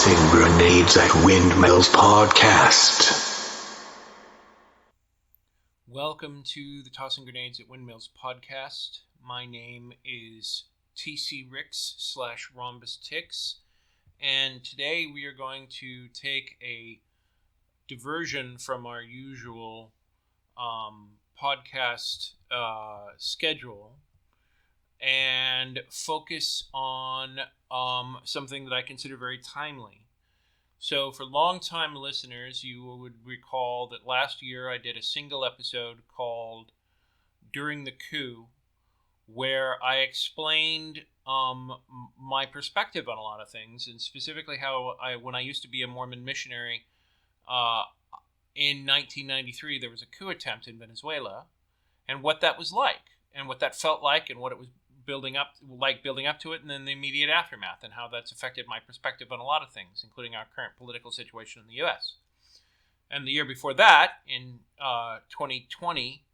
Tossing Grenades at Windmills podcast. Welcome to the Tossing Grenades at Windmills podcast. My name is TC Ricks / Rhombus Ticks, and today we are going to take a diversion from our usual podcast schedule and focus on something that I consider very timely. So for long-time listeners, you would recall that last year I did a single episode called During the Coup, where I explained my perspective on a lot of things, and specifically how when I used to be a Mormon missionary in 1993, there was a coup attempt in Venezuela, and what that was like, and what that felt like, and what it was building up to it, and then the immediate aftermath, and how that's affected my perspective on a lot of things, including our current political situation in the U.S. And the year before that, in 2020,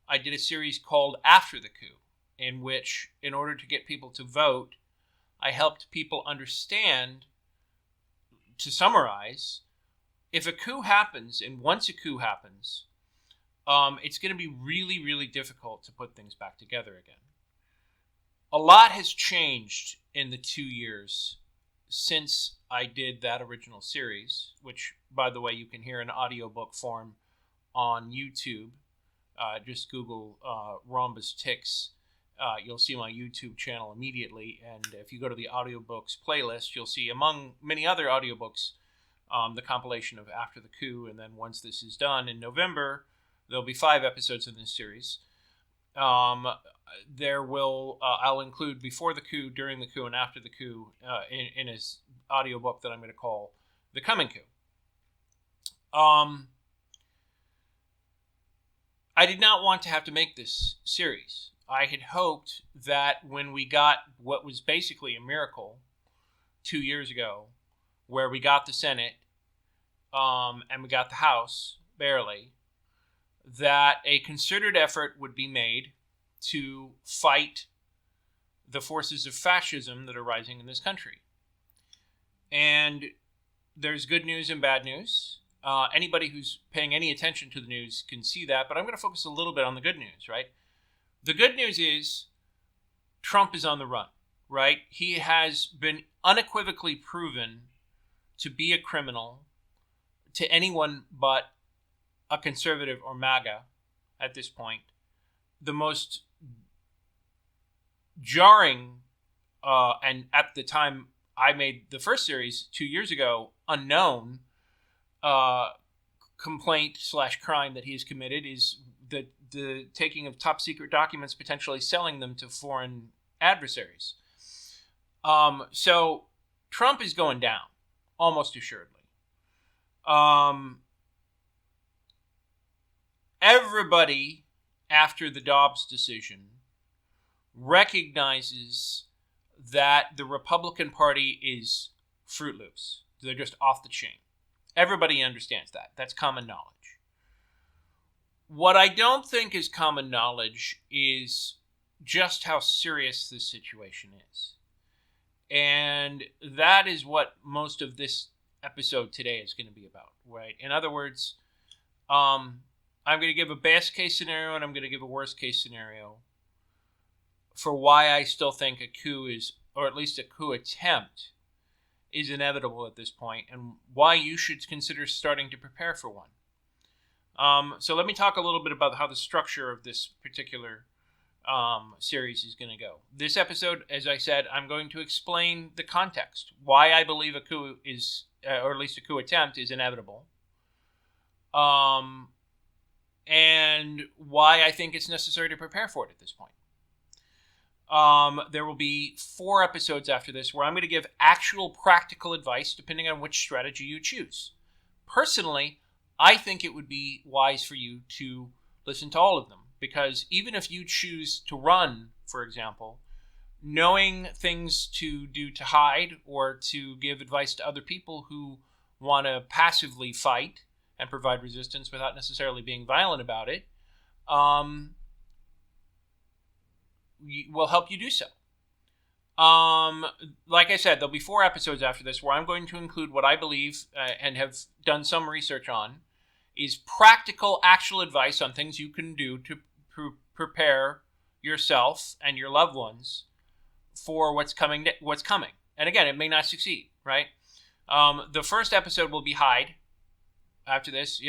I did a series called After the Coup, in which, in order to get people to vote, I helped people understand, to summarize, if a coup happens, and once a coup happens, it's going to be really, really difficult to put things back together again. A lot has changed in the 2 years since I did that original series, which, by the way, you can hear in audiobook form on YouTube. Just Google Rhombus Ticks. You'll see my YouTube channel immediately. And if you go to the audiobooks playlist, you'll see, among many other audiobooks, the compilation of After the Coup. And then once this is done in November, there'll be 5 episodes in this series. I'll include Before the Coup, During the Coup, and After the Coup in his audiobook that I'm going to call The Coming Coup. I did not want to have to make this series. I had hoped that when we got what was basically a miracle 2 years ago, where we got the Senate and we got the House, barely, that a concerted effort would be made to fight the forces of fascism that are rising in this country. And there's good news and bad news. Anybody who's paying any attention to the news can see that, but I'm going to focus a little bit on the good news, right? The good news is Trump is on the run, right? He has been unequivocally proven to be a criminal to anyone but a conservative or MAGA at this point. The most jarring, and at the time I made the first series 2 years ago, unknown complaint / crime that he has committed is the taking of top secret documents, potentially selling them to foreign adversaries. So Trump is going down, almost assuredly. Everybody, after the Dobbs decision, recognizes that the Republican Party is Fruit Loops. They're just off the chain. Everybody understands that. That's common knowledge. What I don't think is common knowledge is just how serious this situation is. And that is what most of this episode today is going to be about, right? In other words, I'm going to give a best case scenario and I'm going to give a worst case scenario for why I still think a coup is, or at least a coup attempt, is inevitable at this point, and why you should consider starting to prepare for one. So let me talk a little bit about how the structure of this particular series is going to go. This episode, as I said, I'm going to explain the context, why I believe a coup is, or at least a coup attempt, is inevitable. And why I think it's necessary to prepare for it at this point. There will be 4 episodes after this where I'm going to give actual practical advice depending on which strategy you choose. Personally, I think it would be wise for you to listen to all of them, because even if you choose to run, for example, knowing things to do to hide or to give advice to other people who want to passively fight and provide resistance without necessarily being violent about it, will help you do so. Like I said, there'll be 4 episodes after this where I'm going to include what I believe and have done some research on is practical, actual advice on things you can do to prepare yourself and your loved ones for what's coming. And again, it may not succeed, right? The first episode will be hide. After this,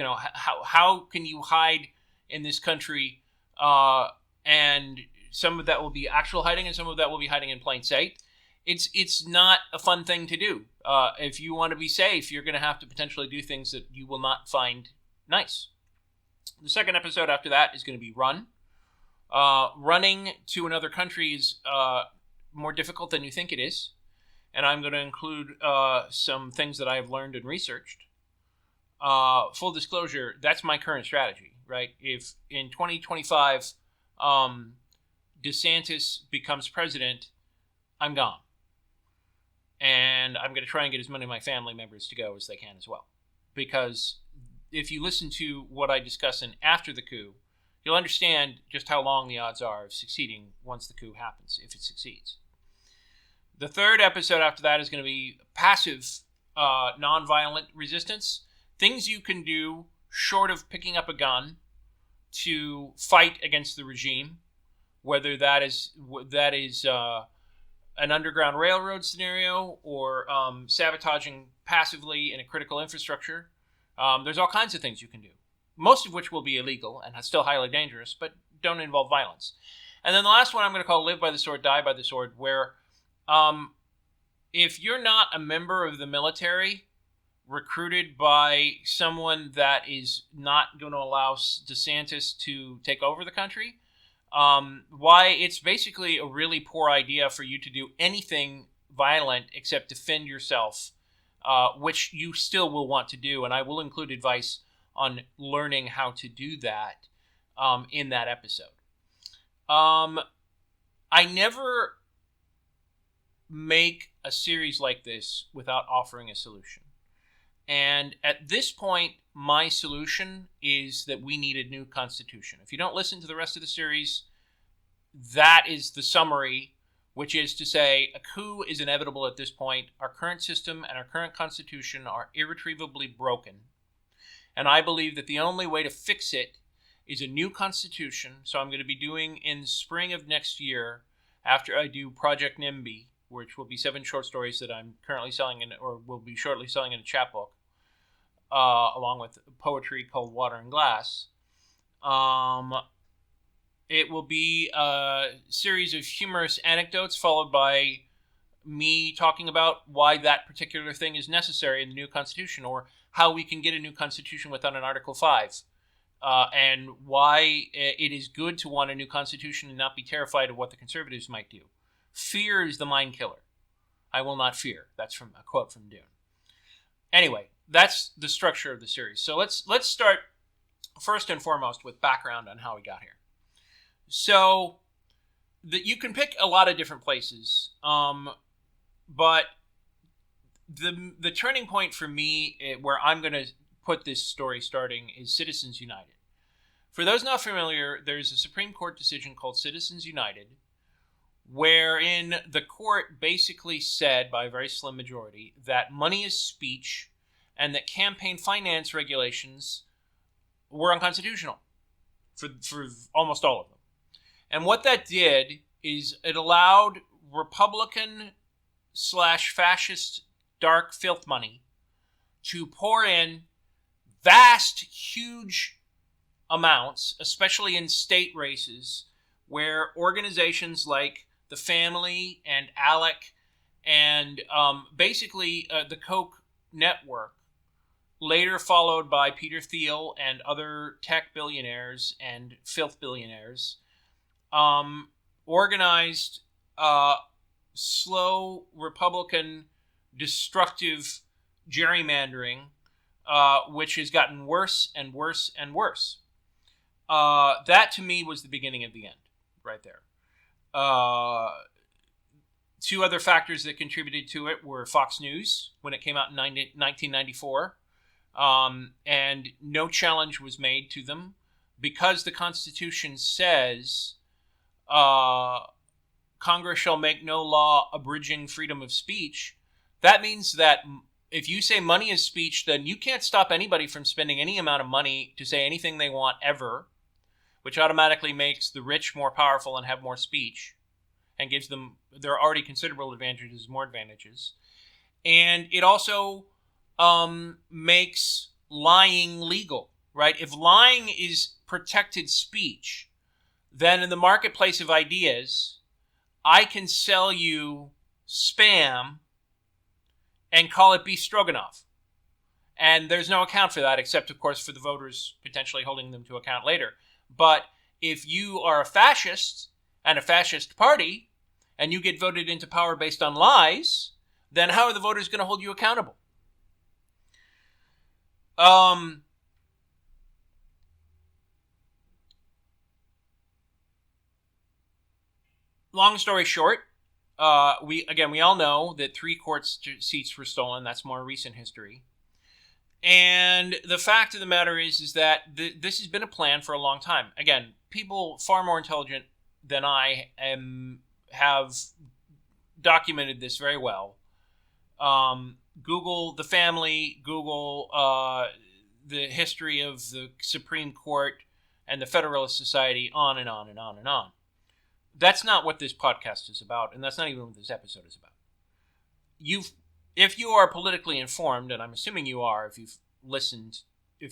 how can you hide in this country? And some of that will be actual hiding, and some of that will be hiding in plain sight. It's not a fun thing to do. If you want to be safe, you're going to have to potentially do things that you will not find nice. The second episode after that is going to be run. Running to another country is more difficult than you think it is, and I'm going to include some things that I have learned and researched. Full disclosure, that's my current strategy, right? If in 2025 DeSantis becomes president, I'm gone. And I'm going to try and get as many of my family members to go as they can as well. Because if you listen to what I discuss in After the Coup, you'll understand just how long the odds are of succeeding once the coup happens, if it succeeds. The third episode after that is going to be passive, nonviolent resistance. Things you can do short of picking up a gun to fight against the regime, whether that is an underground railroad scenario or sabotaging passively in a critical infrastructure. There's all kinds of things you can do, most of which will be illegal and still highly dangerous, but don't involve violence. And then the last one I'm going to call Live by the Sword, Die by the Sword, where if you're not a member of the military recruited by someone that is not going to allow DeSantis to take over the country, why it's basically a really poor idea for you to do anything violent except defend yourself, which you still will want to do. And I will include advice on learning how to do that in that episode. I never make a series like this without offering a solution. And at this point, my solution is that we need a new constitution. If you don't listen to the rest of the series, that is the summary, which is to say a coup is inevitable at this point. Our current system and our current constitution are irretrievably broken. And I believe that the only way to fix it is a new constitution. So I'm going to be doing in spring of next year, after I do Project NIMBY, which will be 7 short stories that I'm currently selling or will be shortly selling in a chapbook, along with poetry called Water and Glass. It will be a series of humorous anecdotes followed by me talking about why that particular thing is necessary in the new Constitution, or how we can get a new Constitution without an Article 5, and why it is good to want a new Constitution and not be terrified of what the conservatives might do. Fear is the mind killer. I will not fear. That's from a quote from Dune. Anyway, that's the structure of the series. So let's start first and foremost with background on how we got here. So you can pick a lot of different places, but the turning point for me, where I'm going to put this story starting, is Citizens United. For those not familiar, there's a Supreme Court decision called Citizens United, wherein the court basically said, by a very slim majority, that money is speech and that campaign finance regulations were unconstitutional for almost all of them. And what that did is it allowed Republican/fascist dark filth money to pour in vast, huge amounts, especially in state races, where organizations like the Family and ALEC and basically the Koch network, later followed by Peter Thiel and other tech billionaires and filth billionaires, organized slow Republican destructive gerrymandering, which has gotten worse and worse and worse. That to me was the beginning of the end, right there. 2 other factors that contributed to it were Fox News, when it came out in 1994, and no challenge was made to them, because the Constitution says Congress shall make no law abridging freedom of speech, that means that if you say money is speech, then you can't stop anybody from spending any amount of money to say anything they want ever, which automatically makes the rich more powerful and have more speech and gives them their already considerable advantages more advantages. And it also makes lying legal, right? If lying is protected speech, then in the marketplace of ideas, I can sell you spam and call it beef stroganoff. And there's no account for that, except, of course, for the voters potentially holding them to account later. But if you are a fascist and a fascist party, and you get voted into power based on lies, then how are the voters going to hold you accountable? Long story short, we all know that 3 court seats were stolen. That's more recent history. And the fact of the matter is that this has been a plan for a long time. Again, people far more intelligent than I am have documented this very well. Google the family, Google the history of the Supreme Court and the Federalist Society, on and on and on and on. That's not what this podcast is about, and that's not even what this episode is about. If you are politically informed, and I'm assuming you are if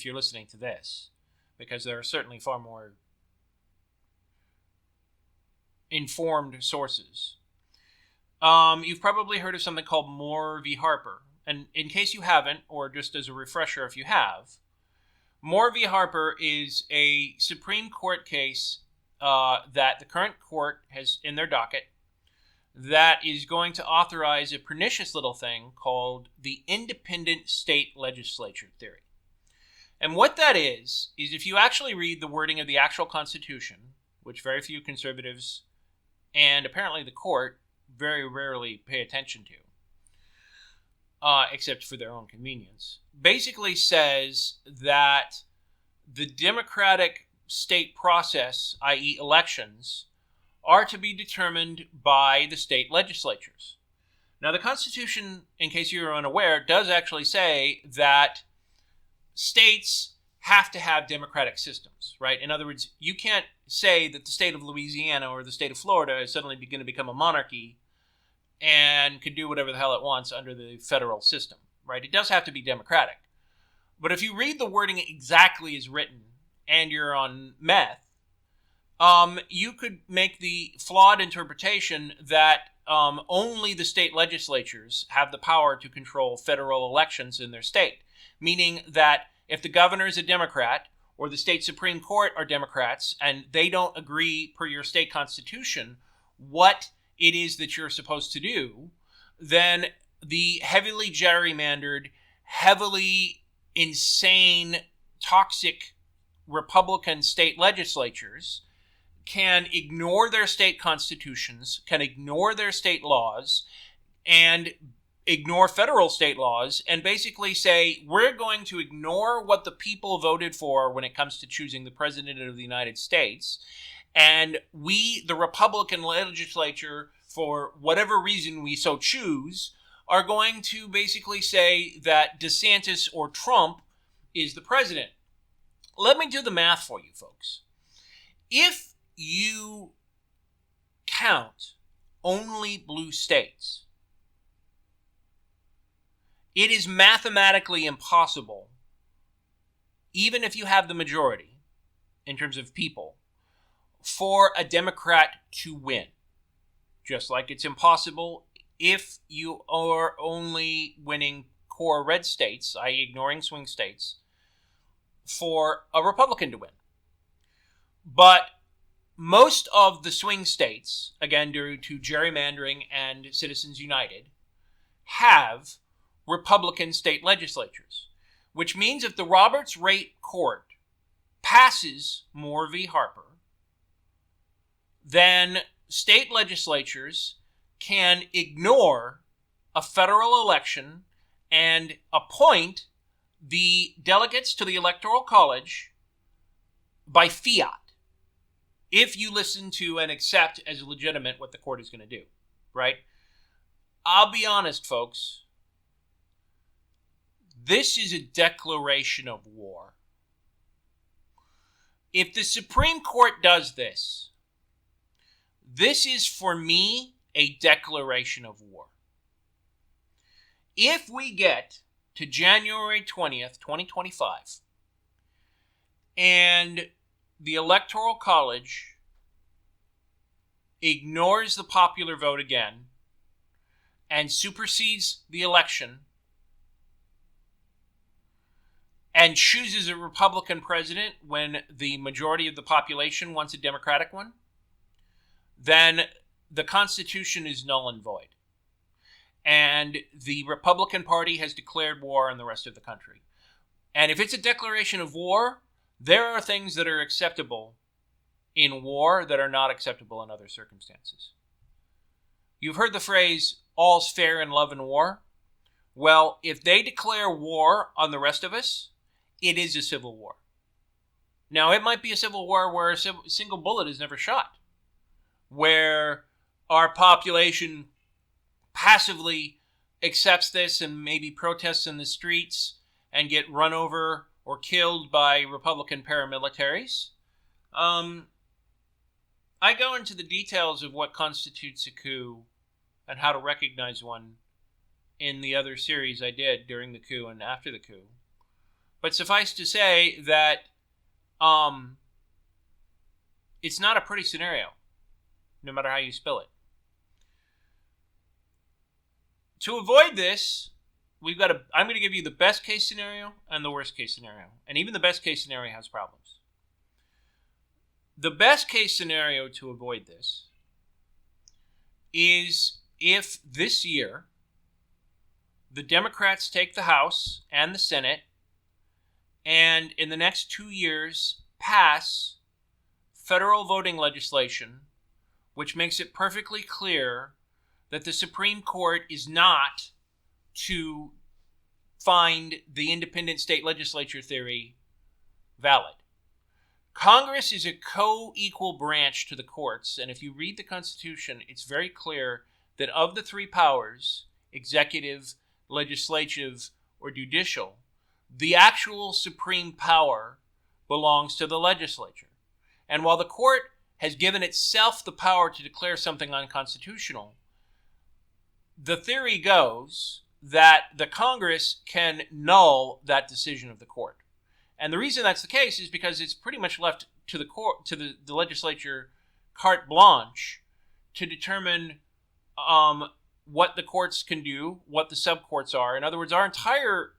you're listening to this, because there are certainly far more informed sources. You've probably heard of something called Moore v. Harper. And in case you haven't, or just as a refresher if you have, Moore v. Harper is a Supreme Court case that the current court has in their docket that is going to authorize a pernicious little thing called the independent state legislature theory. And what that is if you actually read the wording of the actual Constitution, which very few conservatives and apparently the court very rarely pay attention to, except for their own convenience, basically says that the democratic state process, i.e. elections, are to be determined by the state legislatures. Now, the Constitution, in case you're unaware, does actually say that states have to have democratic systems, right? In other words, you can't say that the state of Louisiana or the state of Florida is suddenly going to become a monarchy and can do whatever the hell it wants under the federal system, right? It does have to be democratic. But if you read the wording exactly as written and you're on meth, you could make the flawed interpretation that only the state legislatures have the power to control federal elections in their state, meaning that if the governor is a Democrat or the state Supreme Court are Democrats and they don't agree per your state constitution what it is that you're supposed to do, then the heavily gerrymandered, heavily insane, toxic Republican state legislatures can ignore their state constitutions, can ignore their state laws, and ignore federal state laws, and basically say, we're going to ignore what the people voted for when it comes to choosing the president of the United States, and we, the Republican legislature, for whatever reason we so choose, are going to basically say that DeSantis or Trump is the president. Let me do the math for you, folks. If you count only blue states, it is mathematically impossible, even if you have the majority in terms of people, for a Democrat to win. Just like it's impossible if you are only winning core red states, i.e. ignoring swing states, for a Republican to win. But most of the swing states, again due to gerrymandering and Citizens United, have Republican state legislatures, which means if the Roberts Rate Court passes Moore v. Harper, then state legislatures can ignore a federal election and appoint the delegates to the Electoral College by fiat. if you listen to and accept as legitimate what the court is going to do, right? I'll be honest, folks. This is a declaration of war. If the Supreme Court does this, this is for me a declaration of war. If we get to January 20th, 2025, and the Electoral College ignores the popular vote again and supersedes the election and chooses a Republican president when the majority of the population wants a Democratic one, then the Constitution is null and void. And the Republican Party has declared war on the rest of the country. And if it's a declaration of war, there are things that are acceptable in war that are not acceptable in other circumstances. You've heard the phrase, all's fair in love and war. Well, if they declare war on the rest of us, it is a civil war. Now, it might be a civil war where a single bullet is never shot, where our population passively accepts this and maybe protests in the streets and get run over or killed by Republican paramilitaries. I go into the details of what constitutes a coup and how to recognize one in the other series I did during the coup and after the coup. But suffice to say that it's not a pretty scenario, no matter how you spell it. To avoid this, I'm going to give you the best case scenario and the worst case scenario. And even the best case scenario has problems. The best case scenario to avoid this is if this year the Democrats take the House and the Senate and in the next 2 years pass federal voting legislation which makes it perfectly clear that the Supreme Court is not to find the independent state legislature theory valid. Congress is a co-equal branch to the courts, and if you read the Constitution, it's very clear that of the three powers, executive, legislative, or judicial, the actual supreme power belongs to the legislature. And while the court has given itself the power to declare something unconstitutional, the theory goes that the Congress can null that decision of the court. And the reason that's the case is because it's pretty much left to the court, to the legislature, carte blanche to determine what the courts can do, what the subcourts are. In other words, our entire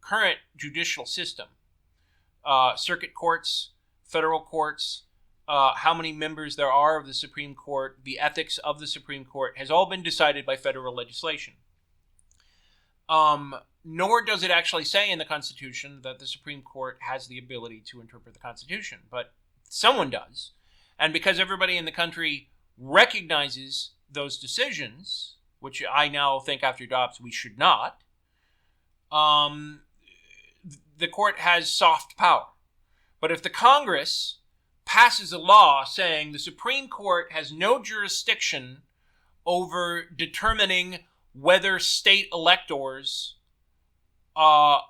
current judicial system, circuit courts, federal courts, how many members there are of the Supreme Court, the ethics of the Supreme Court, has all been decided by federal legislation. Nor does it actually say in the Constitution that the Supreme Court has the ability to interpret the Constitution, but someone does. And because everybody in the country recognizes those decisions, which I now think after Dobbs we should not, the court has soft power. But if the Congress passes a law saying the Supreme Court has no jurisdiction over determining whether state electors are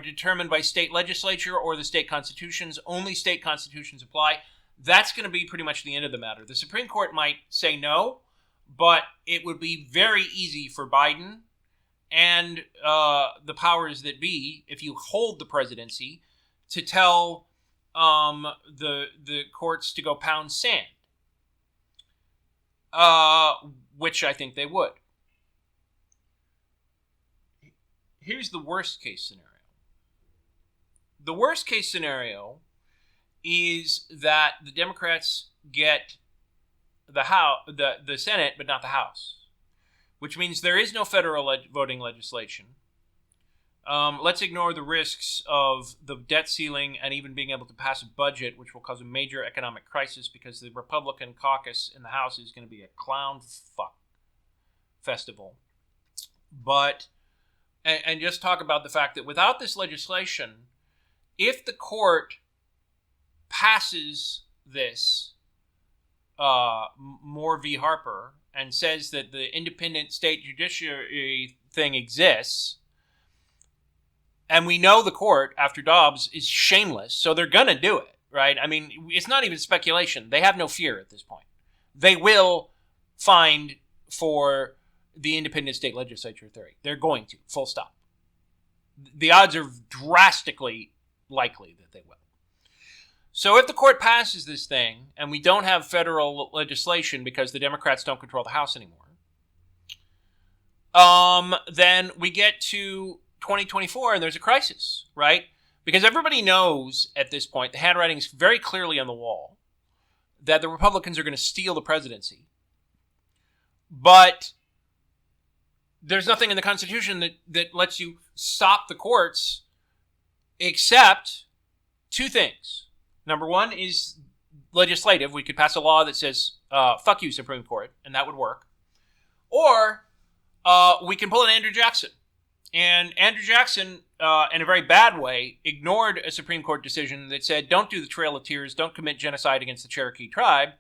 determined by state legislature or the state constitutions, only state constitutions apply, that's going to be pretty much the end of the matter. The Supreme Court might say no, but it would be very easy for Biden and the powers that be, if you hold the presidency, to tell the courts to go pound sand, which I think they would. Here's the worst case scenario. The worst case scenario is that the Democrats get the Senate, but not the House, which means there is no federal voting legislation. Let's ignore the risks of the debt ceiling and even being able to pass a budget, which will cause a major economic crisis because the Republican caucus in the House is going to be a clown festival. But, and just talk about the fact that without this legislation, if the court passes this Moore v. Harper and says that the independent state judiciary thing exists, and we know the court, after Dobbs, is shameless, so they're going to do it, right? I mean, it's not even speculation. They have no fear at this point. They will find for the independent state legislature theory. They're going to, full stop. The odds are drastically likely that they will. So if the court passes this thing, and we don't have federal legislation because the Democrats don't control the House anymore, then we get to 2024 and there's a crisis, right? Because everybody knows at this point, the handwriting is very clearly on the wall, that the Republicans are going to steal the presidency. But there's nothing in the Constitution that lets you stop the courts except two things. Number one is legislative. We could pass a law that says, fuck you, Supreme Court, and that would work. Or we can pull an Andrew Jackson. And Andrew Jackson, in a very bad way, ignored a Supreme Court decision that said, don't do the Trail of Tears, don't commit genocide against the Cherokee tribe.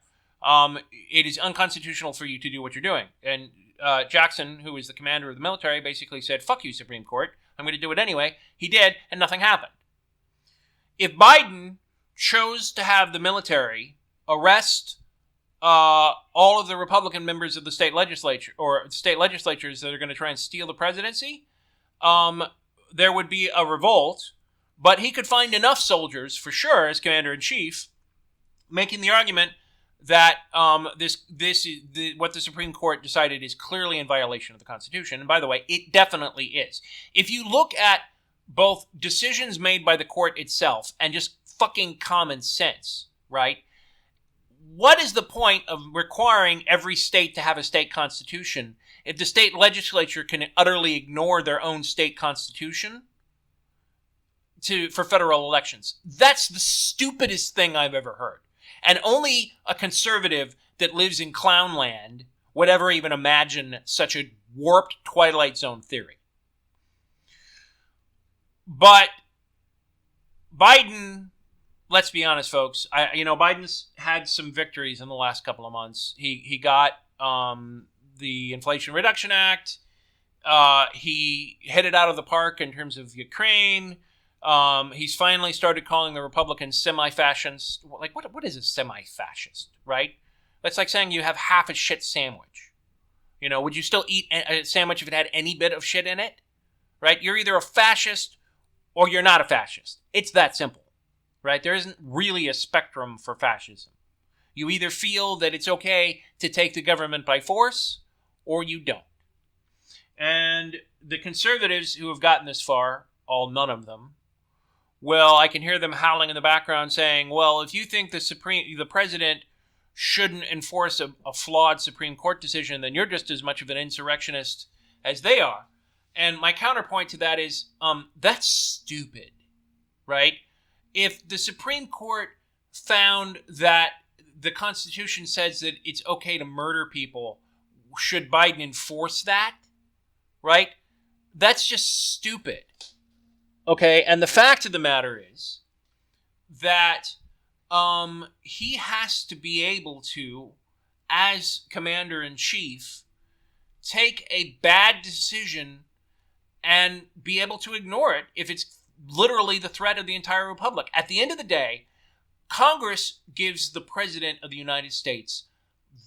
It is unconstitutional for you to do what you're doing. And Jackson, who was the commander of the military, basically said, fuck you, Supreme Court. I'm going to do it anyway. He did, and nothing happened. If Biden chose to have the military arrest all of the Republican members of the state legislature, or state legislatures that are going to try and steal the presidency, there would be a revolt, but he could find enough soldiers, for sure, as commander-in-chief, making the argument that what the Supreme Court decided is clearly in violation of the Constitution. And by the way, it definitely is. If you look at both decisions made by the court itself and just fucking common sense, right? What is the point of requiring every state to have a state constitution if the state legislature can utterly ignore their own state constitution for federal elections? That's the stupidest thing I've ever heard. And only a conservative that lives in clownland would ever even imagine such a warped Twilight Zone theory. But Biden, let's be honest, folks, Biden's had some victories in the last couple of months. He got the Inflation Reduction Act. He hit it out of the park in terms of Ukraine. He's finally started calling the Republicans semi-fascists. Like, what is a semi-fascist, right? That's like saying you have half a shit sandwich. Would you still eat a sandwich if it had any bit of shit in it? Right? You're either a fascist or you're not a fascist. It's that simple, right? There isn't really a spectrum for fascism. You either feel that it's okay to take the government by force or you don't. And the conservatives who have gotten this far, none of them, well, I can hear them howling in the background saying, well, if you think the president shouldn't enforce a flawed Supreme Court decision, then you're just as much of an insurrectionist as they are. And my counterpoint to that is, that's stupid, right? If the Supreme Court found that the Constitution says that it's okay to murder people, should Biden enforce that, right? That's just stupid. Okay, and the fact of the matter is that he has to be able to, as commander-in-chief, take a bad decision and be able to ignore it if it's literally the threat of the entire republic. At the end of the day, Congress gives the President of the United States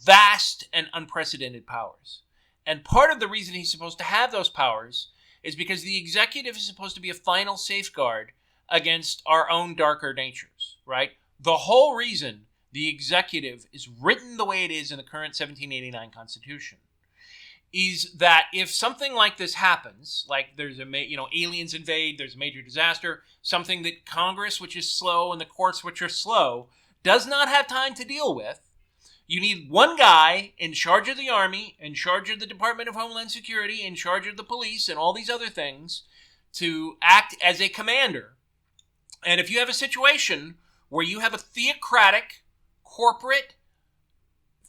vast and unprecedented powers. And part of the reason he's supposed to have those powers is because the executive is supposed to be a final safeguard against our own darker natures, right? The whole reason the executive is written the way it is in the current 1789 Constitution is that if something like this happens, like there's aliens invade, there's a major disaster, something that Congress, which is slow, and the courts, which are slow, does not have time to deal with, you need one guy in charge of the Army, in charge of the Department of Homeland Security, in charge of the police, and all these other things to act as a commander. And if you have a situation where you have a theocratic, corporate,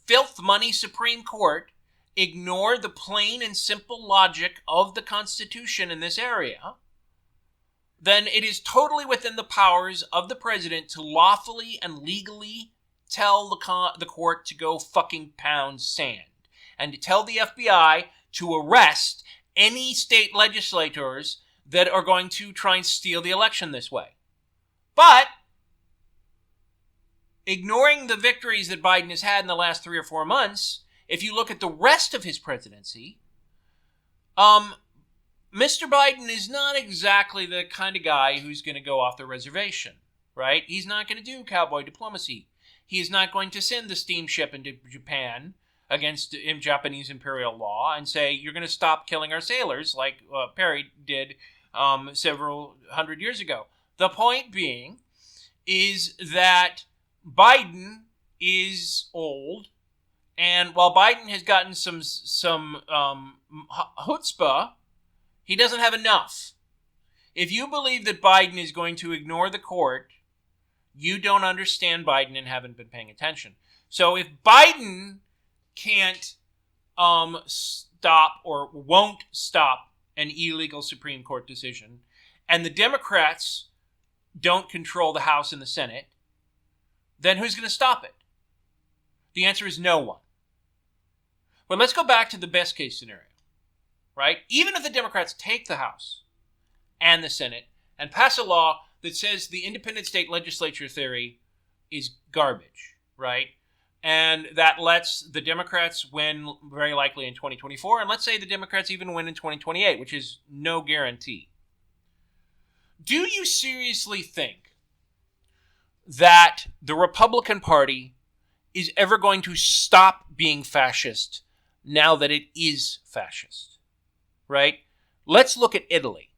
filth money Supreme Court ignore the plain and simple logic of the Constitution in this area, then it is totally within the powers of the president to lawfully and legally tell the court to go fucking pound sand and to tell the FBI to arrest any state legislators that are going to try and steal the election this way. But ignoring the victories that Biden has had in the last 3 or 4 months, if you look at the rest of his presidency, Mr. Biden is not exactly the kind of guy who's going to go off the reservation, right? He's not going to do cowboy diplomacy. He is not going to send the steamship into Japan against Japanese imperial law and say, you're going to stop killing our sailors like Perry did several hundred years ago. The point being is that Biden is old, and while Biden has gotten some chutzpah, he doesn't have enough. If you believe that Biden is going to ignore the court, you don't understand Biden and haven't been paying attention. So if Biden can't stop or won't stop an illegal Supreme Court decision, and the Democrats don't control the House and the Senate, then who's going to stop it? The answer is no one. But let's go back to the best case scenario, right? Even if the Democrats take the House and the Senate and pass a law that says the independent state legislature theory is garbage, right? And that lets the Democrats win very likely in 2024, and let's say the Democrats even win in 2028, which is no guarantee. Do you seriously think that the Republican Party is ever going to stop being fascist now that it is fascist, right? Let's look at Italy.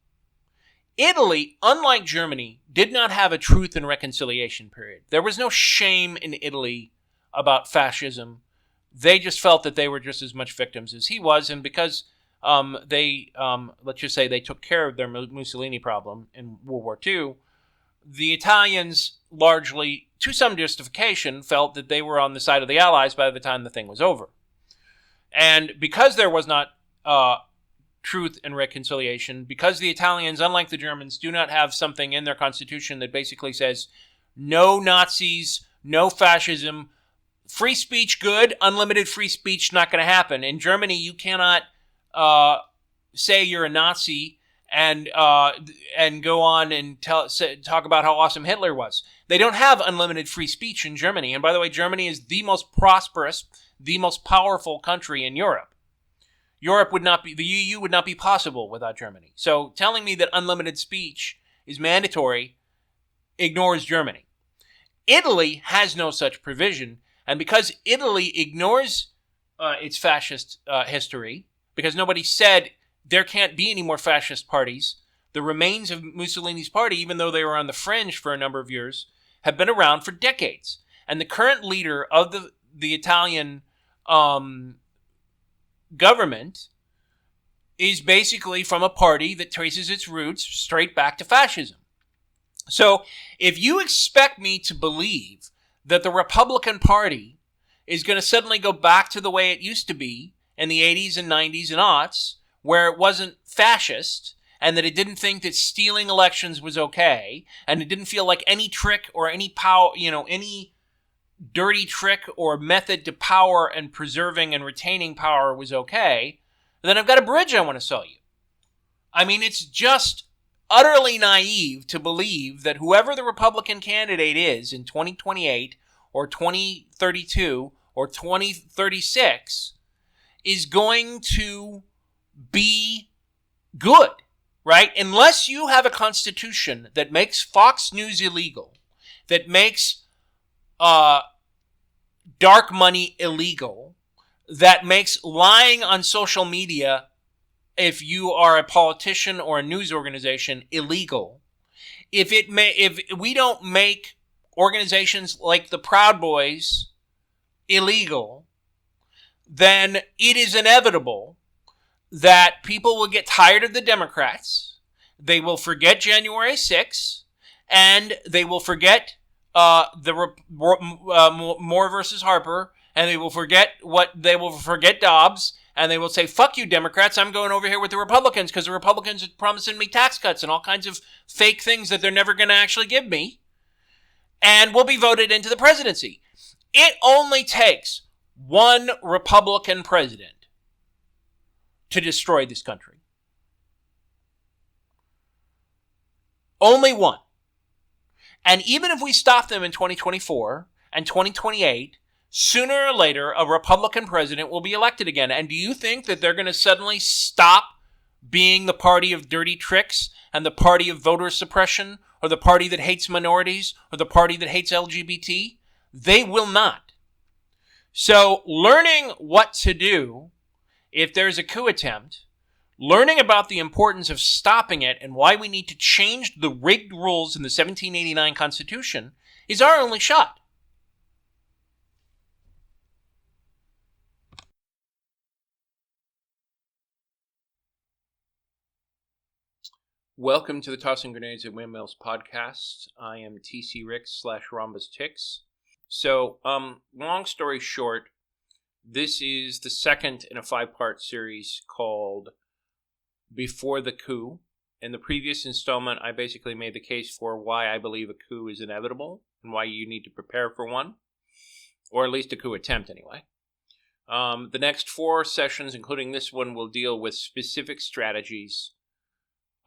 Italy, unlike Germany, did not have a truth and reconciliation period. There was no shame in Italy about fascism. They just felt that they were just as much victims as he was, and because let's just say they took care of their Mussolini problem in World War II, the Italians largely, to some justification, felt that they were on the side of the Allies by the time the thing was over. And because there was not truth and reconciliation, because the Italians, unlike the Germans, do not have something in their constitution that basically says no Nazis, no fascism, free speech good, unlimited free speech not going to happen. In Germany, you cannot say you're a Nazi and go on and talk about how awesome Hitler was. They don't have unlimited free speech in Germany. And by the way, Germany is the most prosperous, the most powerful country in Europe. The EU would not be possible without Germany. So telling me that unlimited speech is mandatory ignores Germany. Italy has no such provision, and because Italy ignores its fascist history, because nobody said there can't be any more fascist parties, the remains of Mussolini's party, even though they were on the fringe for a number of years, have been around for decades. And the current leader of the Italian government is basically from a party that traces its roots straight back to fascism. So if you expect me to believe that the Republican Party is going to suddenly go back to the way it used to be in the 80s and 90s and aughts, where it wasn't fascist, and that it didn't think that stealing elections was okay, and it didn't feel like any trick or any power, any dirty trick or method to power and preserving and retaining power was okay, then I've got a bridge I want to sell you. I mean, it's just utterly naive to believe that whoever the Republican candidate is in 2028 or 2032 or 2036 is going to be good, right? Unless you have a constitution that makes Fox News illegal, that makes dark money illegal, that makes lying on social media, if you are a politician or a news organization, illegal. If we don't make organizations like the Proud Boys illegal, then it is inevitable that people will get tired of the Democrats. They will forget January 6th, and they will forget Moore versus Harper, and they will forget Dobbs, and they will say, fuck you, Democrats, I'm going over here with the Republicans because the Republicans are promising me tax cuts and all kinds of fake things that they're never going to actually give me, and will be voted into the presidency. It only takes one Republican president to destroy this country. Only one. And even if we stop them in 2024 and 2028, sooner or later, a Republican president will be elected again. And do you think that they're going to suddenly stop being the party of dirty tricks and the party of voter suppression or the party that hates minorities or the party that hates LGBT? They will not. So learning what to do if there's a coup attempt, learning about the importance of stopping it and why we need to change the rigged rules in the 1789 Constitution is our only shot. Welcome to the Tossing Grenades at Windmills podcast. I am TC Ricks / Rhombus Tix. So, long story short, this is the second in a 5-part series called Before the Coup. In the previous installment, I basically made the case for why I believe a coup is inevitable and why you need to prepare for one, or at least a coup attempt anyway. The next 4 sessions, including this one, will deal with specific strategies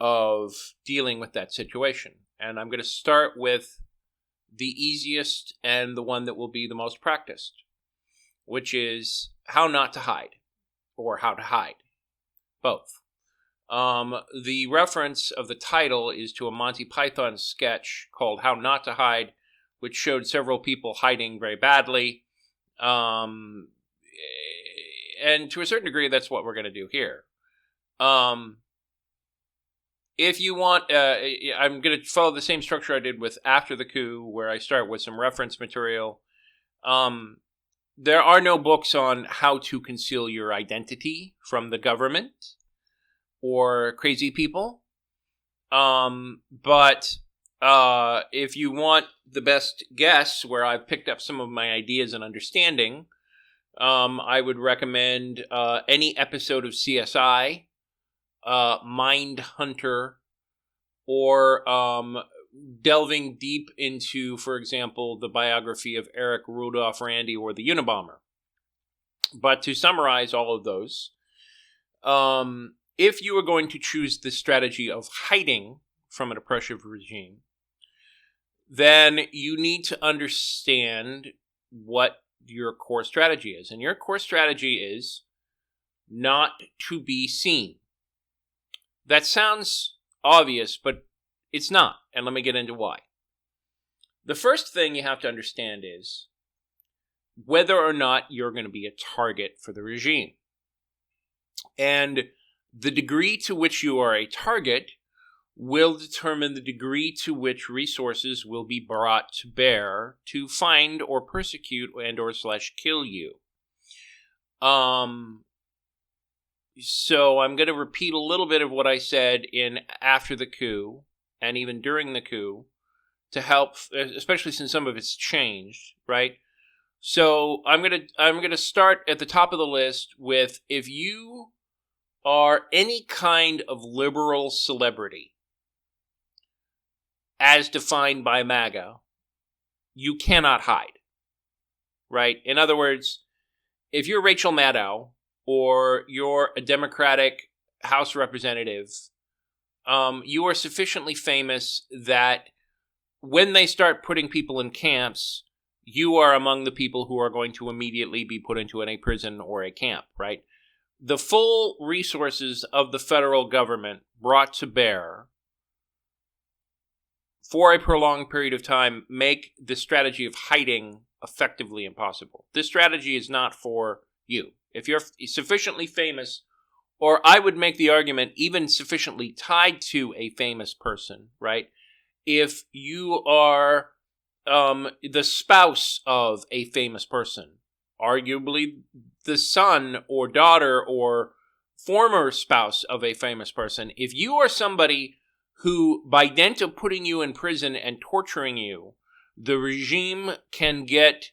of dealing with that situation. And I'm going to start with the easiest and the one that will be the most practiced, which is how not to hide, or how to hide. Both. The reference of the title is to a Monty Python sketch called How Not to Hide, which showed several people hiding very badly. And to a certain degree, that's what we're going to do here. If you want, I'm going to follow the same structure I did with After the Coup, where I start with some reference material. There are no books on how to conceal your identity from the government or crazy people. But if you want the best guess, where I've picked up some of my ideas and understanding, I would recommend any episode of CSI, Mindhunter, or delving deep into, for example, the biography of Eric Rudolph Randi or the Unabomber. But to summarize all of those, if you are going to choose the strategy of hiding from an oppressive regime, then you need to understand what your core strategy is. And your core strategy is not to be seen. That sounds obvious, but it's not. And let me get into why. The first thing you have to understand is whether or not you're going to be a target for the regime. And the degree to which you are a target will determine the degree to which resources will be brought to bear to find or persecute and or / kill you. So I'm going to repeat a little bit of what I said in After the Coup and even during the coup to help, especially since some of it's changed, right? So I'm going to start at the top of the list with, if you are any kind of liberal celebrity as defined by MAGA, you cannot hide, right? In other words, if you're Rachel Maddow, or you're a Democratic House representative, you are sufficiently famous that when they start putting people in camps, you are among the people who are going to immediately be put into a prison or a camp, right? The full resources of the federal government brought to bear for a prolonged period of time make the strategy of hiding effectively impossible. This strategy is not for you. If you're sufficiently famous, or I would make the argument even sufficiently tied to a famous person, right? If you are the spouse of a famous person, arguably the son or daughter or former spouse of a famous person, if you are somebody who, by dint of putting you in prison and torturing you, the regime can get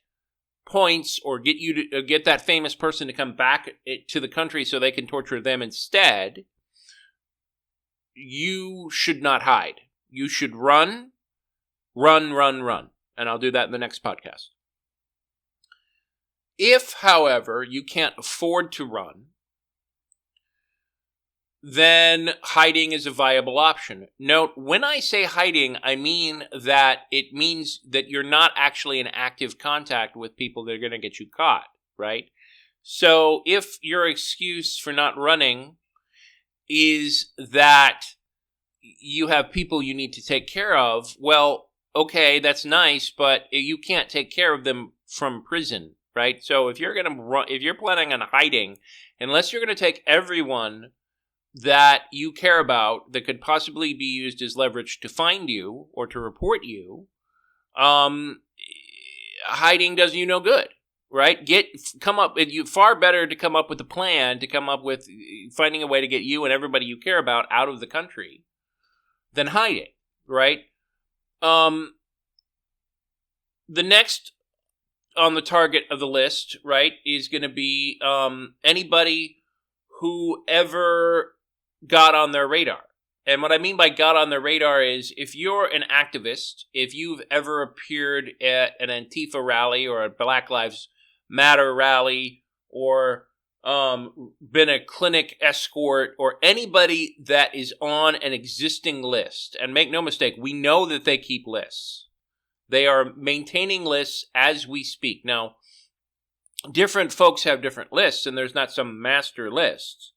points or get you to get that famous person to come back to the country so they can torture them instead, you should not hide. You should run. And I'll do that in the next podcast. If, however, you can't afford to run, then hiding is a viable option. Note, when I say hiding, I mean that it means that you're not actually in active contact with people that are going to get you caught, right? So if your excuse for not running is that you have people you need to take care of, well, okay, that's nice, but you can't take care of them from prison, right? So if you're going to run, if you're planning on hiding, unless you're going to take everyone that you care about that could possibly be used as leverage to find you or to report you, hiding does you no good, right? Far better to come up with a plan, to come up with finding a way to get you and everybody you care about out of the country than hiding, right? The next on the target of the list, right, is going to be anybody who ever got on their radar. And what I mean by got on their radar is if you're an activist, if you've ever appeared at an Antifa rally or a Black Lives Matter rally or been a clinic escort or anybody that is on an existing list, and make no mistake, we know that they keep lists. They are maintaining lists as we speak. Now, different folks have different lists, and there's not some master list.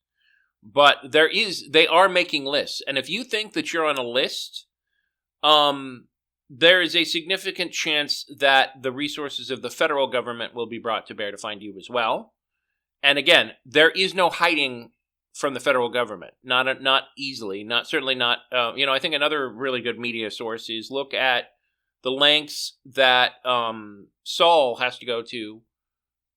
But they are making lists. And if you think that you're on a list, there is a significant chance that the resources of the federal government will be brought to bear to find you as well. And again, there is no hiding from the federal government. Not easily. Certainly not. I think another really good media source is look at the lengths that Saul has to go to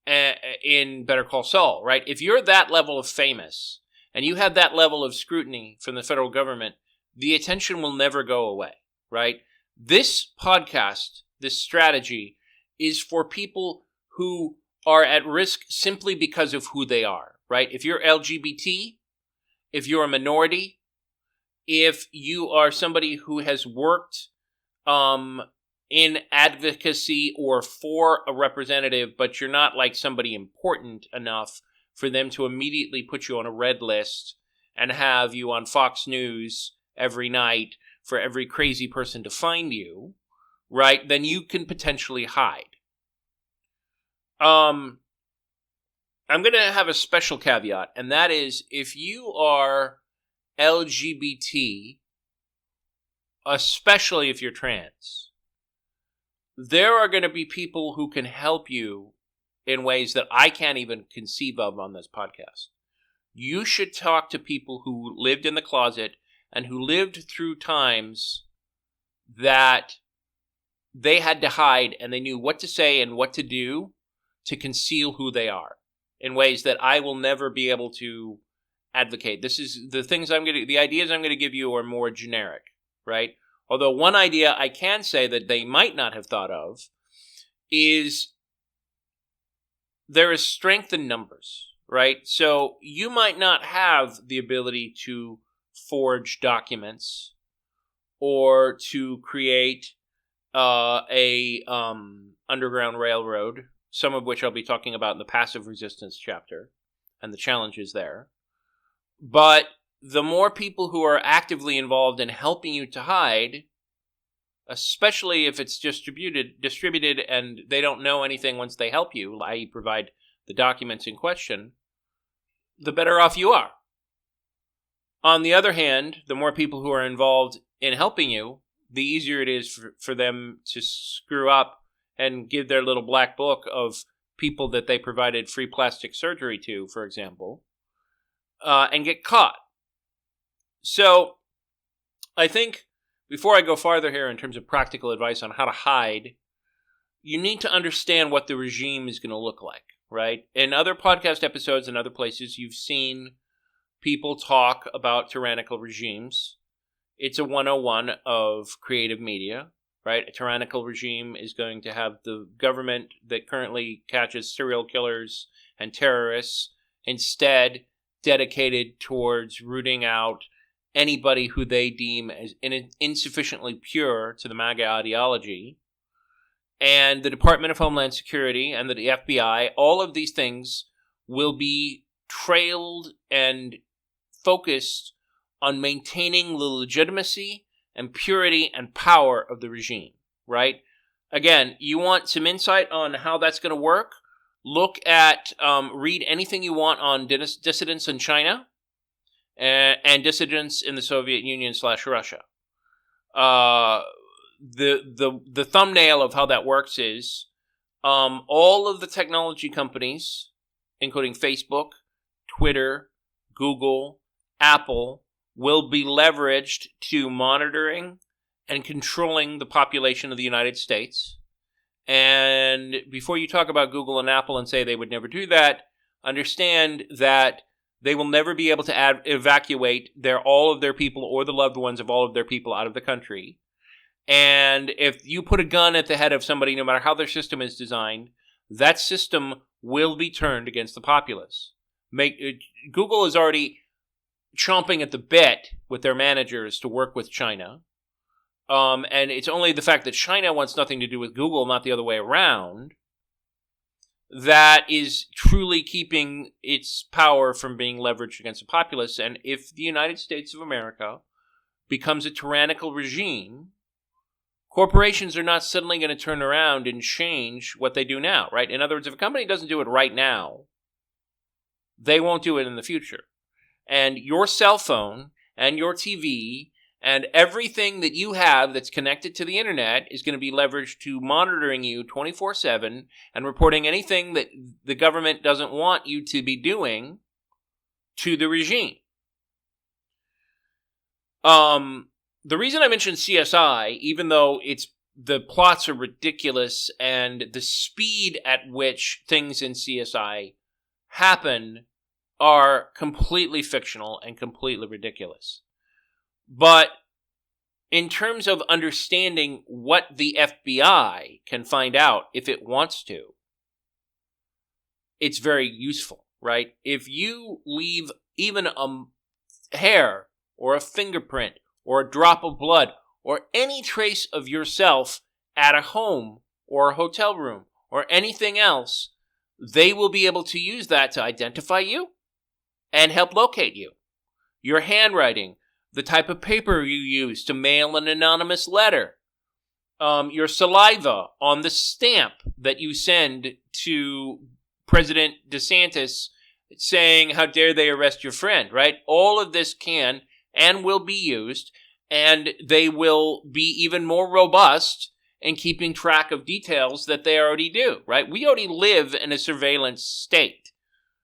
in Better Call Saul, right? If you're that level of famous, and you have that level of scrutiny from the federal government, the attention will never go away, right? This podcast, this strategy, is for people who are at risk simply because of who they are, right? If you're LGBT, if you're a minority, if you are somebody who has worked in advocacy or for a representative, but you're not like somebody important enough for them to immediately put you on a red list and have you on Fox News every night for every crazy person to find you, right? Then you can potentially hide. I'm going to have a special caveat, and that is if you are LGBT, especially if you're trans, there are going to be people who can help you in ways that I can't even conceive of on this podcast. You should talk to people who lived in the closet and who lived through times that they had to hide and they knew what to say and what to do to conceal who they are in ways that I will never be able to advocate. This is the ideas I'm going to give you are more generic, right? Although one idea I can say that they might not have thought of is there is strength in numbers, right? So you might not have the ability to forge documents or to create a underground railroad, some of which I'll be talking about in the passive resistance chapter and the challenges there. But the more people who are actively involved in helping you to hide, especially if it's distributed and they don't know anything once they help you, i.e. provide the documents in question, the better off you are. On the other hand, the more people who are involved in helping you, the easier it is for them to screw up and give their little black book of people that they provided free plastic surgery to, for example, and get caught. So I think before I go farther here in terms of practical advice on how to hide, you need to understand what the regime is going to look like, right? In other podcast episodes and other places, you've seen people talk about tyrannical regimes. It's a 101 of creative media, right? A tyrannical regime is going to have the government that currently catches serial killers and terrorists instead dedicated towards rooting out anybody who they deem as insufficiently pure to the MAGA ideology and the Department of Homeland Security and the FBI, all of these things will be trailed and focused on maintaining the legitimacy and purity and power of the regime, right? Again, you want some insight on how that's going to work? Look at, read anything you want on dissidents in China and dissidents in the Soviet Union / Russia. The thumbnail of how that works is all of the technology companies, including Facebook, Twitter, Google, Apple, will be leveraged to monitoring and controlling the population of the United States. And before you talk about Google and Apple and say they would never do that, understand that they will never be able to evacuate all of their people or the loved ones of all of their people out of the country. And if you put a gun at the head of somebody, no matter how their system is designed, that system will be turned against the populace. Google is already chomping at the bit with their managers to work with China. And it's only the fact that China wants nothing to do with Google, not the other way around, that is truly keeping its power from being leveraged against the populace. And if the United States of America becomes a tyrannical regime, corporations are not suddenly going to turn around and change what they do now, right? In other words, if a company doesn't do it right now, they won't do it in the future. And your cell phone and your TV and everything that you have that's connected to the internet is going to be leveraged to monitoring you 24/7 and reporting anything that the government doesn't want you to be doing to the regime. The reason I mentioned CSI, even though the plots are ridiculous and the speed at which things in CSI happen are completely fictional and completely ridiculous. But in terms of understanding what the FBI can find out if it wants to, it's very useful, right? If you leave even a hair or a fingerprint or a drop of blood or any trace of yourself at a home or a hotel room or anything else, they will be able to use that to identify you and help locate you. Your handwriting, the type of paper you use to mail an anonymous letter, your saliva on the stamp that you send to President DeSantis saying, how dare they arrest your friend, right? All of this can and will be used, and they will be even more robust in keeping track of details that they already do, right? We already live in a surveillance state.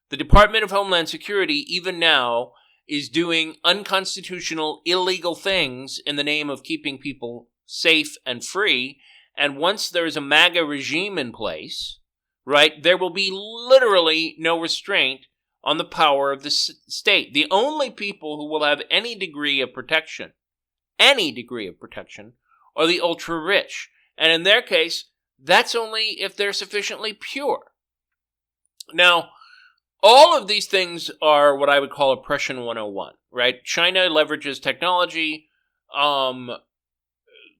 The Department of Homeland Security, even now, is doing unconstitutional, illegal things in the name of keeping people safe and free. And once there's a MAGA regime in place, right, there will be literally no restraint on the power of the state. The only people who will have any degree of protection, are the ultra-rich. And in their case, that's only if they're sufficiently pure. Now, all of these things are what I would call oppression 101, right? China leverages technology.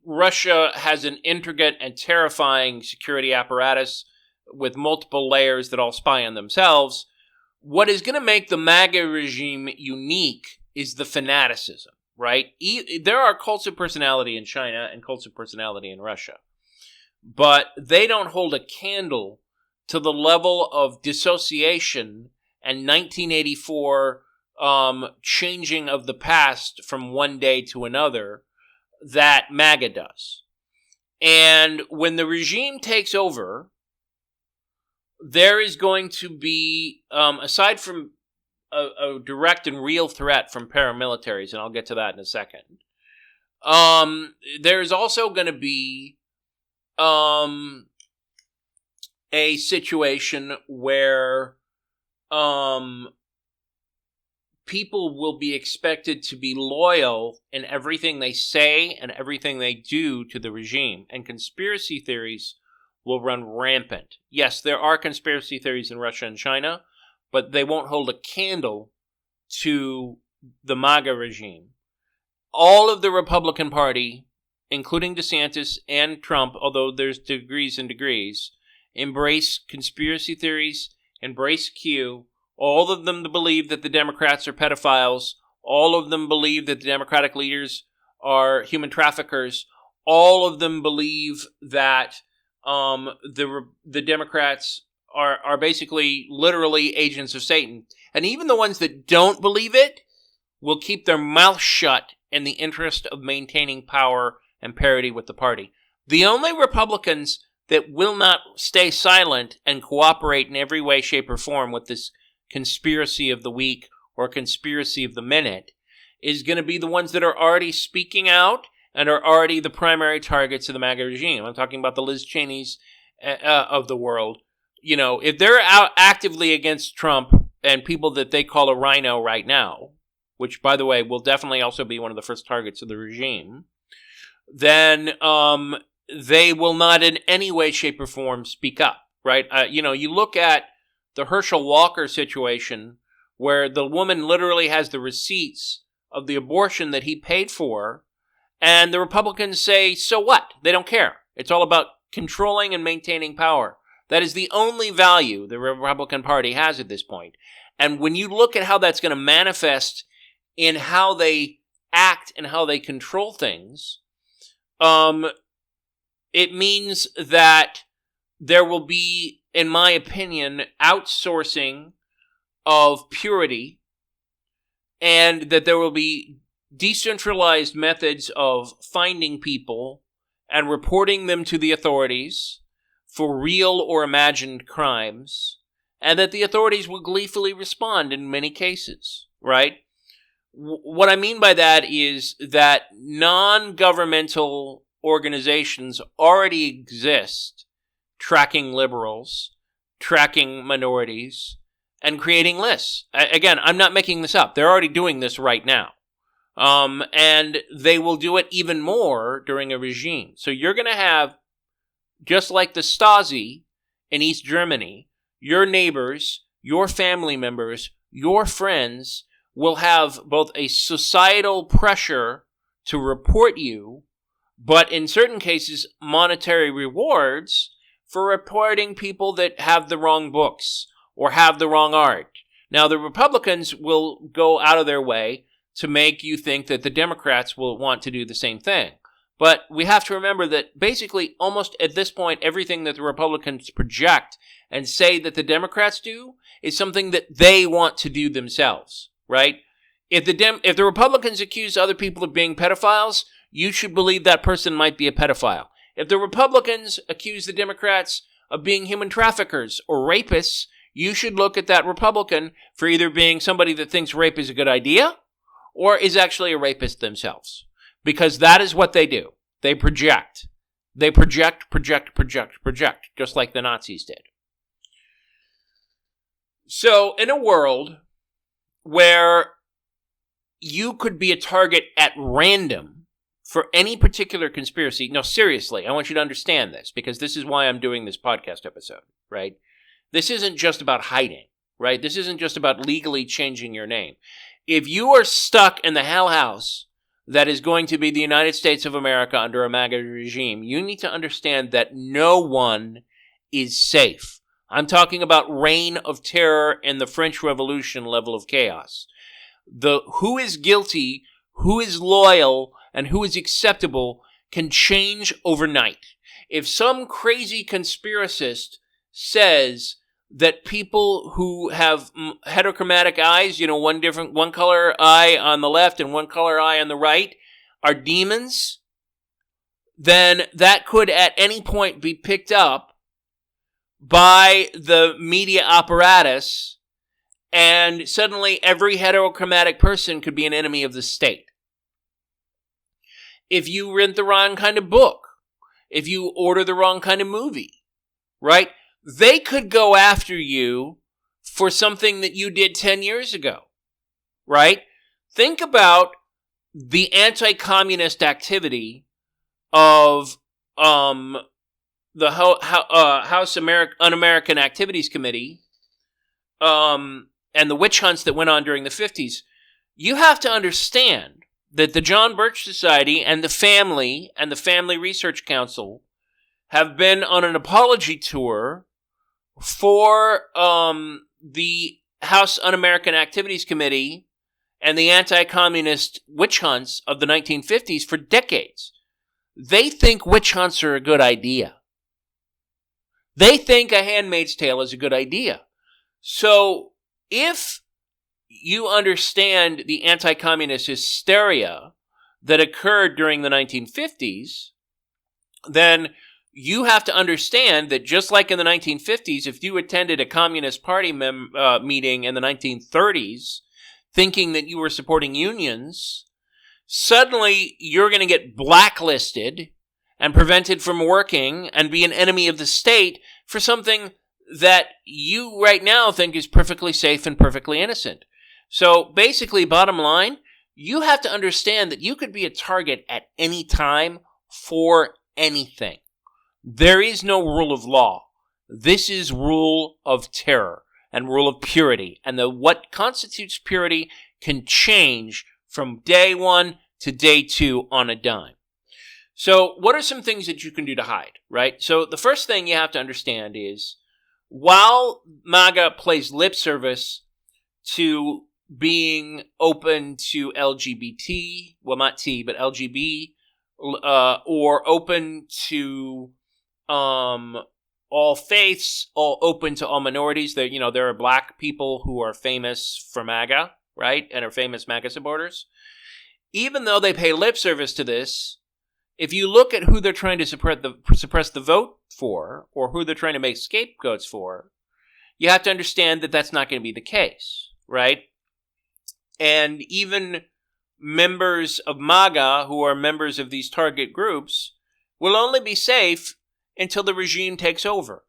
Russia has an intricate and terrifying security apparatus with multiple layers that all spy on themselves. What is going to make the MAGA regime unique is the fanaticism, right? There are cults of personality in China and cults of personality in Russia, but they don't hold a candle to the level of dissociation and 1984 changing of the past from one day to another that MAGA does. And when the regime takes over, there is going to be, aside from a direct and real threat from paramilitaries, and I'll get to that in a second, there's also going to be a situation where people will be expected to be loyal in everything they say and everything they do to the regime. And conspiracy theories will run rampant. Yes, there are conspiracy theories in Russia and China, but they won't hold a candle to the MAGA regime. All of the Republican Party including DeSantis and Trump, although there's degrees and degrees, embrace conspiracy theories, embrace Q, all of them believe that the Democrats are pedophiles, all of them believe that the Democratic leaders are human traffickers, all of them believe that the Democrats are basically literally agents of Satan. And even the ones that don't believe it will keep their mouth shut in the interest of maintaining power and parity with the party. The only Republicans that will not stay silent and cooperate in every way, shape, or form with this conspiracy of the week or conspiracy of the minute is going to be the ones that are already speaking out and are already the primary targets of the MAGA regime. I'm talking about the Liz Cheneys of the world. You know, if they're out actively against Trump and people that they call a rhino right now, which, by the way, will definitely also be one of the first targets of the regime, then they will not in any way, shape, or form speak up, right? You look at the Herschel Walker situation where the woman literally has the receipts of the abortion that he paid for, and the Republicans say, so what? They don't care. It's all about controlling and maintaining power. That is the only value the Republican Party has at this point. And when you look at how that's going to manifest in how they act and how they control things, it means that there will be, in my opinion, outsourcing of purity, and that there will be decentralized methods of finding people and reporting them to the authorities for real or imagined crimes, and that the authorities will gleefully respond in many cases, right? What I mean by that is that non-governmental organizations already exist tracking liberals, tracking minorities, and creating lists. Again, I'm not making this up. They're already doing this right now. And they will do it even more during a regime. So you're going to have, just like the Stasi in East Germany, your neighbors, your family members, your friends will have both a societal pressure to report you, but in certain cases, monetary rewards for reporting people that have the wrong books or have the wrong art. Now, the Republicans will go out of their way to make you think that the Democrats will want to do the same thing. But we have to remember that basically almost at this point, everything that the Republicans project and say that the Democrats do is something that they want to do themselves, right? If the Republicans accuse other people of being pedophiles, you should believe that person might be a pedophile. If the Republicans accuse the Democrats of being human traffickers or rapists, you should look at that Republican for either being somebody that thinks rape is a good idea or is actually a rapist themselves. Because that is what they do. They project. They project, just like the Nazis did. So, in a world where you could be a target at random for any particular conspiracy, no, seriously, I want you to understand this, because this is why I'm doing this podcast episode, right? This isn't just about hiding, right? This isn't just about legally changing your name. If you are stuck in the hell house that is going to be the United States of America under a MAGA regime, you need to understand that no one is safe. I'm talking about reign of terror and the French Revolution level of chaos. The who is guilty, who is loyal, and who is acceptable can change overnight. If some crazy conspiracist says that people who have heterochromatic eyes, one color eye on the left and one color eye on the right, are demons, then that could at any point be picked up by the media apparatus, and suddenly every heterochromatic person could be an enemy of the state. If you rent the wrong kind of book, if you order the wrong kind of movie, right? They could go after you for something that you did 10 years ago, right? Think about the anti-communist activity of the House Un-American Activities Committee and the witch hunts that went on during the 50s. You have to understand that the John Birch Society and the Family Research Council have been on an apology tour for the House Un-American Activities Committee and the anti-communist witch hunts of the 1950s for decades. They think witch hunts are a good idea. They think A Handmaid's Tale is a good idea. So if you understand the anti-communist hysteria that occurred during the 1950s, then you have to understand that just like in the 1950s, if you attended a Communist Party meeting in the 1930s thinking that you were supporting unions, suddenly you're going to get blacklisted and prevented from working and be an enemy of the state for something that you right now think is perfectly safe and perfectly innocent. So basically, bottom line, you have to understand that you could be a target at any time for anything. There is no rule of law. This is rule of terror and rule of purity. And what constitutes purity can change from day one to day two on a dime. So what are some things that you can do to hide, right? So the first thing you have to understand is while MAGA plays lip service to being open to LGBT, well, not T, but LGB, or open to all faiths, all open to all minorities. There are black people who are famous for MAGA, right, and are famous MAGA supporters. Even though they pay lip service to this, if you look at who they're trying to suppress the vote for, or who they're trying to make scapegoats for, you have to understand that that's not going to be the case, right? And even members of MAGA who are members of these target groups will only be safe until the regime takes over.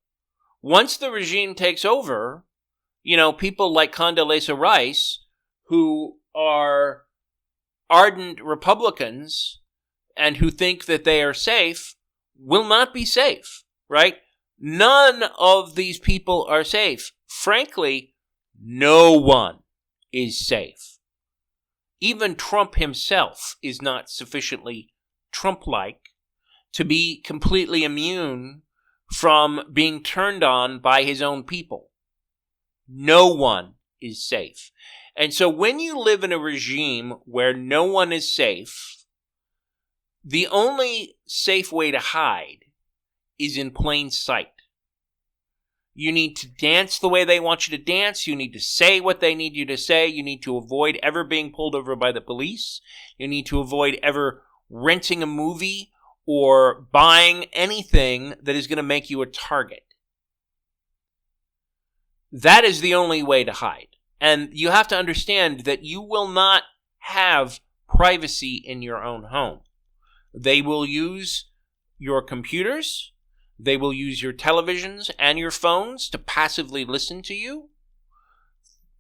Once the regime takes over, people like Condoleezza Rice, who are ardent Republicans and who think that they are safe, will not be safe, right? None of these people are safe. Frankly, no one is safe. Even Trump himself is not sufficiently Trump-like to be completely immune from being turned on by his own people. No one is safe. And so when you live in a regime where no one is safe, the only safe way to hide is in plain sight. You need to dance the way they want you to dance. You need to say what they need you to say. You need to avoid ever being pulled over by the police. You need to avoid ever renting a movie or buying anything that is going to make you a target. That is the only way to hide. And you have to understand that you will not have privacy in your own home. They will use your computers. They will use your televisions and your phones to passively listen to you.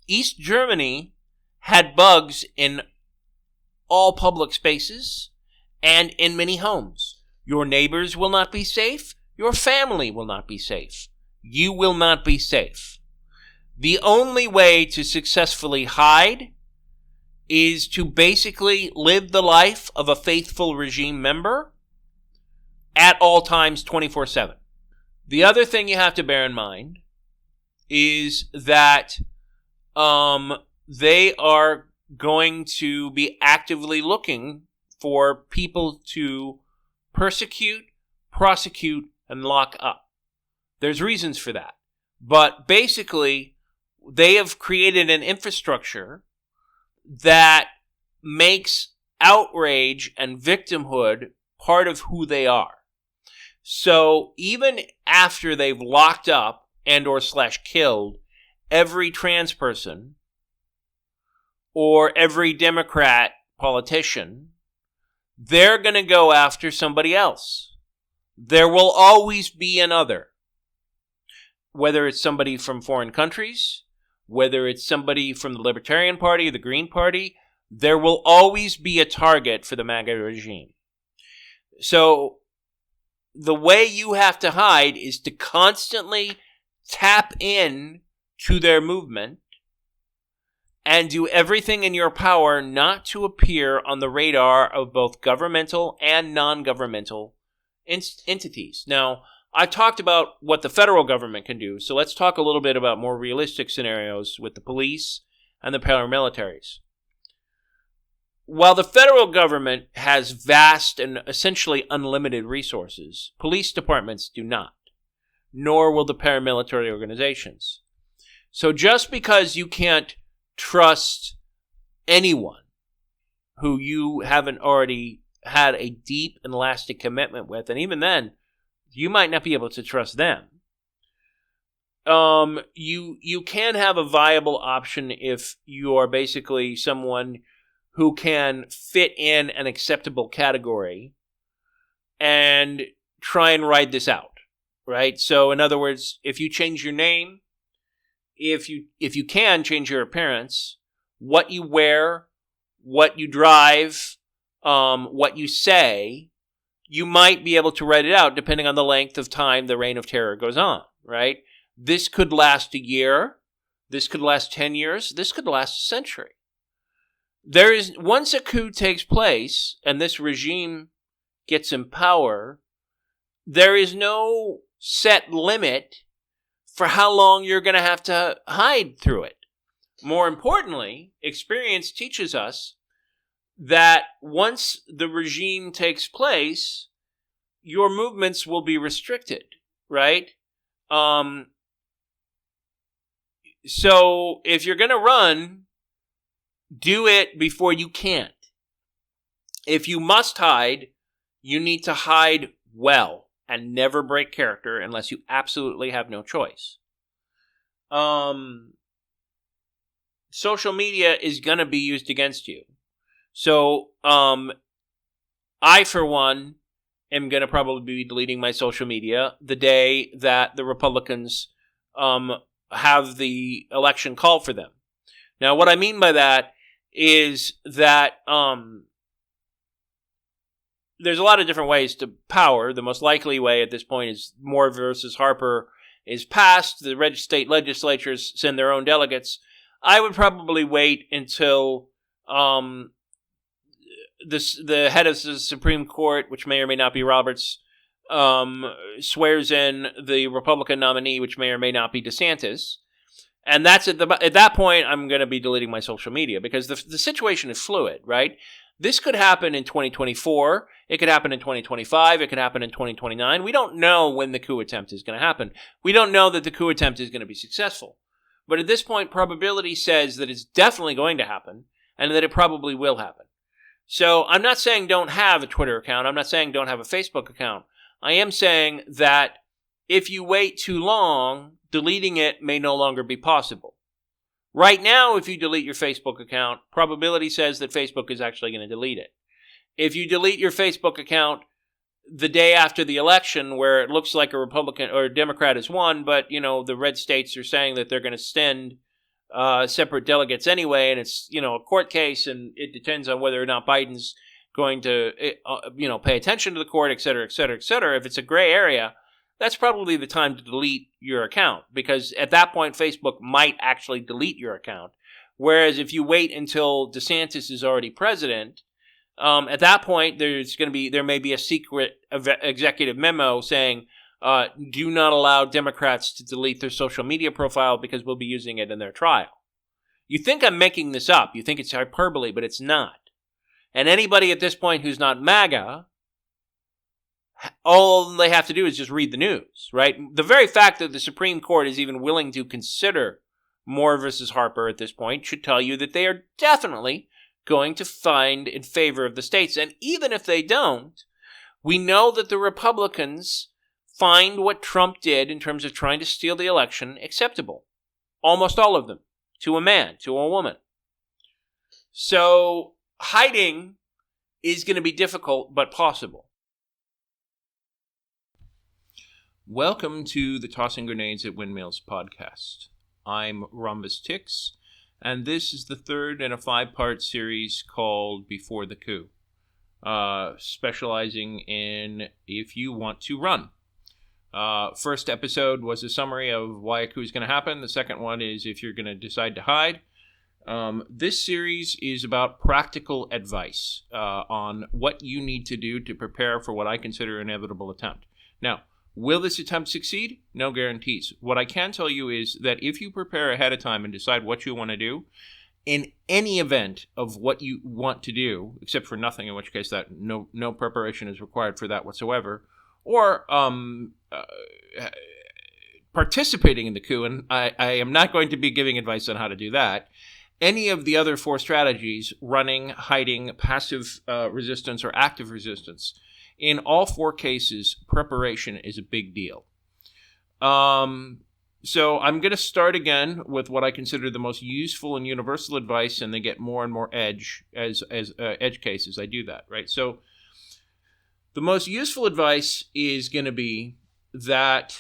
East Germany had bugs in all public spaces and in many homes. Your neighbors will not be safe. Your family will not be safe. You will not be safe. The only way to successfully hide is to basically live the life of a faithful regime member at all times 24/7. The other thing you have to bear in mind is that they are going to be actively looking for people to persecute, prosecute, and lock up. There's reasons for that. But basically, they have created an infrastructure that makes outrage and victimhood part of who they are. So even after they've locked up and or / killed every trans person or every Democrat politician, they're going to go after somebody else. There will always be another. Whether it's somebody from foreign countries, whether it's somebody from the Libertarian Party or the Green Party, there will always be a target for the MAGA regime. So the way you have to hide is to constantly tap in to their movement and do everything in your power not to appear on the radar of both governmental and non-governmental entities. Now, I talked about what the federal government can do, so let's talk a little bit about more realistic scenarios with the police and the paramilitaries. While the federal government has vast and essentially unlimited resources, police departments do not, nor will the paramilitary organizations. So just because you can't trust anyone who you haven't already had a deep and lasting commitment with, and even then, you might not be able to trust them. You can have a viable option if you are basically someone who can fit in an acceptable category and try and ride this out, right? So in other words, if you change your name, if you can change your appearance, what you wear, what you drive, what you say, you might be able to write it out depending on the length of time the reign of terror goes on, right? This could last a year. This could last 10 years. This could last a century. Once a coup takes place and this regime gets in power, there is no set limit for how long you're going to have to hide through it. More importantly, experience teaches us that once the regime takes place, your movements will be restricted, right? So if you're going to run, do it before you can't. If you must hide, you need to hide well and never break character unless you absolutely have no choice. Social media is going to be used against you. So I, for one, am going to probably be deleting my social media the day that the Republicans have the election called for them. Now, what I mean by that is that there's a lot of different ways to power. The most likely way at this point is Moore versus Harper is passed. The red state legislatures send their own delegates. I would probably wait until the head of the Supreme Court, which may or may not be Roberts, swears in the Republican nominee, which may or may not be DeSantis. And that's at that point, I'm going to be deleting my social media because the situation is fluid, right? This could happen in 2024. It could happen in 2025. It could happen in 2029. We don't know when the coup attempt is going to happen. We don't know that the coup attempt is going to be successful. But at this point, probability says that it's definitely going to happen and that it probably will happen. So I'm not saying don't have a Twitter account. I'm not saying don't have a Facebook account. I am saying that if you wait too long, deleting it may no longer be possible. Right now, if you delete your Facebook account, probability says that Facebook is actually going to delete it. If you delete your Facebook account the day after the election where it looks like a Republican or a Democrat has won, but, the red states are saying that they're going to send separate delegates anyway, and it's, a court case, and it depends on whether or not Biden's going to, pay attention to the court, et cetera, et cetera, et cetera. If it's a gray area, that's probably the time to delete your account because at that point, Facebook might actually delete your account. Whereas if you wait until DeSantis is already president, at that point, there may be a secret executive memo saying, do not allow Democrats to delete their social media profile because we'll be using it in their trial. You think I'm making this up. You think it's hyperbole, but it's not. And anybody at this point who's not MAGA, all they have to do is just read the news, right? The very fact that the Supreme Court is even willing to consider Moore versus Harper at this point should tell you that they are definitely going to find in favor of the states. And even if they don't, we know that the Republicans find what Trump did in terms of trying to steal the election acceptable. Almost all of them. To a man, to a woman. So hiding is going to be difficult, but possible. Welcome to the Tossing Grenades at Windmills podcast. I'm Rhombus Tix, and this is the third in a 5-part series called Before the Coup, specializing in if you want to run. First episode was a summary of why a coup is going to happen. The second one is if you're going to decide to hide. This series is about practical advice on what you need to do to prepare for what I consider an inevitable attempt. Now, will this attempt succeed? No guarantees. What I can tell you is that if you prepare ahead of time and decide what you want to do, in any event of what you want to do, except for nothing, in which case that no preparation is required for that whatsoever, or participating in the coup, and I am not going to be giving advice on how to do that, any of the other four strategies, running, hiding, passive resistance, or active resistance, in all four cases, preparation is a big deal. So I'm going to start again with what I consider the most useful and universal advice, and they get more and more edge as edge cases. I do that, right? So the most useful advice is going to be that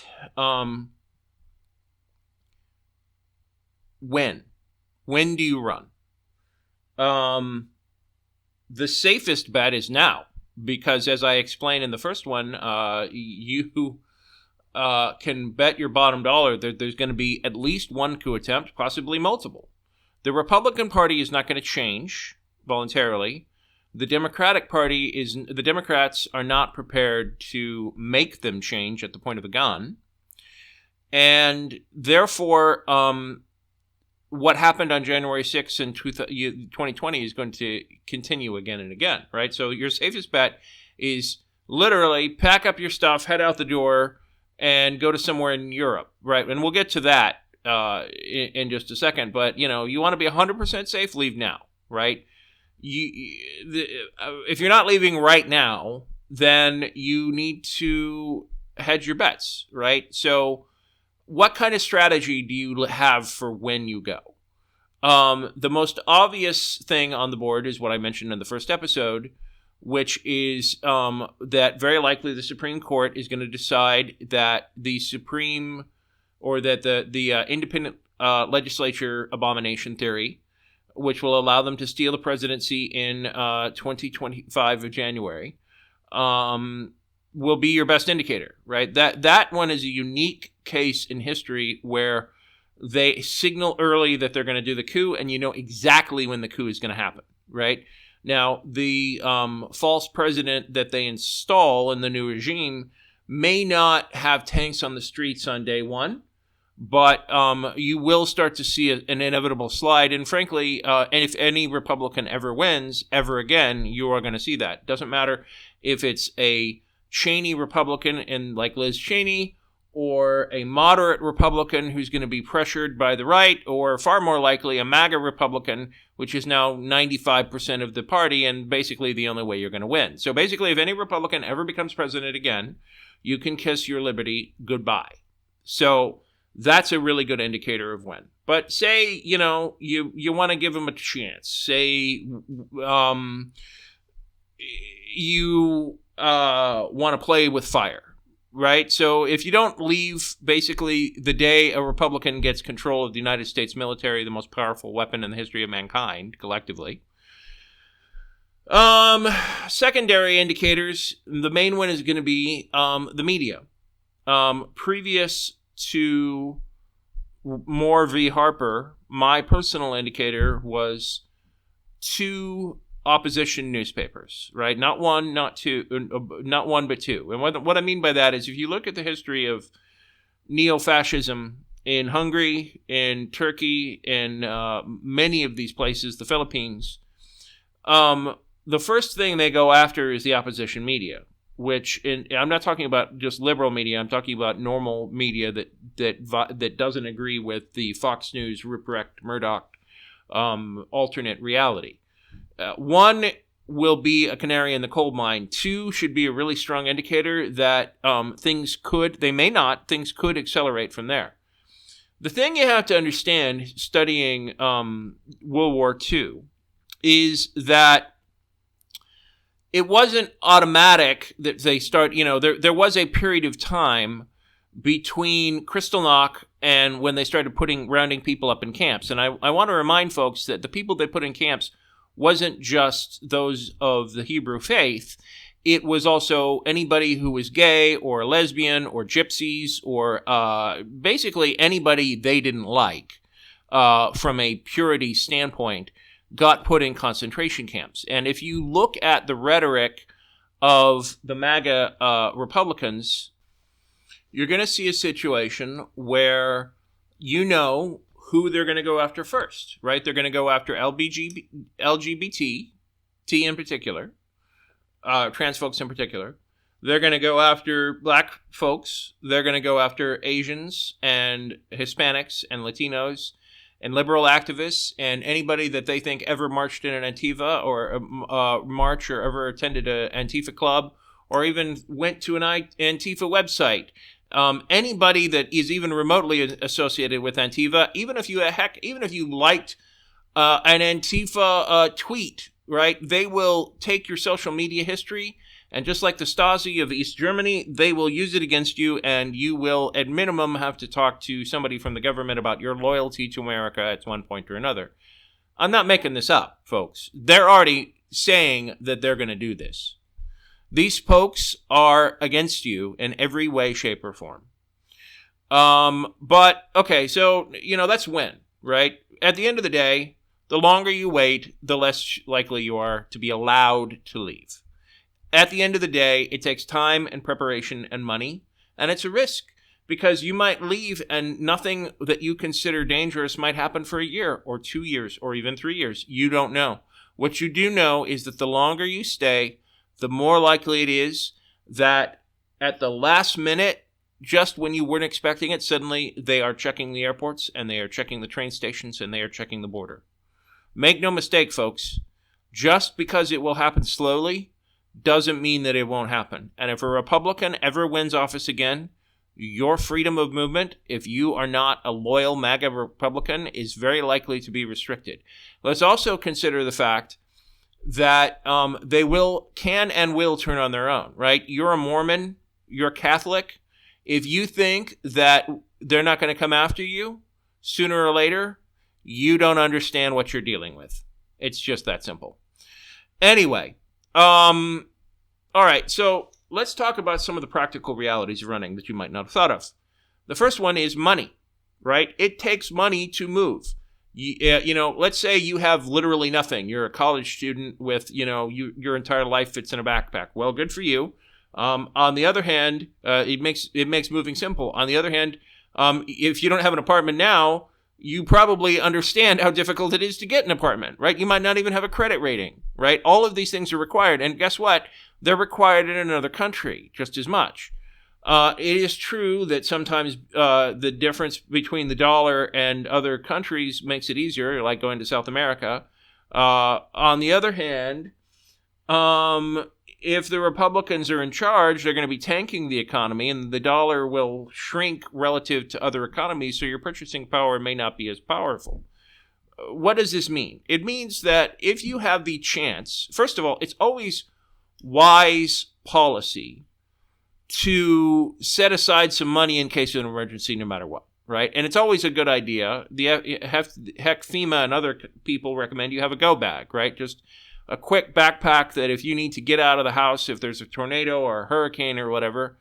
when do you run? The safest bet is now, because as I explained in the first one, you can bet your bottom dollar that there's going to be at least one coup attempt, possibly multiple. The Republican Party is not going to change voluntarily. The Democratic Party the Democrats are not prepared to make them change at the point of a gun. And therefore, what happened on January 6th in 2020 is going to continue again and again, right? So your safest bet is literally pack up your stuff, head out the door, and go to somewhere in Europe, right? And we'll get to that in just a second. But, you want to be 100% safe, leave now, right? If you're not leaving right now, then you need to hedge your bets, right? So what kind of strategy do you have for when you go? The most obvious thing on the board is what I mentioned in the first episode, which is that very likely the Supreme Court is going to decide that the Supreme, or that the independent legislature abomination theory, which will allow them to steal the presidency in 2025 of January, will be your best indicator, right? That one is a unique case in history where they signal early that they're going to do the coup, and you know exactly when the coup is going to happen, right? Now, the false president that they install in the new regime may not have tanks on the streets on day one, but you will start to see an inevitable slide. And frankly, and if any Republican ever wins, ever again, you are going to see that. Doesn't matter if it's a Cheney Republican and like Liz Cheney, or a moderate Republican who's going to be pressured by the right, or far more likely a MAGA Republican, which is now 95% of the party and basically the only way you're going to win. So basically, if any Republican ever becomes president again, you can kiss your liberty goodbye. So that's a really good indicator of when. But say, you want to give them a chance. Say you want to play with fire. Right? So if you don't leave basically the day a Republican gets control of the United States military, the most powerful weapon in the history of mankind, collectively. Secondary indicators, the main one is going to be the media. Previous to Moore v. Harper, my personal indicator was 2 opposition newspapers, right? Not one, not two, not one, but 2. And what I mean by that is if you look at the history of neo-fascism in Hungary, in Turkey, in many of these places, the Philippines, the first thing they go after is the opposition media, which I'm not talking about just liberal media. I'm talking about normal media that doesn't agree with the Fox News, Ruprecht Murdoch alternate reality. 1 will be a canary in the coal mine. 2 should be a really strong indicator that things could accelerate from there. The thing you have to understand studying World War II is that it wasn't automatic that they start, there was a period of time between Kristallnacht and when they started rounding people up in camps. And I want to remind folks that the people they put in camps wasn't just those of the Hebrew faith. It was also anybody who was gay or lesbian or gypsies or basically anybody they didn't like. from a purity standpoint, got put in concentration camps. And if you look at the rhetoric of the MAGA Republicans, you're going to see a situation where you know who they're going to go after first, right? They're going to go after LGBT, T in particular, trans folks in particular. They're going to go after black folks. They're going to go after Asians and Hispanics and Latinos and liberal activists and anybody that they think ever marched in an Antifa or march or ever attended an Antifa club or even went to an Antifa website. Anybody that is even remotely associated with Antifa, even if you liked an Antifa tweet, right? They will take your social media history, and just like the Stasi of East Germany, they will use it against you, and you will, at minimum, have to talk to somebody from the government about your loyalty to America at one point or another. I'm not making this up, folks. They're already saying that they're going to do this. These folks are against you in every way, shape, or form. But, okay, so, that's when, right? At the end of the day, the longer you wait, the less likely you are to be allowed to leave. At the end of the day, it takes time and preparation and money, and it's a risk because you might leave and nothing that you consider dangerous might happen for a year or 2 years or even 3 years. You don't know. What you do know is that the longer you stay, the more likely it is that at the last minute, just when you weren't expecting it, suddenly they are checking the airports and they are checking the train stations and they are checking the border. Make no mistake, folks, just because it will happen slowly doesn't mean that it won't happen. And if a Republican ever wins office again, your freedom of movement, if you are not a loyal MAGA Republican, is very likely to be restricted. Let's also consider the fact that they can and will turn on their own, right? You're a Mormon, you're Catholic. If you think that they're not going to come after you sooner or later, you don't understand what you're dealing with. It's just that simple. Anyway, all right, so let's talk about some of the practical realities of running that you might not have thought of. The first one is money, right? It takes money to move. Let's say you have literally nothing. You're a college student with, your entire life fits in a backpack. Well, good for you. On the other hand, it makes moving simple. On the other hand, if you don't have an apartment now, you probably understand how difficult it is to get an apartment, right? You might not even have a credit rating, right? All of these things are required. And guess what? They're required in another country just as much. It is true that sometimes the difference between the dollar and other countries makes it easier, like going to South America. On the other hand, if the Republicans are in charge, they're going to be tanking the economy, and the dollar will shrink relative to other economies, so your purchasing power may not be as powerful. What does this mean? It means that if you have the chance, first of all, it's always wise policy to set aside some money in case of an emergency no matter what, right? And it's always a good idea. Heck, FEMA and other people recommend you have a go bag, right? Just a quick backpack that if you need to get out of the house, if there's a tornado or a hurricane or whatever,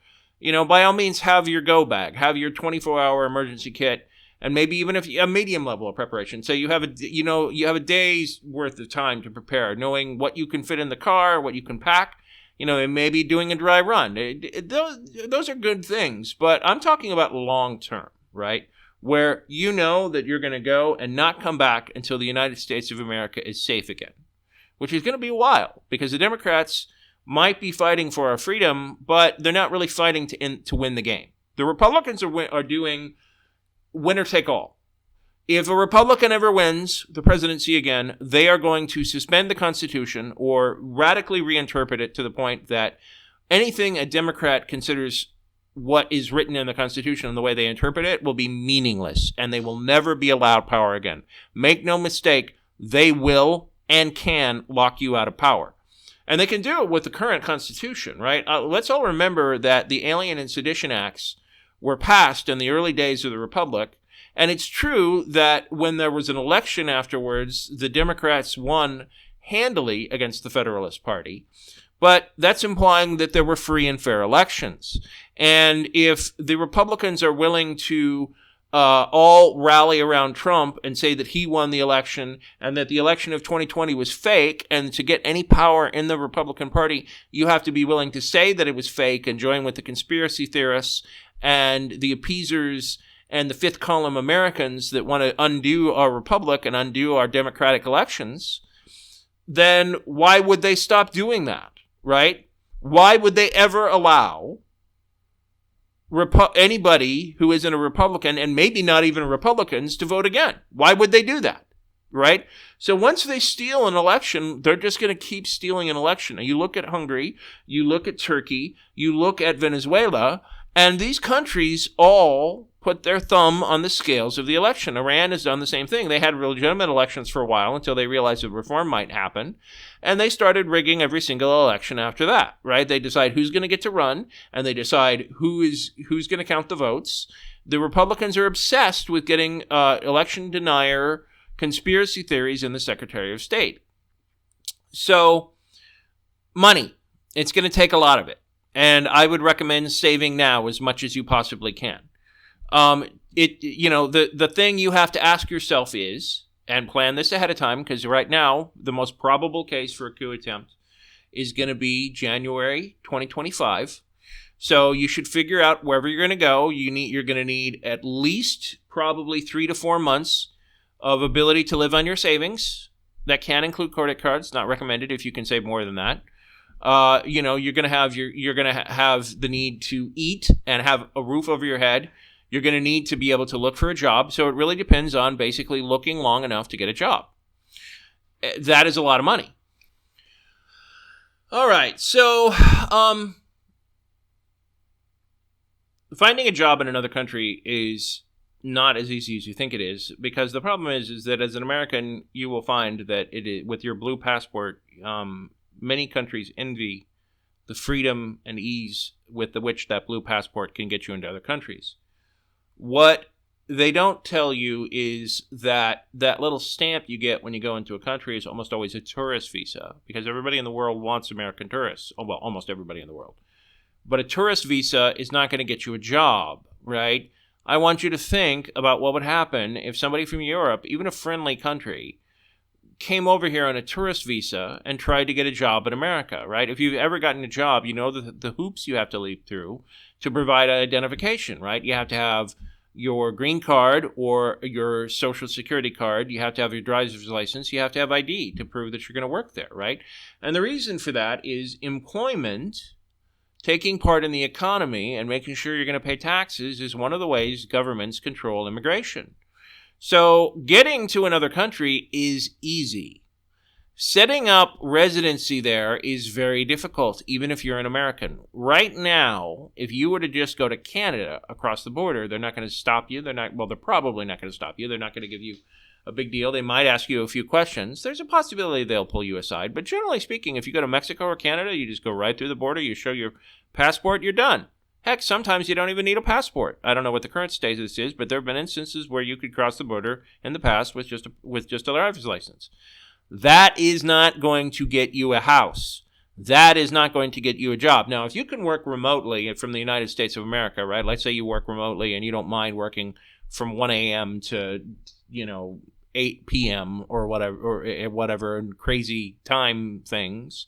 by all means have your go bag, have your 24-hour emergency kit, and maybe even if a medium level of preparation. So you have a day's worth of time to prepare, knowing what you can fit in the car, what you can pack, and maybe doing a dry run. Those are good things, but I'm talking about long term, right? Where you know that you're going to go and not come back until the United States of America is safe again, which is going to be a while because the Democrats might be fighting for our freedom, but they're not really fighting to win the game. The Republicans are doing winner take all. If a Republican ever wins the presidency again, they are going to suspend the Constitution or radically reinterpret it to the point that anything a Democrat considers what is written in the Constitution and the way they interpret it will be meaningless, and they will never be allowed power again. Make no mistake, they will and can lock you out of power. And they can do it with the current Constitution, right? Let's all remember that the Alien and Sedition Acts were passed in the early days of the Republic. And it's true that when there was an election afterwards, the Democrats won handily against the Federalist Party. But that's implying that there were free and fair elections. And if the Republicans are willing to all rally around Trump and say that he won the election and that the election of 2020 was fake. And to get any power in the Republican Party, you have to be willing to say that it was fake and join with the conspiracy theorists and the appeasers and the fifth column Americans that want to undo our republic and undo our democratic elections. Then why would they stop doing that, right? Why would they ever allow anybody who isn't a Republican, and maybe not even Republicans, to vote again? Why would they do that, right? So once they steal an election, they're just going to keep stealing an election. And you look at Hungary, you look at Turkey, you look at Venezuela, and these countries all put their thumb on the scales of the election. Iran has done the same thing. They had legitimate elections for a while until they realized that reform might happen. And they started rigging every single election after that, right? They decide who's going to get to run, and they decide who's going to count the votes. The Republicans are obsessed with getting election denier conspiracy theories in the Secretary of State. So, money. It's going to take a lot of it. And I would recommend saving now as much as you possibly can. The thing you have to ask yourself is, and plan this ahead of time, because right now the most probable case for a coup attempt is going to be January 2025. So you should figure out wherever you're going to go. You're going to need at least probably 3 to 4 months of ability to live on your savings. That can include credit cards. Not recommended if you can save more than that. You're going to have the need to eat and have a roof over your head. You're going to need to be able to look for a job. So it really depends on basically looking long enough to get a job. That is a lot of money. All right. So finding a job in another country is not as easy as you think it is, because the problem is that as an American, you will find that with your blue passport, many countries envy the freedom and ease with which that blue passport can get you into other countries. What they don't tell you is that little stamp you get when you go into a country is almost always a tourist visa, because everybody in the world wants American tourists. Oh, well, almost everybody in the world. But a tourist visa is not going to get you a job, right? I want you to think about what would happen if somebody from Europe, even a friendly country, came over here on a tourist visa and tried to get a job in America, right? If you've ever gotten a job, you know the hoops you have to leap through to provide identification, right? You have to have your green card or your social security card. You have to have your driver's license. You have to have ID to prove that you're going to work there, right? And the reason for that is employment, taking part in the economy and making sure you're going to pay taxes is one of the ways governments control immigration. So getting to another country is easy. Setting up residency there is very difficult, even if you're an American. Right now, if you were to just go to Canada across the border, they're not going to stop you. They're probably not going to stop you. They're not going to give you a big deal. They might ask you a few questions. There's a possibility they'll pull you aside. But generally speaking, if you go to Mexico or Canada, you just go right through the border, you show your passport, you're done. Heck, sometimes you don't even need a passport. I don't know what the current status is, but there have been instances where you could cross the border in the past with just a driver's license. That is not going to get you a house. That is not going to get you a job. Now, if you can work remotely from the United States of America, right? Let's say you work remotely and you don't mind working from 1 a.m. to, 8 p.m. or whatever crazy time things,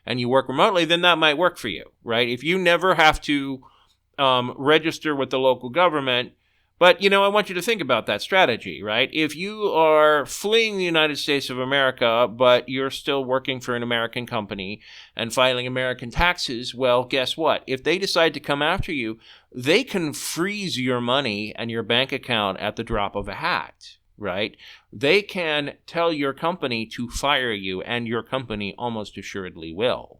and you work remotely, then that might work for you, right? If you never have to register with the local government. But, I want you to think about that strategy, right? If you are fleeing the United States of America, but you're still working for an American company and filing American taxes, well, guess what? If they decide to come after you, they can freeze your money and your bank account at the drop of a hat, right? They can tell your company to fire you, and your company almost assuredly will.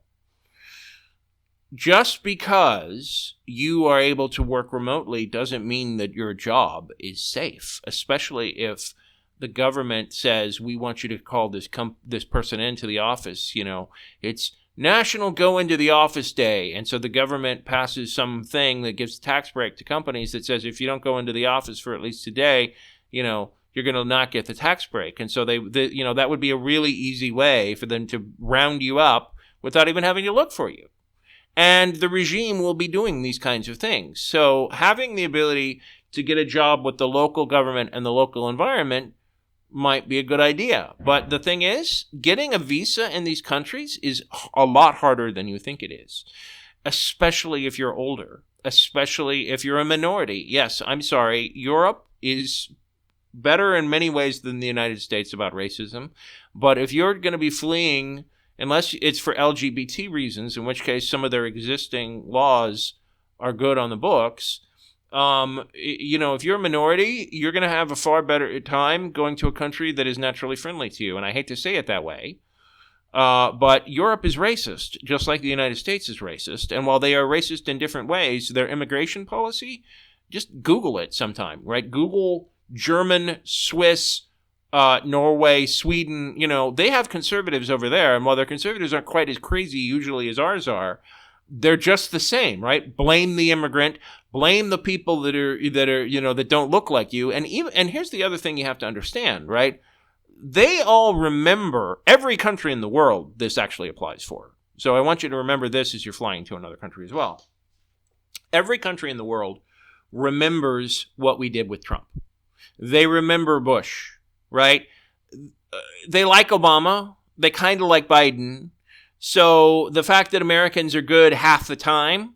Just because you are able to work remotely doesn't mean that your job is safe, especially if the government says, we want you to call this person into the office. It's National Go Into the Office Day. And so the government passes something that gives a tax break to companies that says, if you don't go into the office for at least today, you're going to not get the tax break. And so that would be a really easy way for them to round you up without even having to look for you. And the regime will be doing these kinds of things. So having the ability to get a job with the local government and the local environment might be a good idea. But the thing is, getting a visa in these countries is a lot harder than you think it is, especially if you're older, especially if you're a minority. Yes, I'm sorry, Europe is better in many ways than the United States about racism, but if you're going to be fleeing, unless it's for LGBT reasons, in which case some of their existing laws are good on the books, if you're a minority, you're going to have a far better time going to a country that is naturally friendly to you. And I hate to say it that way, but Europe is racist, just like the United States is racist. And while they are racist in different ways, their immigration policy, just Google it sometime, right? Google German, Swiss, Norway, Sweden, they have conservatives over there. And while their conservatives aren't quite as crazy usually as ours are, they're just the same, right? Blame the immigrant, blame the people that don't look like you. And here's the other thing you have to understand, right? They all remember, every country in the world this actually applies for. So I want you to remember this as you're flying to another country as well. Every country in the world remembers what we did with Trump. They remember Bush, right? They like Obama. They kind of like Biden. So the fact that Americans are good half the time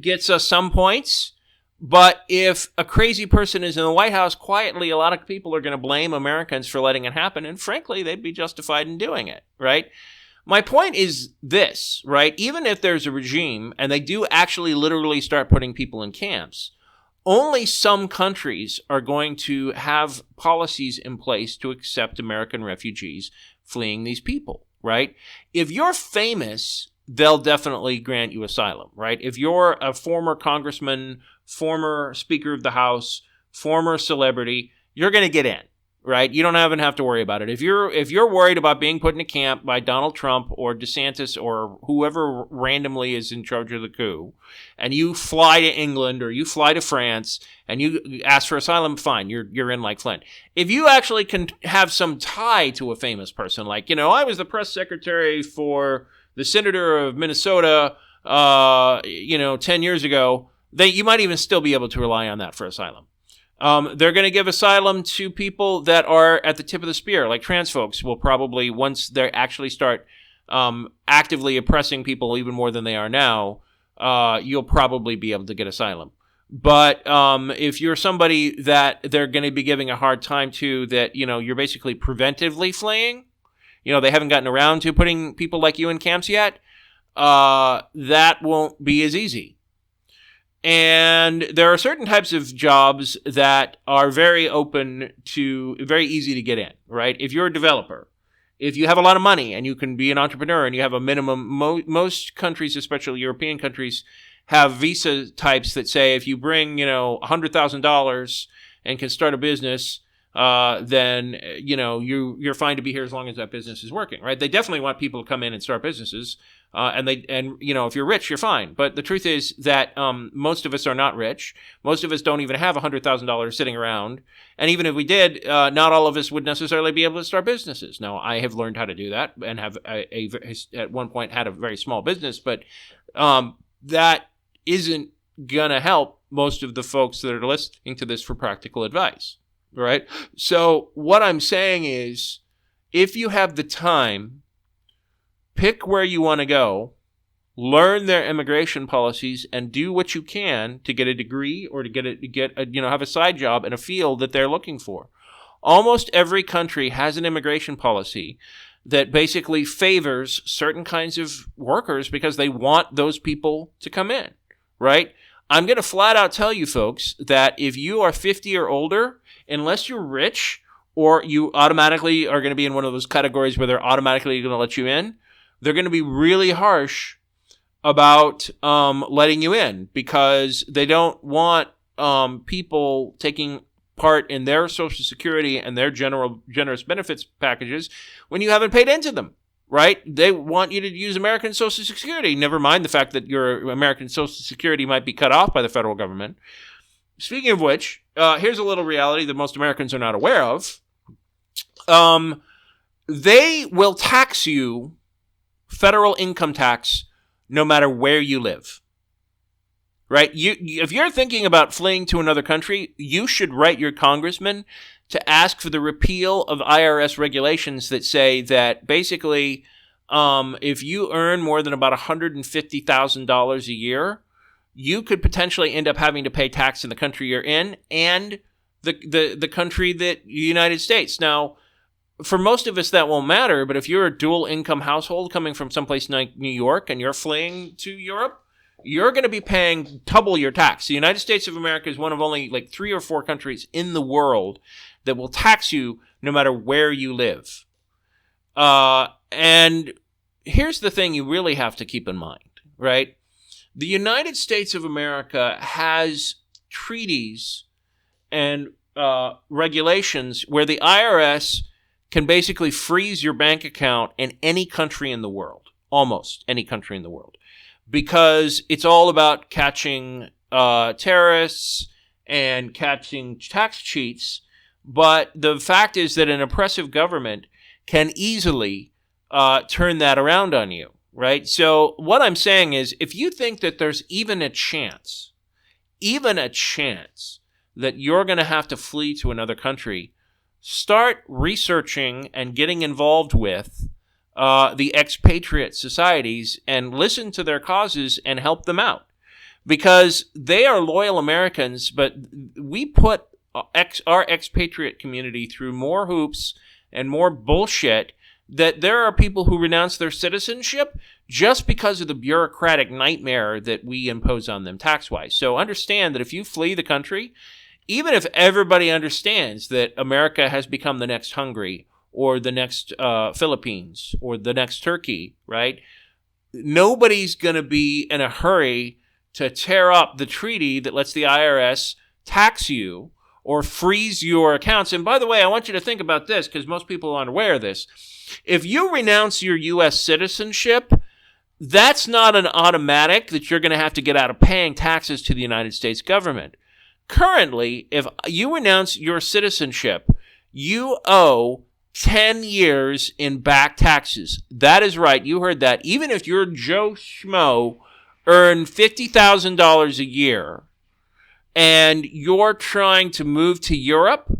gets us some points. But if a crazy person is in the White House quietly, a lot of people are going to blame Americans for letting it happen. And frankly, they'd be justified in doing it, right? My point is this, right? Even if there's a regime and they do actually literally start putting people in camps, only some countries are going to have policies in place to accept American refugees fleeing these people, right? If you're famous, they'll definitely grant you asylum, right? If you're a former congressman, former Speaker of the House, former celebrity, you're going to get in, right? You don't even have to worry about it. If you're worried about being put in a camp by Donald Trump or DeSantis or whoever randomly is in charge of the coup, and you fly to England or you fly to France and you ask for asylum, fine, you're in like Flint. If you actually can have some tie to a famous person, like, I was the press secretary for the senator of Minnesota, 10 years ago, you might even still be able to rely on that for asylum. They're going to give asylum to people that are at the tip of the spear, like trans folks will probably, once they actually start actively oppressing people even more than they are now, you'll probably be able to get asylum. But if you're somebody that they're going to be giving a hard time to, that, you're basically preventively fleeing, they haven't gotten around to putting people like you in camps yet, that won't be as easy. And there are certain types of jobs that are very easy to get in, right? If you're a developer, if you have a lot of money and you can be an entrepreneur and you have a minimum, most countries, especially European countries, have visa types that say if you bring, $100,000 and can start a business, then, you're fine to be here as long as that business is working, right? They definitely want people to come in and start businesses. If you're rich, you're fine. But the truth is that most of us are not rich. Most of us don't even have $100,000 sitting around. And even if we did, not all of us would necessarily be able to start businesses. Now, I have learned how to do that and have at one point had a very small business, but that isn't going to help most of the folks that are listening to this for practical advice, right? So what I'm saying is, if you have the time, pick where you want to go, learn their immigration policies, and do what you can to get a degree or to have a side job in a field that they're looking for. Almost every country has an immigration policy that basically favors certain kinds of workers because they want those people to come in, right? I'm going to flat out tell you folks that if you are 50 or older, unless you're rich or you automatically are going to be in one of those categories where they're automatically going to let you in, they're going to be really harsh about letting you in because they don't want people taking part in their Social Security and their generous benefits packages when you haven't paid into them, right? They want you to use American Social Security. Never mind the fact that your American Social Security might be cut off by the federal government. Speaking of which, here's a little reality that most Americans are not aware of. They will tax you federal income tax no matter where you live. right? If you're thinking about fleeing to another country, you should write your congressman to ask for the repeal of IRS regulations that say that basically if you earn more than about $150,000 a year, you could potentially end up having to pay tax in the country you're in and the country that the United States. Now, for most of us, that won't matter, but if you're a dual income household coming from someplace like New York and you're fleeing to Europe, you're going to be paying double your tax. The United States of America is one of only like 3 or 4 countries in the world that will tax you no matter where you live. And here's the thing you really have to keep in mind, right? The United States of America has treaties and regulations where the IRS can basically freeze your bank account in any country in the world, almost any country in the world, because it's all about catching terrorists and catching tax cheats. But the fact is that an oppressive government can easily turn that around on you, right? So what I'm saying is, if you think that there's even a chance that you're going to have to flee to another country, start researching and getting involved with the expatriate societies and listen to their causes and help them out, because they are loyal Americans, but we put our expatriate community through more hoops and more bullshit that there are people who renounce their citizenship just because of the bureaucratic nightmare that we impose on them tax-wise. So understand that if you flee the country, even if everybody understands that America has become the next Hungary or the next Philippines or the next Turkey, right? Nobody's going to be in a hurry to tear up the treaty that lets the IRS tax you or freeze your accounts. And by the way, I want you to think about this, because most people aren't aware of this. If you renounce your U.S. citizenship, that's not an automatic that you're going to have to get out of paying taxes to the United States government. Currently, if you renounce your citizenship, you owe 10 years in back taxes. That is right. You heard that. Even if you're Joe Schmo, earn $50,000 a year, and you're trying to move to Europe,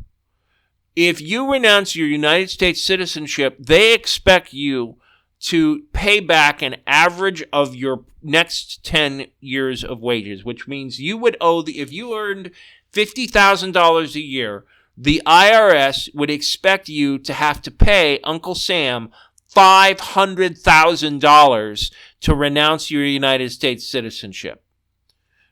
if you renounce your United States citizenship, they expect you to pay back an average of your next 10 years of wages, which means you would owe, if you earned $50,000 a year, the IRS would expect you to have to pay Uncle Sam $500,000 to renounce your United States citizenship.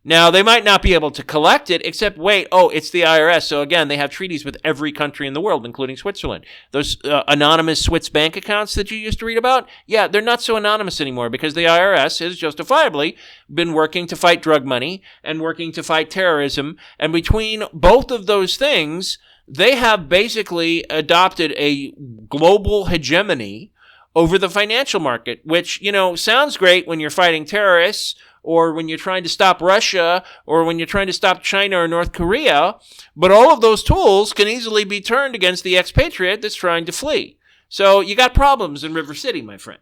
Now, they might not be able to collect it, except, it's the IRS. So, again, they have treaties with every country in the world, including Switzerland. Those anonymous Swiss bank accounts that you used to read about, they're not so anonymous anymore, because the IRS has justifiably been working to fight drug money and working to fight terrorism. And between both of those things, they have basically adopted a global hegemony over the financial market, which, sounds great when you're fighting terrorists, or when you're trying to stop Russia, or when you're trying to stop China or North Korea. But all of those tools can easily be turned against the expatriate that's trying to flee. So you got problems in River City, my friend.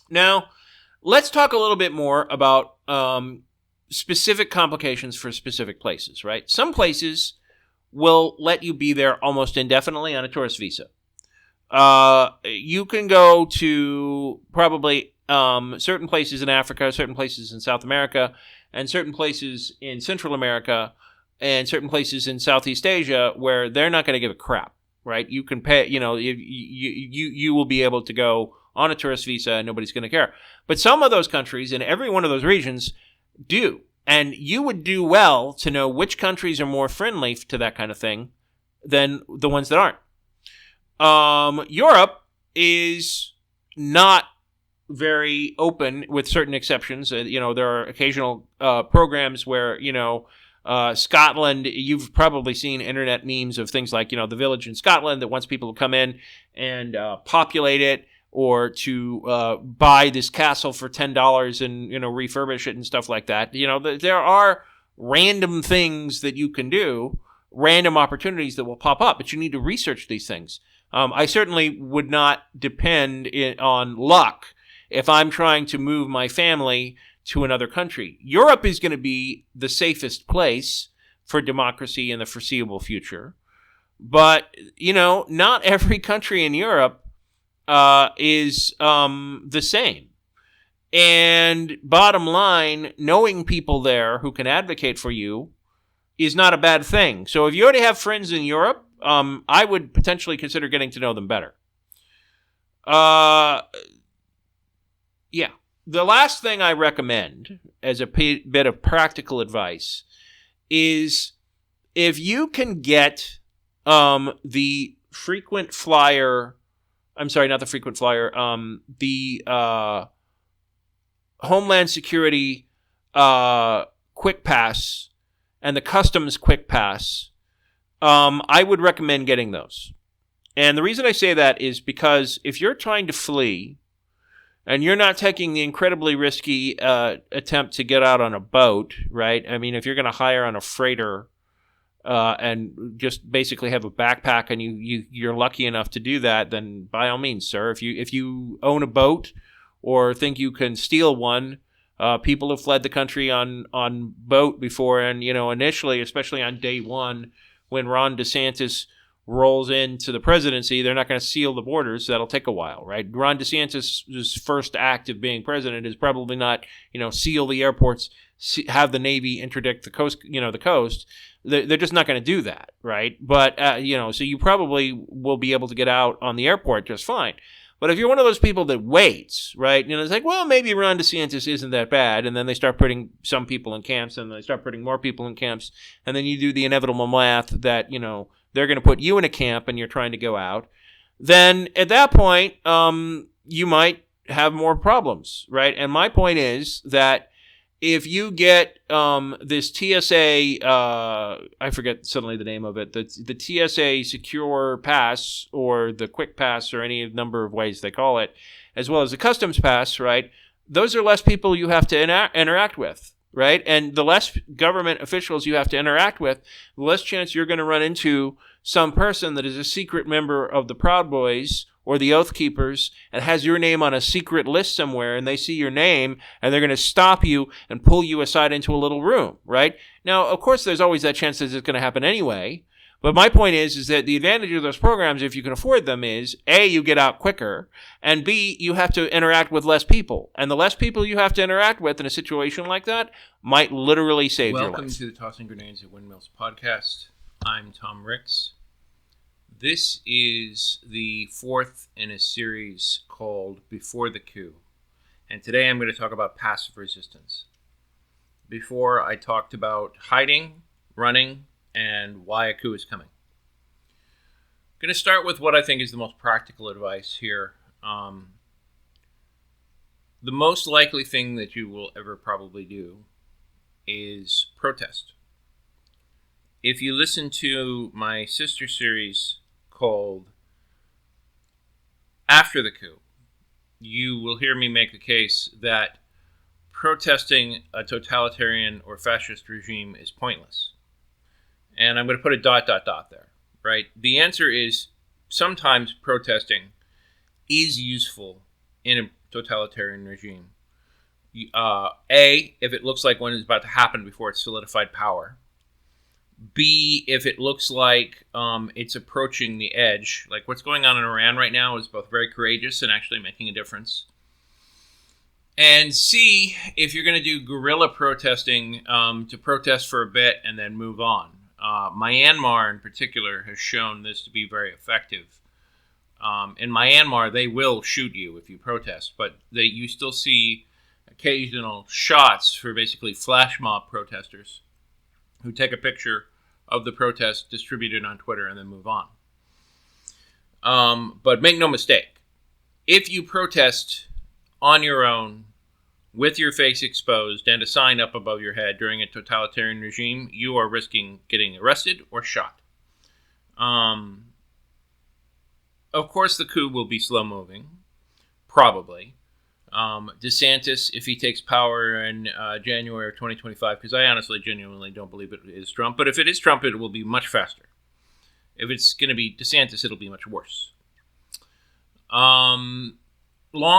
Now, let's talk a little bit more about specific complications for specific places, right? Some places will let you be there almost indefinitely on a tourist visa. You can go to probably certain places in Africa, certain places in South America, and certain places in Central America, and certain places in Southeast Asia where they're not going to give a crap, right? You can pay, you will be able to go on a tourist visa and nobody's going to care. But some of those countries in every one of those regions do. And you would do well to know which countries are more friendly to that kind of thing than the ones that aren't. Europe is not very open, with certain exceptions. There are occasional programs where, Scotland, you've probably seen internet memes of things like, the village in Scotland that wants people to come in and populate it, or to buy this castle for $10 and, refurbish it and stuff like that. There are random things that you can do, random opportunities that will pop up, but you need to research these things. I certainly would not depend on luck if I'm trying to move my family to another country. Europe is going to be the safest place for democracy in the foreseeable future. But, not every country in Europe is the same. And bottom line, knowing people there who can advocate for you is not a bad thing. So if you already have friends in Europe, I would potentially consider getting to know them better. Yeah. The last thing I recommend as a bit of practical advice is if you can get the frequent flyer, I'm sorry, not the frequent flyer, the Homeland Security Quick Pass and the Customs Quick Pass, I would recommend getting those. And the reason I say that is because if you're trying to flee and you're not taking the incredibly risky attempt to get out on a boat, right? I mean, if you're going to hire on a freighter and just basically have a backpack and you're lucky enough to do that, then by all means, sir. If you own a boat or think you can steal one, people have fled the country on boat before, and initially, especially on day one, when Ron DeSantis rolls into the presidency, they're not going to seal the borders. So that'll take a while, right? Ron DeSantis' first act of being president is probably not, seal the airports, have the Navy interdict the coast, the coast. They're just not going to do that, right? But, so you probably will be able to get out on the airport just fine. But if you're one of those people that waits, right, it's like, well, maybe Ron DeSantis isn't that bad, and then they start putting some people in camps, and they start putting more people in camps, and then you do the inevitable math that, they're going to put you in a camp and you're trying to go out, then at that point, you might have more problems, right? And my point is that if you get this TSA, I forget suddenly the name of it, the TSA Secure Pass or the Quick Pass or any number of ways they call it, as well as the Customs Pass, right? Those are less people you have to interact with, right? And the less government officials you have to interact with, the less chance you're going to run into some person that is a secret member of the Proud Boys or the Oath Keepers and has your name on a secret list somewhere, and they see your name and they're going to stop you and pull you aside into a little room, right? Now, of course, there's always that chance that it's going to happen anyway. But my point is that the advantage of those programs, if you can afford them, is A, you get out quicker, and B, you have to interact with less people. And the less people you have to interact with in a situation like that might literally save your life. Welcome to the Tossing Grenades at Windmills podcast. I'm Tom Ricks. This is the fourth in a series called Before the Coup. And today I'm going to talk about passive resistance. Before I talked about hiding, running, and why a coup is coming. I'm going to start with what I think is the most practical advice here. The most likely thing that you will ever probably do is protest. If you listen to my sister series called After the Coup, you will hear me make the case that protesting a totalitarian or fascist regime is pointless. And I'm going to put a ... there, right? The answer is sometimes protesting is useful in a totalitarian regime. A, if it looks like one is about to happen before it's solidified power. B, if it looks like it's approaching the edge. Like what's going on in Iran right now is both very courageous and actually making a difference. And C, if you're going to do guerrilla protesting, to protest for a bit and then move on. Myanmar in particular has shown this to be very effective. In Myanmar, they will shoot you if you protest, but you still see occasional shots for basically flash mob protesters who take a picture of the protest, distribute it on Twitter, and then move on. But make no mistake, if you protest on your own, with your face exposed and a sign up above your head during a totalitarian regime, you are risking getting arrested or shot. Of course, the coup will be slow-moving, probably. DeSantis, if he takes power in January of 2025, because I honestly, genuinely don't believe it is Trump, but if it is Trump, it will be much faster. If it's going to be DeSantis, it'll be much worse. Long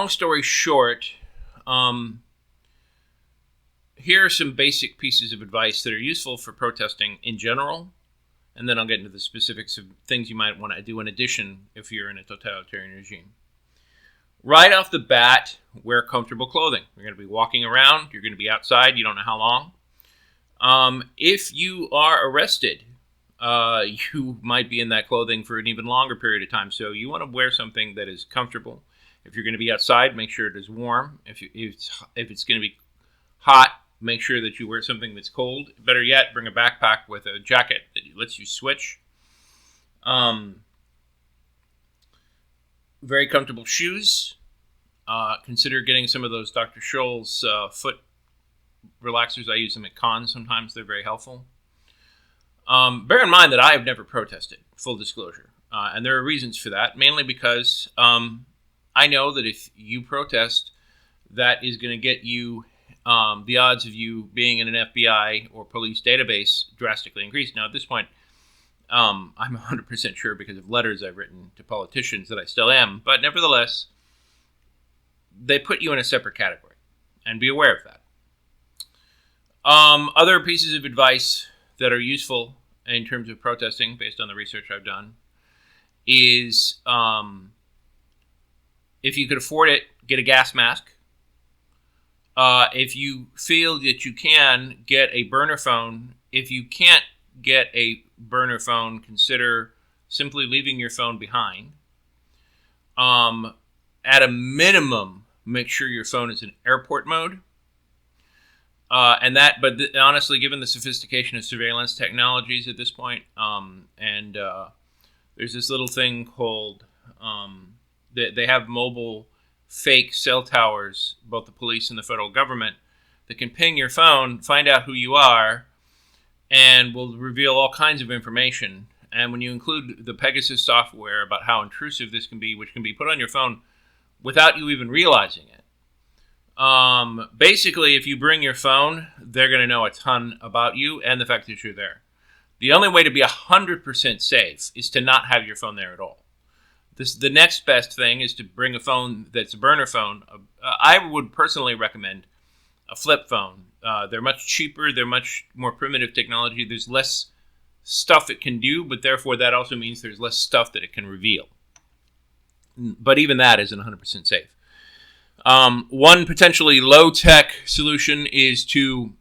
story short, here are some basic pieces of advice that are useful for protesting in general, and then I'll get into the specifics of things you might want to do in addition if you're in a totalitarian regime. Right off the bat, wear comfortable clothing. You're going to be walking around. You're going to be outside. You don't know how long. If you are arrested, you might be in that clothing for an even longer period of time. So you want to wear something that is comfortable. If you're going to be outside, make sure it is warm. If it's going to be hot, make sure that you wear something that's cold. Better yet, bring a backpack with a jacket that lets you switch. Very comfortable shoes. Consider getting some of those Dr. Scholl's foot relaxers. I use them at cons sometimes. They're very helpful. Bear in mind that I have never protested, full disclosure. And there are reasons for that, mainly because I know that if you protest, that is going to get you the odds of you being in an FBI or police database drastically increased. Now, at this point, I'm 100% sure because of letters I've written to politicians that I still am. But nevertheless, they put you in a separate category. And be aware of that. Other pieces of advice that are useful in terms of protesting, based on the research I've done, is if you could afford it, get a gas mask. If you feel that you can, get a burner phone. If you can't get a burner phone, consider simply leaving your phone behind. At a minimum, make sure your phone is in airport mode. Honestly, given the sophistication of surveillance technologies at this point, there's this little thing called, they have mobile fake cell towers, both the police and the federal government, that can ping your phone, find out who you are, and will reveal all kinds of information. And when you include the Pegasus software about how intrusive this can be, which can be put on your phone without you even realizing it. Basically, if you bring your phone, they're going to know a ton about you and the fact that you're there. The only way to be 100% safe is to not have your phone there at all. The next best thing is to bring a phone that's a burner phone. I would personally recommend a flip phone. They're much cheaper. They're much more primitive technology. There's less stuff it can do, but therefore that also means there's less stuff that it can reveal. But even that isn't 100% safe. One potentially low-tech solution is to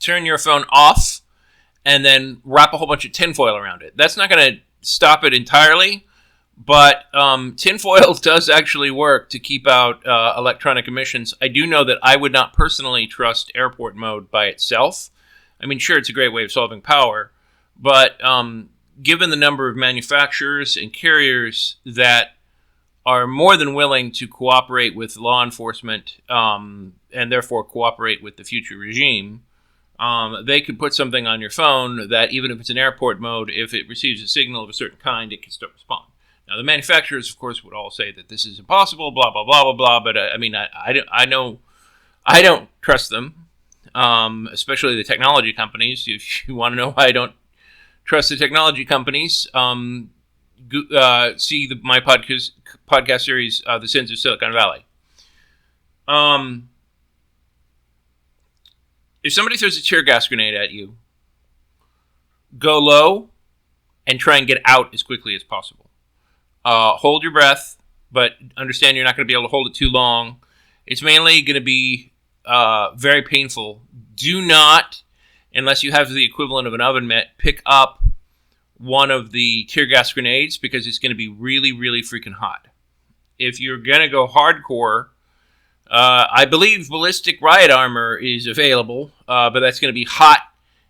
turn your phone off and then wrap a whole bunch of tinfoil around it. That's not going to stop it entirely, but tinfoil does actually work to keep out electronic emissions. I do know that I would not personally trust airport mode by itself. I mean, sure, it's a great way of solving power, but given the number of manufacturers and carriers that are more than willing to cooperate with law enforcement and therefore cooperate with the future regime, they could put something on your phone that even if it's in airport mode, if it receives a signal of a certain kind, it can still respond. Now, the manufacturers, of course, would all say that this is impossible, blah, blah, blah, blah, blah, but I don't trust them, especially the technology companies. If you want to know why I don't trust the technology companies, see my podcast series, The Sins of Silicon Valley. If somebody throws a tear gas grenade at you, go low and try and get out as quickly as possible. Hold your breath, but understand you're not going to be able to hold it too long. It's mainly going to be very painful. Do not, unless you have the equivalent of an oven mitt, pick up one of the tear gas grenades because it's going to be really, really freaking hot. If you're going to go hardcore, I believe ballistic riot armor is available, but that's going to be hot,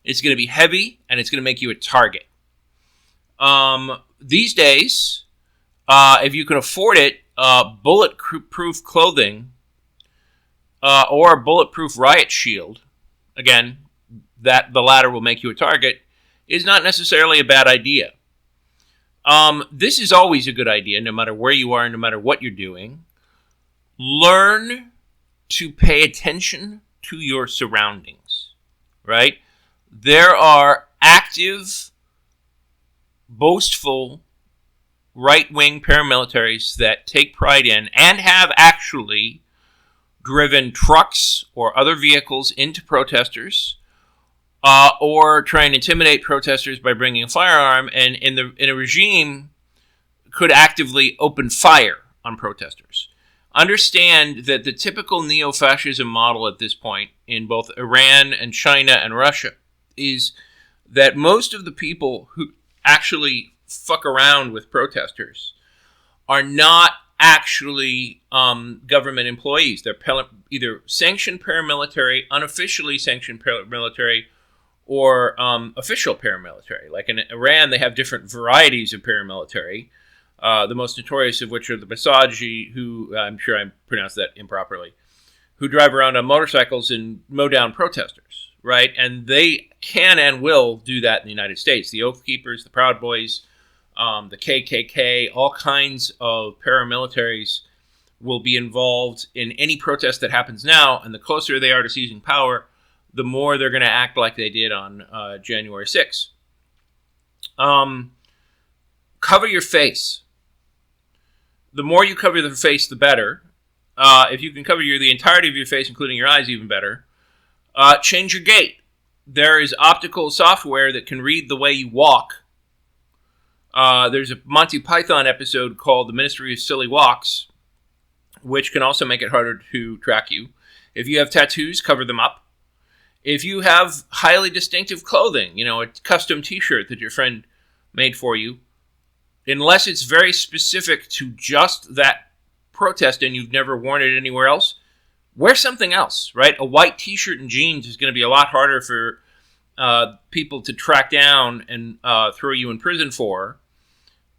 it's going to be heavy, and it's going to make you a target. These days, if you can afford it, bulletproof clothing or a bulletproof riot shield, again, that the latter will make you a target, is not necessarily a bad idea. This is always a good idea, no matter where you are, no matter what you're doing. Learn to pay attention to your surroundings, right? There are active, boastful, right-wing paramilitaries that take pride in and have actually driven trucks or other vehicles into protesters, or try and intimidate protesters by bringing a firearm, and in a regime could actively open fire on protesters. Understand that the typical neo-fascism model at this point in both Iran and China and Russia is that most of the people who actually fuck around with protesters are not actually government employees. They're either sanctioned paramilitary, unofficially sanctioned paramilitary, or official paramilitary. Like in Iran, they have different varieties of paramilitary, the most notorious of which are the Basaji, who, I'm sure I pronounced that improperly, who drive around on motorcycles and mow down protesters, right? And they can and will do that in the United States. The Oath Keepers, the Proud Boys, the KKK, all kinds of paramilitaries will be involved in any protest that happens now, and the closer they are to seizing power, the more they're going to act like they did on January 6th. Cover your face. The more you cover your face, the better. If you can cover the entirety of your face, including your eyes, even better. Change your gait. There is optical software that can read the way you walk. There's a Monty Python episode called The Ministry of Silly Walks, which can also make it harder to track you. If you have tattoos, cover them up. If you have highly distinctive clothing, a custom t-shirt that your friend made for you, unless it's very specific to just that protest and you've never worn it anywhere else, wear something else, right? A white t-shirt and jeans is going to be a lot harder for people to track down and throw you in prison for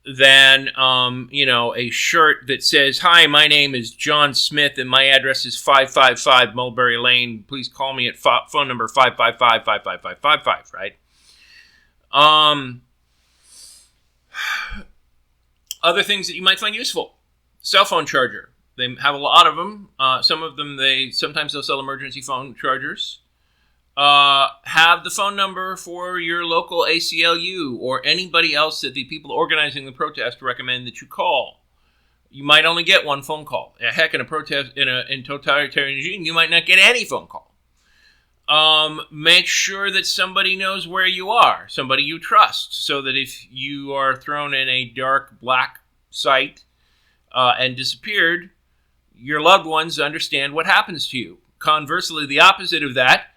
than, a shirt that says, "Hi, my name is John Smith and my address is 555 Mulberry Lane. Please call me at phone number 555-555-5555, right? Other things that you might find useful. Cell phone charger. They have a lot of them. Some of them, sometimes they'll sell emergency phone chargers. Have the phone number for your local ACLU or anybody else that the people organizing the protest recommend that you call. You might only get one phone call. Heck, in a protest, in totalitarian regime, you might not get any phone call. Make sure that somebody knows where you are, somebody you trust, so that if you are thrown in a dark, black site and disappeared, your loved ones understand what happens to you. Conversely, the opposite of that,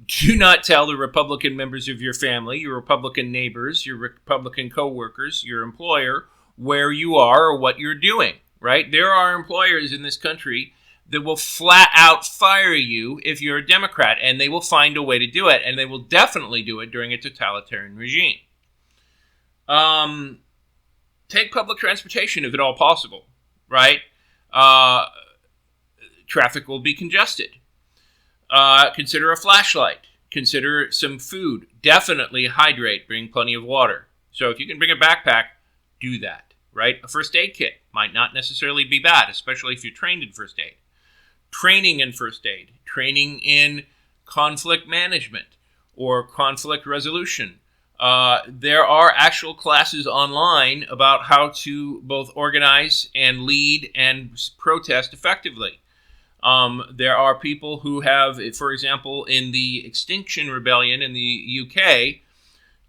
do not tell the Republican members of your family, your Republican neighbors, your Republican co-workers, your employer, where you are or what you're doing, right? There are employers in this country that will flat out fire you if you're a Democrat, and they will find a way to do it, and they will definitely do it during a totalitarian regime. Take public transportation if at all possible, right? Traffic will be congested. Consider a flashlight. Consider some food. Definitely hydrate. Bring plenty of water. So if you can bring a backpack, do that, right? A first aid kit might not necessarily be bad, especially if you're trained in first aid. Training in first aid. Training in conflict management or conflict resolution. There are actual classes online about how to both organize and lead and protest effectively. There are people who have, for example, in the Extinction Rebellion in the UK,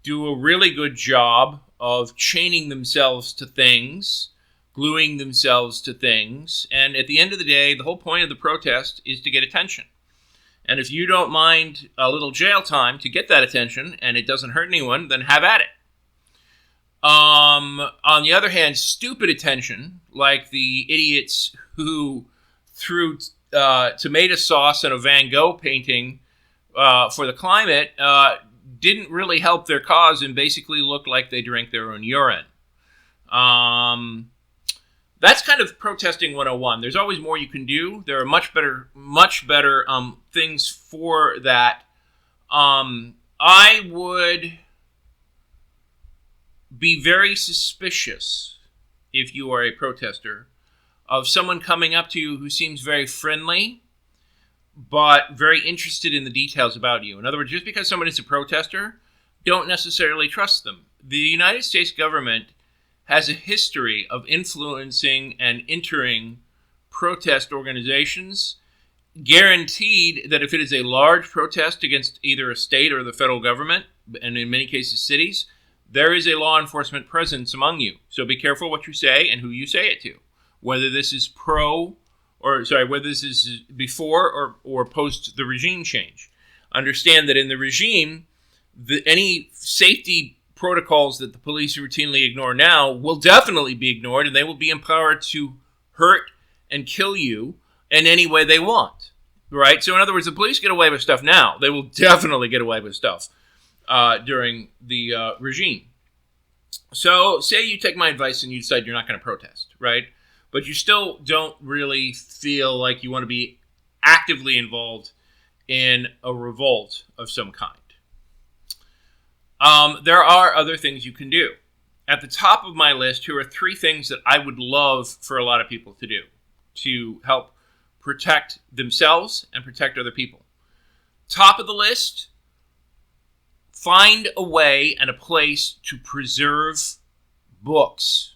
do a really good job of chaining themselves to things, gluing themselves to things, and at the end of the day, the whole point of the protest is to get attention. And if you don't mind a little jail time to get that attention, and it doesn't hurt anyone, then have at it. On the other hand, stupid attention, like the idiots who threw tomato sauce on a Van Gogh painting for the climate, didn't really help their cause and basically looked like they drank their own urine. That's kind of protesting 101. There's always more you can do. There are much better things for that. I would be very suspicious, if you are a protester, of someone coming up to you who seems very friendly, but very interested in the details about you. In other words, just because someone is a protester, don't necessarily trust them. The United States government has a history of influencing and entering protest organizations guaranteed that if it is a large protest against either a state or the federal government, and in many cases cities, there is a law enforcement presence among you. So be careful what you say and who you say it to. Whether this is whether this is before or post the regime change. Understand that in the regime, any safety protocols that the police routinely ignore now will definitely be ignored, and they will be empowered to hurt and kill you in any way they want, right? So in other words, the police get away with stuff now. They will definitely get away with stuff during the regime. So say you take my advice and you decide you're not going to protest, right? But you still don't really feel like you want to be actively involved in a revolt of some kind. There are other things you can do. At the top of my list, here are 3 things that I would love for a lot of people to do to help protect themselves and protect other people. Top of the list, find a way and a place to preserve books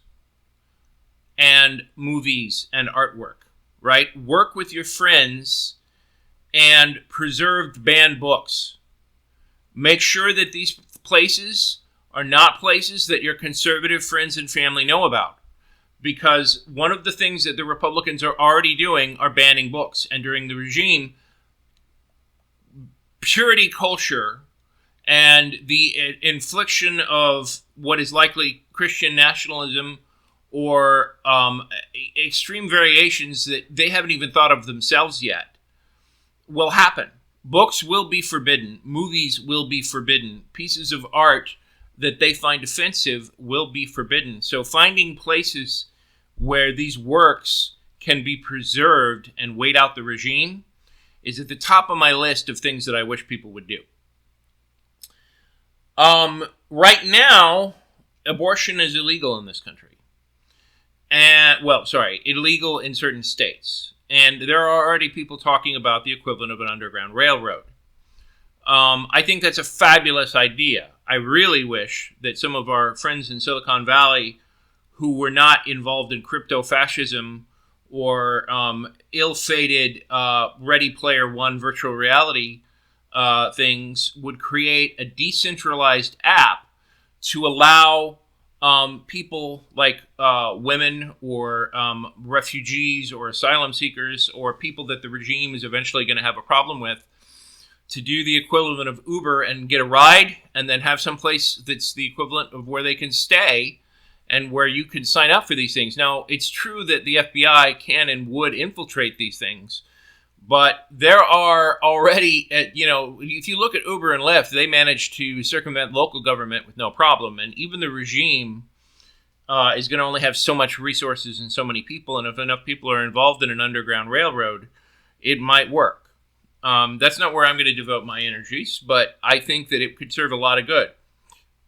and movies and artwork, right? Work with your friends and preserve banned books. Make sure that these places are not places that your conservative friends and family know about. Because one of the things that the Republicans are already doing are banning books. And during the regime, purity culture and the infliction of what is likely Christian nationalism or extreme variations that they haven't even thought of themselves yet will happen. Books will be forbidden. Movies will be forbidden. Pieces of art that they find offensive will be forbidden. So finding places where these works can be preserved and wait out the regime is at the top of my list of things that I wish people would do. Right now, abortion is illegal in this country. Illegal in certain states. And there are already people talking about the equivalent of an underground railroad. I think that's a fabulous idea. I really wish that some of our friends in Silicon Valley who were not involved in crypto-fascism or ill-fated Ready Player One virtual reality things would create a decentralized app to allow people like women or refugees or asylum seekers or people that the regime is eventually going to have a problem with to do the equivalent of Uber and get a ride and then have some place that's the equivalent of where they can stay and where you can sign up for these things. Now, it's true that the FBI can and would infiltrate these things, but there are already, if you look at Uber and Lyft, they manage to circumvent local government with no problem. And even the regime is going to only have so much resources and so many people. And if enough people are involved in an underground railroad, it might work. That's not where I'm going to devote my energies, but I think that it could serve a lot of good.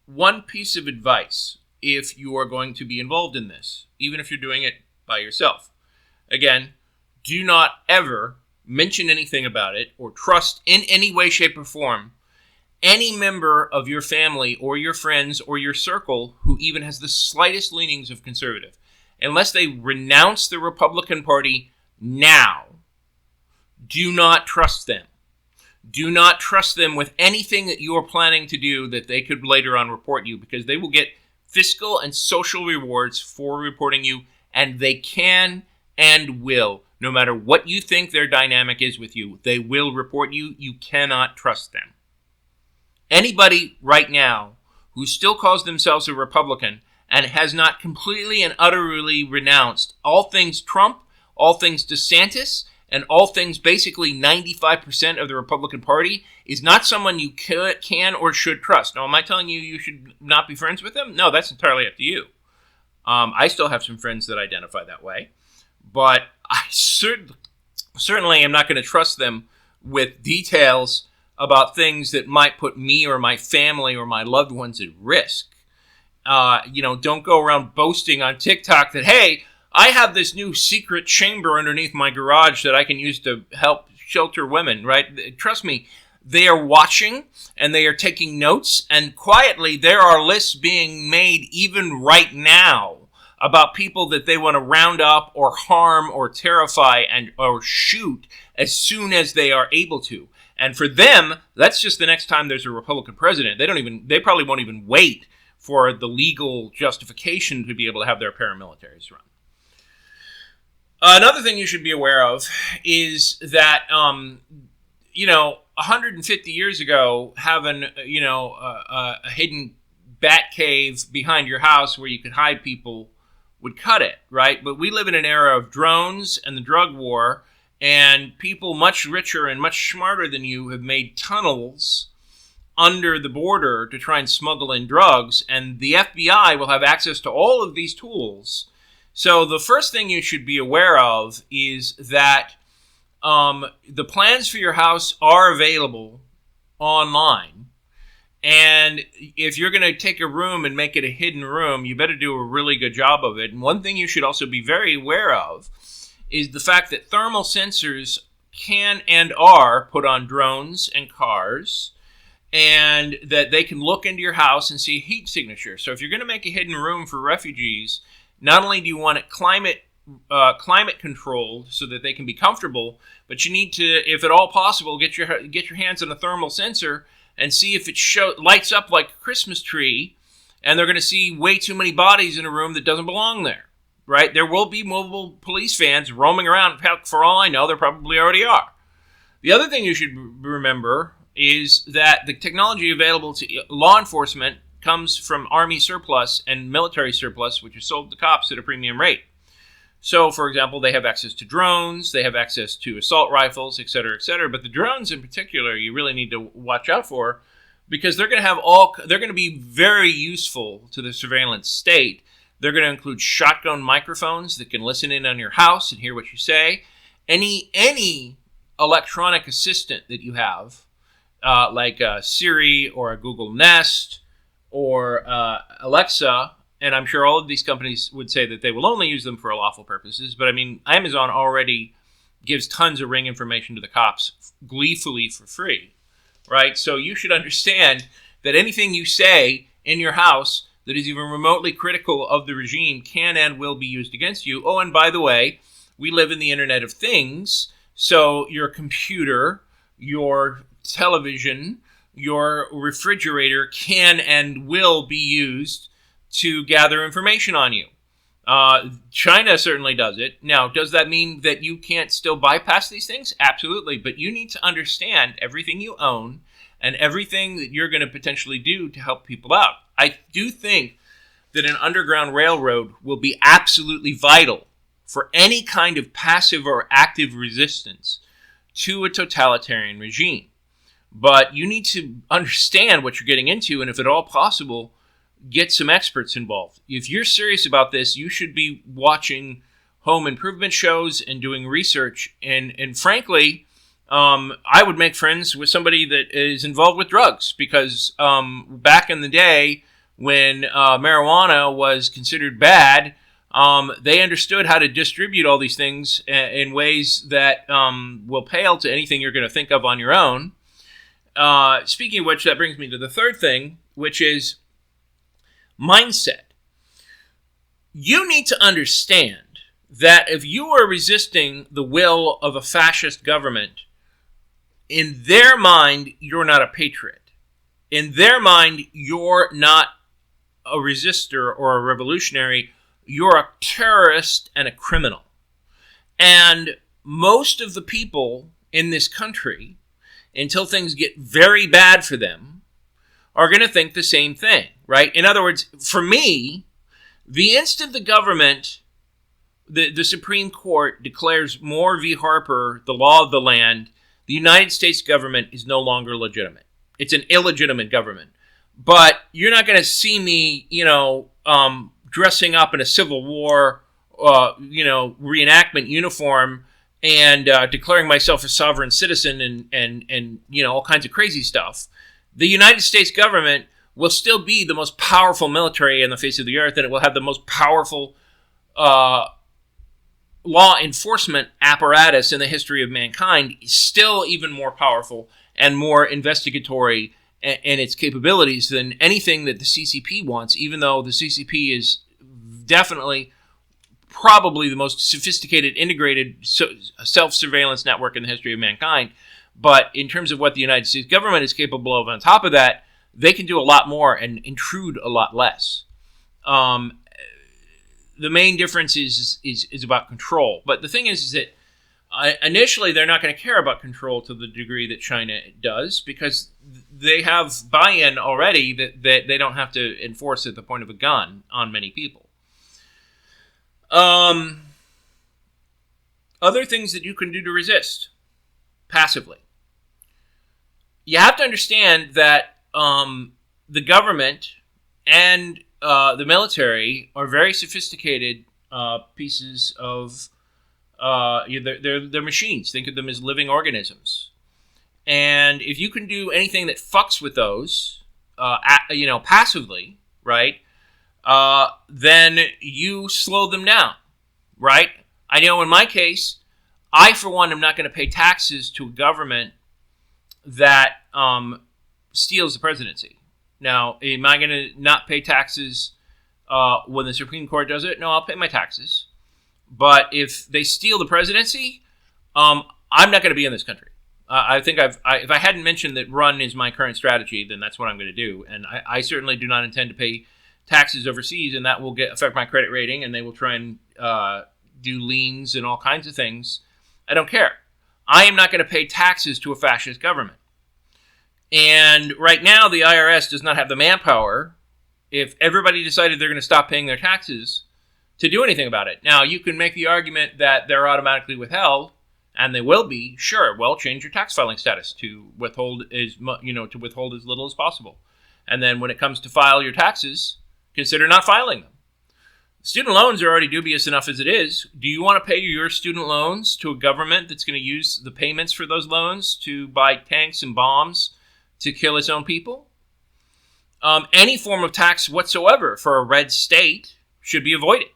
One piece of advice, if you are going to be involved in this, even if you're doing it by yourself. Again, do not ever mention anything about it or trust in any way, shape, or form any member of your family or your friends or your circle who even has the slightest leanings of conservative. Unless they renounce the Republican Party now, do not trust them. Do not trust them with anything that you are planning to do that they could later on report you, because they will get fiscal and social rewards for reporting you, and they can and will. No matter what you think their dynamic is with you, they will report you. You cannot trust them. Anybody right now who still calls themselves a Republican and has not completely and utterly renounced all things Trump, all things DeSantis, and all things basically 95% of the Republican Party is not someone you can or should trust. Now, am I telling you should not be friends with them? No, that's entirely up to you. I still have some friends that identify that way, but I certainly am not going to trust them with details about things that might put me or my family or my loved ones at risk. Don't go around boasting on TikTok that, hey, I have this new secret chamber underneath my garage that I can use to help shelter women, right? Trust me, they are watching and they are taking notes, and quietly there are lists being made even right now about people that they want to round up or harm or terrify or shoot as soon as they are able to. And for them, that's just the next time there's a Republican president. They probably won't even wait for the legal justification to be able to have their paramilitaries run. Another thing you should be aware of is that, 150 years ago, having, a hidden bat cave behind your house where you could hide people would cut it, right? But we live in an era of drones and the drug war, and people much richer and much smarter than you have made tunnels under the border to try and smuggle in drugs, and the FBI will have access to all of these tools. So the first thing you should be aware of is that the plans for your house are available online. And if you're going to take a room and make it a hidden room, you better do a really good job of it. And one thing you should also be very aware of is the fact that thermal sensors can and are put on drones and cars, and that they can look into your house and see heat signature. So if you're going to make a hidden room for refugees, not only do you want it climate controlled so that they can be comfortable, but you need to, if at all possible, get your hands on a thermal sensor and see if it lights up like a Christmas tree, and they're going to see way too many bodies in a room that doesn't belong there, right? There will be mobile police vans roaming around. For all I know, there probably already are. The other thing you should remember is that the technology available to law enforcement comes from Army surplus and military surplus, which is sold to cops at a premium rate. So, for example, they have access to drones, they have access to assault rifles, et cetera, but the drones in particular you really need to watch out for, because they're going to be very useful to the surveillance state. They're going to include shotgun microphones that can listen in on your house and hear what you say. Any electronic assistant that you have, like Siri or a Google Nest or Alexa, and I'm sure all of these companies would say that they will only use them for lawful purposes, but I mean, Amazon already gives tons of Ring information to the cops gleefully for free, right? So you should understand that anything you say in your house that is even remotely critical of the regime can and will be used against you. Oh, and by the way, we live in the Internet of Things, so your computer, your television, your refrigerator can and will be used to gather information on you. China certainly does it. Now, does that mean that you can't still bypass these things? Absolutely, but you need to understand everything you own and everything that you're going to potentially do to help people out. I do think that an underground railroad will be absolutely vital for any kind of passive or active resistance to a totalitarian regime. But you need to understand what you're getting into, and if at all possible, get some experts involved. If you're serious about this, you should be watching home improvement shows and doing research. And frankly, I would make friends with somebody that is involved with drugs, because back in the day when marijuana was considered bad, they understood how to distribute all these things in ways that will pale to anything you're going to think of on your own. Speaking of which, that brings me to the third thing, which is mindset. You need to understand that if you are resisting the will of a fascist government, in their mind, you're not a patriot. In their mind, you're not a resistor or a revolutionary. You're a terrorist and a criminal. And most of the people in this country, until things get very bad for them, are going to think the same thing, right? In other words, for me, the instant the government, the Supreme Court declares Moore v. Harper the law of the land, the United States government is no longer legitimate. It's an illegitimate government. But you're not going to see me, dressing up in a Civil War, reenactment uniform and declaring myself a sovereign citizen and all kinds of crazy stuff. The United States government will still be the most powerful military on the face of the earth, and it will have the most powerful law enforcement apparatus in the history of mankind, still even more powerful and more investigatory in its capabilities than anything that the CCP wants, even though the CCP is definitely probably the most sophisticated, integrated self-surveillance network in the history of mankind. But in terms of what the United States government is capable of on top of that, they can do a lot more and intrude a lot less. The main difference is about control. But the thing is that initially they're not going to care about control to the degree that China does, because they have buy-in already that they don't have to enforce at the point of a gun on many people. Other things that you can do to resist passively. You have to understand that the government and the military are very sophisticated pieces of they're machines. Think of them as living organisms. And if you can do anything that fucks with those, passively, right, then you slow them down, right? I know in my case, I, for one, am not going to pay taxes to a government that steals the presidency. Now, am I going to not pay taxes when the Supreme Court does it? No, I'll pay my taxes. But if they steal the presidency, I'm not going to be in this country. I think if I hadn't mentioned that run is my current strategy, then that's what I'm going to do. And I certainly do not intend to pay taxes overseas, and that will affect my credit rating, and they will try and do liens and all kinds of things. I don't care. I am not going to pay taxes to a fascist government. And right now, the IRS does not have the manpower, if everybody decided they're going to stop paying their taxes, to do anything about it. Now, you can make the argument that they're automatically withheld, and they will be. Sure, well, change your tax filing status to withhold as little as possible. And then when it comes to file your taxes, consider not filing them. Student loans are already dubious enough as it is. Do you want to pay your student loans to a government that's going to use the payments for those loans to buy tanks and bombs to kill its own people? Any form of tax whatsoever for a red state should be avoided.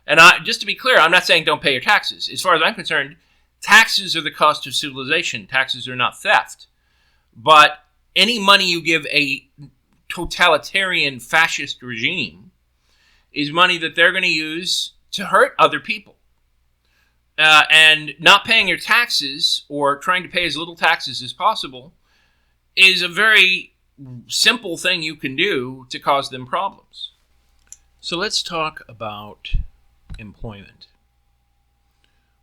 And just to be clear, I'm not saying don't pay your taxes. As far as I'm concerned, taxes are the cost of civilization. Taxes are not theft. But any money you give a totalitarian fascist regime is money that they're going to use to hurt other people. And not paying your taxes, or trying to pay as little taxes as possible, is a very simple thing you can do to cause them problems. So let's talk about employment.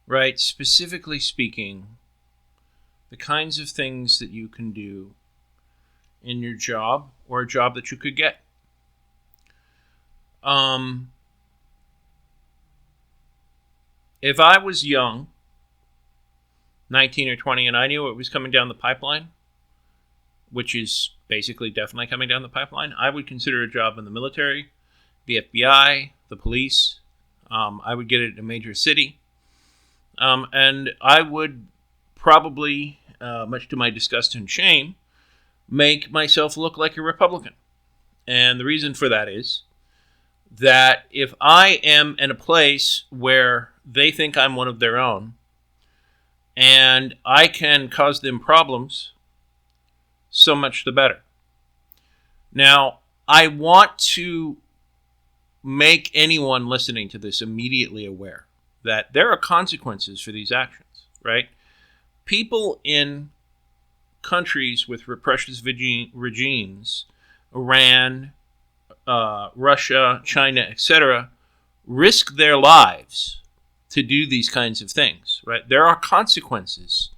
Right? Specifically speaking, the kinds of things that you can do in your job, or a job that you could get. If I was young, 19 or 20, and I knew it was coming down the pipeline, which is basically definitely coming down the pipeline, I would consider a job in the military, the FBI, the police. I would get it in a major city. And I would probably, much to my disgust and shame, make myself look like a Republican. And the reason for that is that if I am in a place where they think I'm one of their own, and I can cause them problems, so much the better. Now, I want to make anyone listening to this immediately aware that there are consequences for these actions, right? People in countries with repressive regimes, Iran, Russia, China, etc., risk their lives to do these kinds of things, right? There are consequences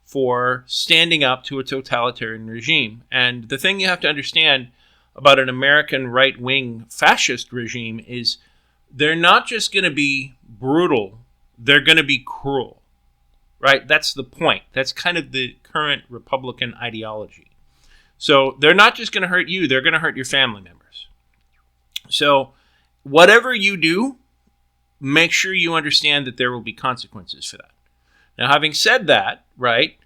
for standing up to a totalitarian regime. And the thing you have to understand about an American right-wing fascist regime is they're not just going to be brutal, they're going to be cruel, right? That's the point. That's kind of the current Republican ideology. So they're not just going to hurt you, they're going to hurt your family members. So whatever you do, make sure you understand that there will be consequences for that. Now, having said that, right,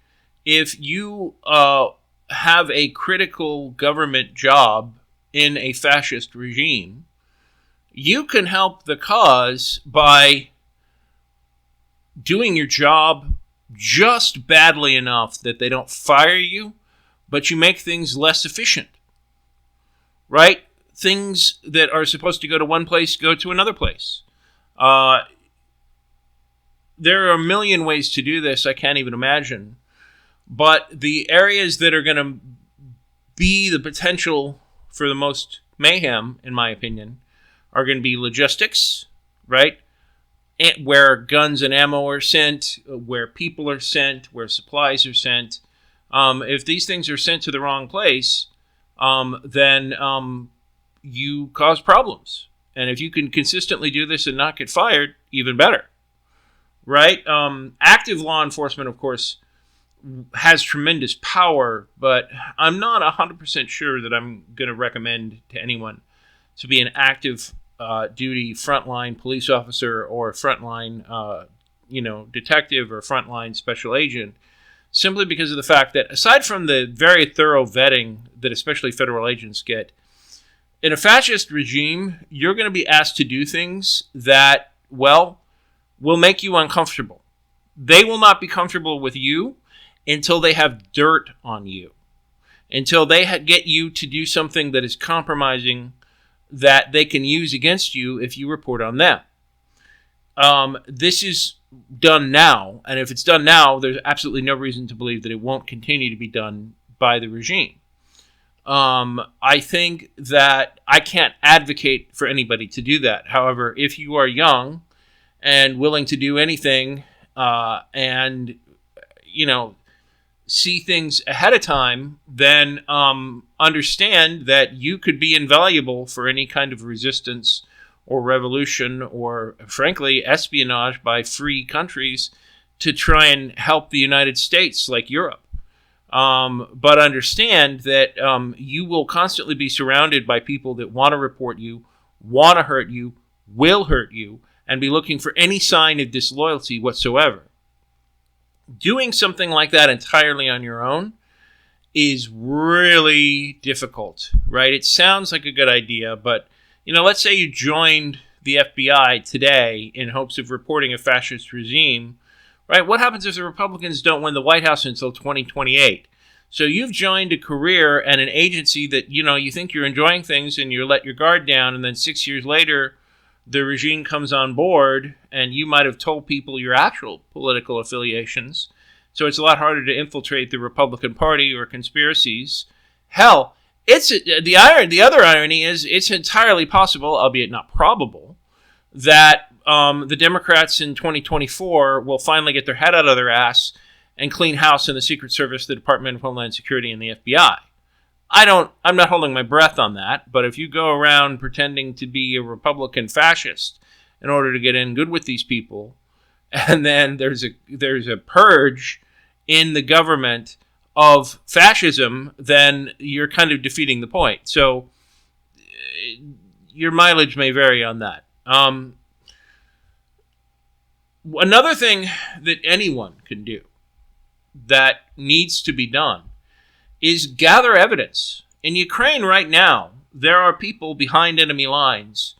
if you have a critical government job in a fascist regime, you can help the cause by doing your job just badly enough that they don't fire you, but you make things less efficient, right? things that are supposed to go to one place go to another place. There are a million ways to do this I can't even imagine. But the areas that are going to be the potential for the most mayhem, in my opinion, are going to be logistics, right? Where guns and ammo are sent, where people are sent, where supplies are sent. If these things are sent to the wrong place, then you cause problems. And if you can consistently do this and not get fired, even better, right? Active law enforcement, of course, has tremendous power, but I'm not 100% sure that I'm going to recommend to anyone to be an active duty frontline police officer or frontline detective or frontline special agent, simply because of the fact that aside from the very thorough vetting that especially federal agents get, in a fascist regime, you're going to be asked to do things that, well, will make you uncomfortable. They will not be comfortable with you until they have dirt on you, until they get you to do something that is compromising that they can use against you if you report on them. This is done now, and if it's done now, there's absolutely no reason to believe that it won't continue to be done by the regime. I think that I can't advocate for anybody to do that. However, if you are young and willing to do anything and see things ahead of time, then understand that you could be invaluable for any kind of resistance or revolution or, frankly, espionage by free countries to try and help the United States like Europe. But understand that you will constantly be surrounded by people that want to report you, want to hurt you, will hurt you, and be looking for any sign of disloyalty whatsoever. Doing something like that entirely on your own is really difficult, right? It sounds like a good idea, but, let's say you joined the FBI today in hopes of reporting a fascist regime, right? What happens if the Republicans don't win the White House until 2028? So you've joined a career and an agency that, you think you're enjoying things and you let your guard down, and then 6 years later, the regime comes on board and you might have told people your actual political affiliations. So it's a lot harder to infiltrate the Republican Party or conspiracies. Hell, the other irony is it's entirely possible, albeit not probable, that the Democrats in 2024 will finally get their head out of their ass and clean house in the Secret Service, the Department of Homeland Security, and the FBI. I'm not holding my breath on that, but if you go around pretending to be a Republican fascist in order to get in good with these people, and then there's a purge in the government of fascism, then you're kind of defeating the point. So your mileage may vary on that. Another thing that anyone can do that needs to be done is gather evidence. In Ukraine right now, there are people behind enemy lines.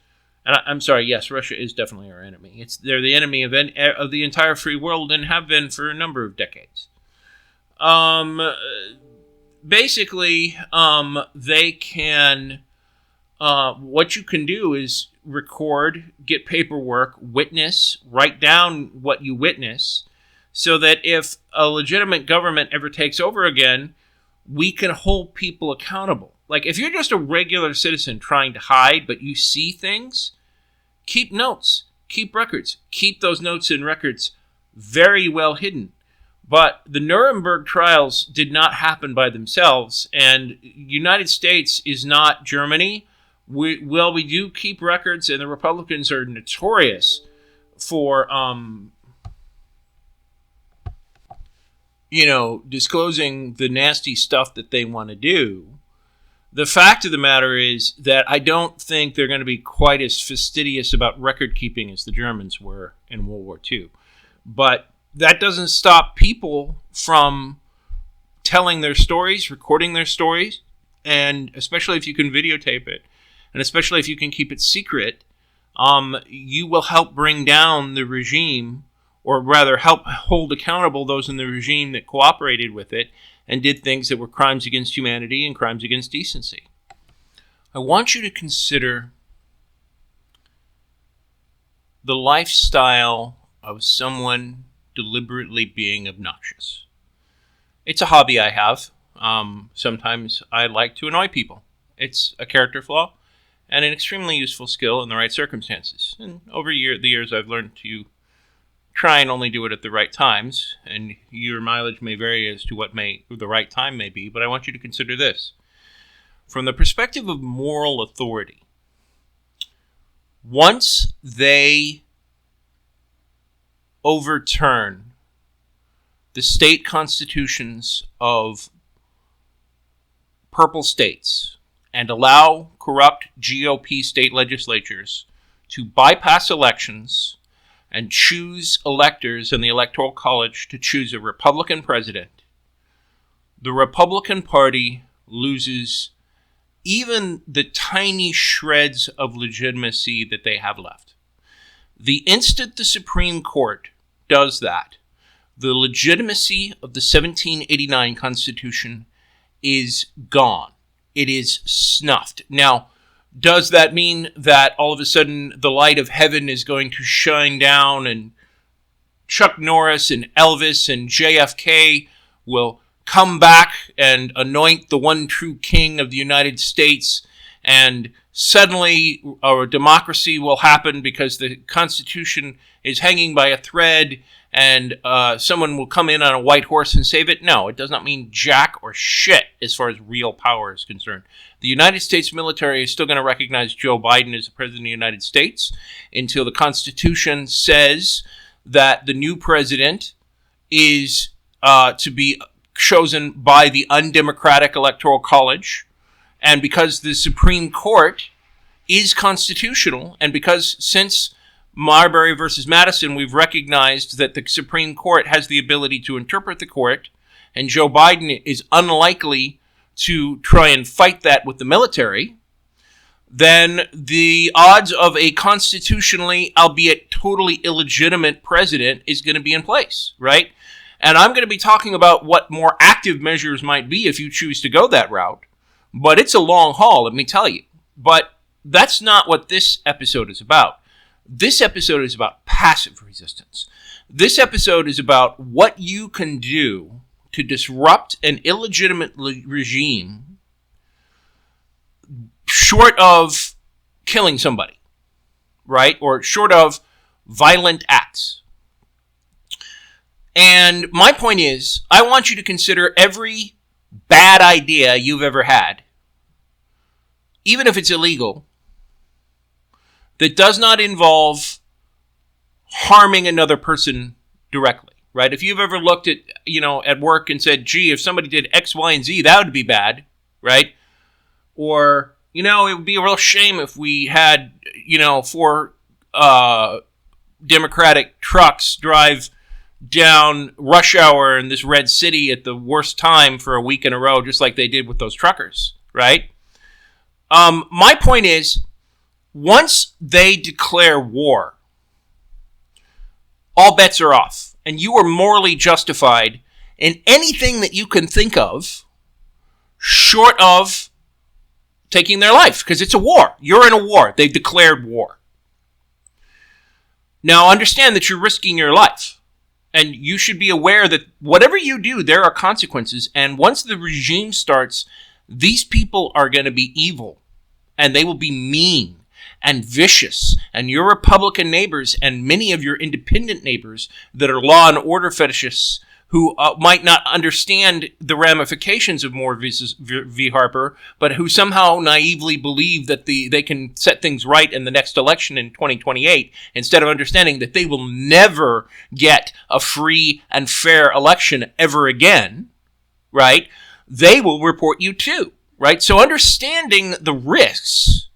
And I'm sorry, yes, Russia is definitely our enemy. They're the enemy of the entire free world and have been for a number of decades. Basically, they can... what you can do is record, get paperwork, witness, write down what you witness, so that if a legitimate government ever takes over again, we can hold people accountable. Like, if you're just a regular citizen trying to hide, but you see things, keep notes, keep records, keep those notes and records very well hidden. But the Nuremberg trials did not happen by themselves, and United States is not Germany. We do keep records, and the Republicans are notorious for, disclosing the nasty stuff that they want to do. The fact of the matter is that I don't think they're going to be quite as fastidious about record keeping as the Germans were in World War II. But that doesn't stop people from telling their stories, recording their stories, and especially if you can videotape it, and especially if you can keep it secret, you will help bring down the regime, or rather help hold accountable those in the regime that cooperated with it and did things that were crimes against humanity and crimes against decency. I want you to consider the lifestyle of someone deliberately being obnoxious. It's a hobby I have. Sometimes I like to annoy people. It's a character flaw and an extremely useful skill in the right circumstances. And over the years, I've learned to try and only do it at the right times. And your mileage may vary as to what the right time may be. But I want you to consider this. From the perspective of moral authority, once they overturn the state constitutions of purple states and allow corrupt GOP state legislatures to bypass elections and choose electors in the Electoral College to choose a Republican president, the Republican Party loses even the tiny shreds of legitimacy that they have left. The instant the Supreme Court does that, the legitimacy of the 1789 Constitution is gone. It is snuffed. Now, does that mean that all of a sudden the light of heaven is going to shine down and Chuck Norris and Elvis and JFK will come back and anoint the one true king of the United States, and suddenly our democracy will happen because the Constitution is hanging by a thread and someone will come in on a white horse and save it? No, it does not mean jack or shit as far as real power is concerned. The United States military is still going to recognize Joe Biden as the President of the United States until the Constitution says that the new president is to be chosen by the undemocratic Electoral College. And because the Supreme Court is constitutional, and because since Marbury versus Madison, we've recognized that the Supreme Court has the ability to interpret the court, and Joe Biden is unlikely to try and fight that with the military, then the odds of a constitutionally, albeit totally illegitimate president is going to be in place, right? And I'm going to be talking about what more active measures might be if you choose to go that route. But it's a long haul, let me tell you. But that's not what this episode is about. This episode is about passive resistance. This episode is about what you can do to disrupt an illegitimate regime short of killing somebody, right? Or short of violent acts. And my point is, I want you to consider every bad idea you've ever had, even if it's illegal, that does not involve harming another person directly, right? If you've ever looked at, at work and said, gee, if somebody did X, Y, and Z, that would be bad, right? Or, it would be a real shame if we had, 4 Democratic trucks drive down rush hour in this red city at the worst time for a week in a row, just like they did with those truckers, right? My point is, once they declare war, all bets are off, and you are morally justified in anything that you can think of short of taking their life, because it's a war. You're in a war. They've declared war. Now, understand that you're risking your life. And you should be aware that whatever you do, there are consequences. And once the regime starts, these people are going to be evil. And they will be mean and vicious. And your Republican neighbors and many of your independent neighbors that are law and order fetishists who might not understand the ramifications of Moore v. Harper, but who somehow naively believe that they can set things right in the next election in 2028, instead of understanding that they will never get a free and fair election ever again, right? They will report you too, right? So understanding the risks,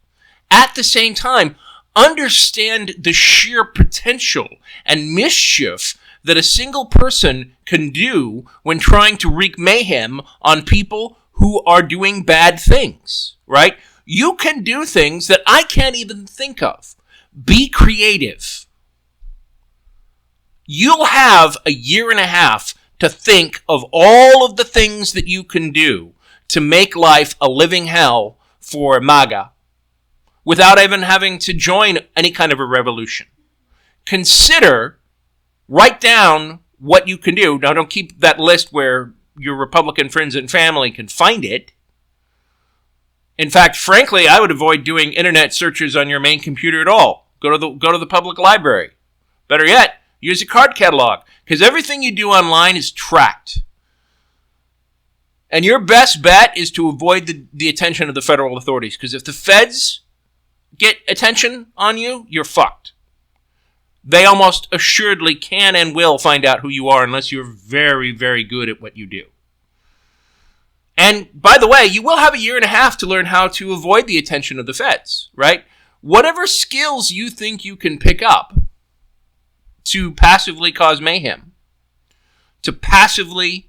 at the same time, understand the sheer potential and mischief that a single person can do when trying to wreak mayhem on people who are doing bad things, right? You can do things that I can't even think of. Be creative. You'll have a year and a half to think of all of the things that you can do to make life a living hell for MAGA without even having to join any kind of a revolution. Write down what you can do. Now, don't keep that list where your Republican friends and family can find it. In fact, frankly, I would avoid doing internet searches on your main computer at all. Go to the public library. Better yet, use a card catalog, because everything you do online is tracked. And your best bet is to avoid the attention of the federal authorities, because if the feds get attention on you, you're fucked. They almost assuredly can and will find out who you are unless you're very, very good at what you do. And by the way, you will have a year and a half to learn how to avoid the attention of the feds, right? Whatever skills you think you can pick up to passively cause mayhem, to passively,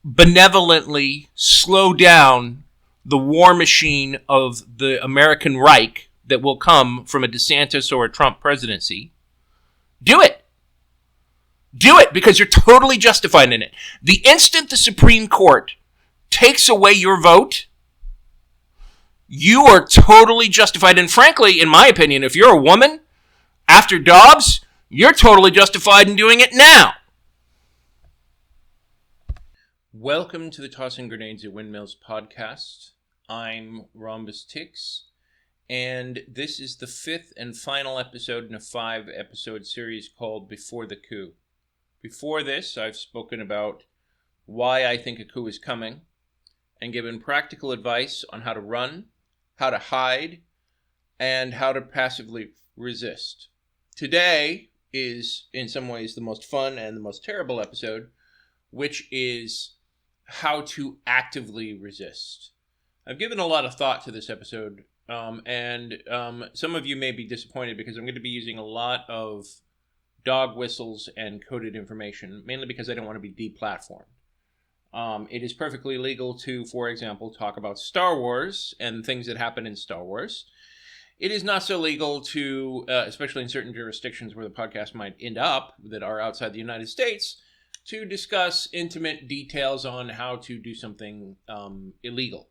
benevolently slow down the war machine of the American Reich that will come from a DeSantis or a Trump presidency, do it. Do it because you're totally justified in it. The instant the Supreme Court takes away your vote, you are totally justified. And frankly, in my opinion, if you're a woman, after Dobbs, you're totally justified in doing it now. Welcome to the Tossing Grenades at Windmills podcast. I'm Rhombus Tix, and this is the fifth and final episode in a 5-episode series called Before the Coup. Before this, I've spoken about why I think a coup is coming and given practical advice on how to run, how to hide, and how to passively resist. Today is, in some ways, the most fun and the most terrible episode, which is how to actively resist. I've given a lot of thought to this episode, and some of you may be disappointed because I'm going to be using a lot of dog whistles and coded information, mainly because I don't want to be deplatformed. It is perfectly legal to, for example, talk about Star Wars and things that happen in Star Wars. It is not so legal to, especially in certain jurisdictions where the podcast might end up that are outside the United States, to discuss intimate details on how to do something illegal.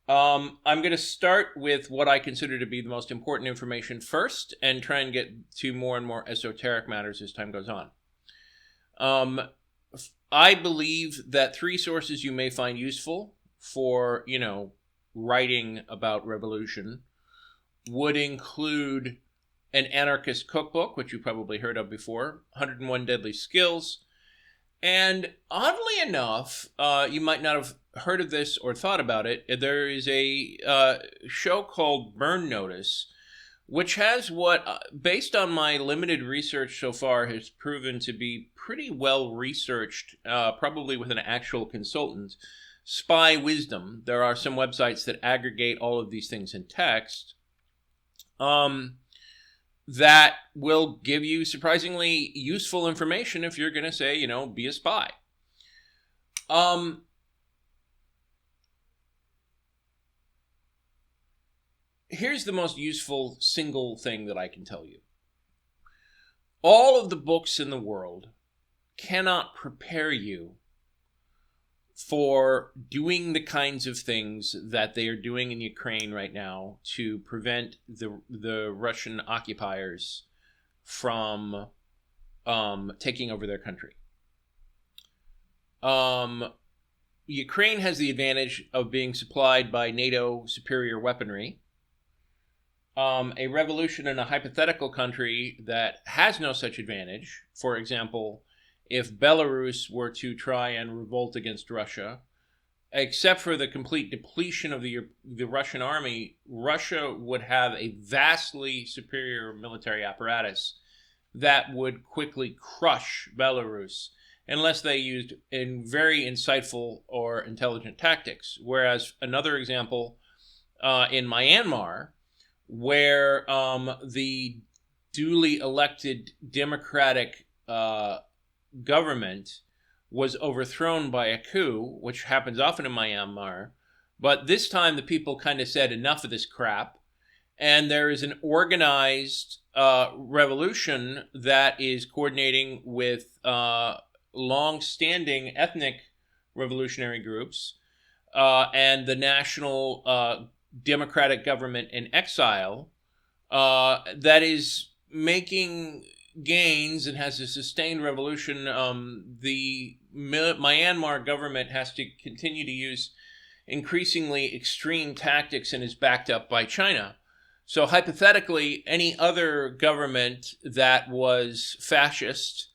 I'm going to start with what I consider to be the most important information first and try and get to more and more esoteric matters as time goes on. I believe that 3 sources you may find useful for, writing about revolution would include an anarchist cookbook, which you probably heard of before, 101 Deadly Skills, and oddly enough, you might not have heard of this or thought about it. There is a show called Burn Notice, which has what, based on my limited research so far, has proven to be pretty well researched, probably with an actual consultant, spy wisdom. There are some websites that aggregate all of these things in text that will give you surprisingly useful information if you're going to say, be a spy. Here's the most useful single thing that I can tell you. All of the books in the world cannot prepare you for doing the kinds of things that they are doing in Ukraine right now to prevent the Russian occupiers from taking over their country. Ukraine has the advantage of being supplied by NATO superior weaponry. A revolution in a hypothetical country that has no such advantage, for example, if Belarus were to try and revolt against Russia, except for the complete depletion of the Russian army, Russia would have a vastly superior military apparatus that would quickly crush Belarus unless they used in very insightful or intelligent tactics. Whereas another example in Myanmar, where the duly elected democratic government was overthrown by a coup, which happens often in Myanmar, but this time the people kind of said enough of this crap, and there is an organized revolution that is coordinating with long-standing ethnic revolutionary groups and the national democratic government in exile that is making gains and has a sustained revolution. The Myanmar government has to continue to use increasingly extreme tactics and is backed up by China. So hypothetically, any other government that was fascist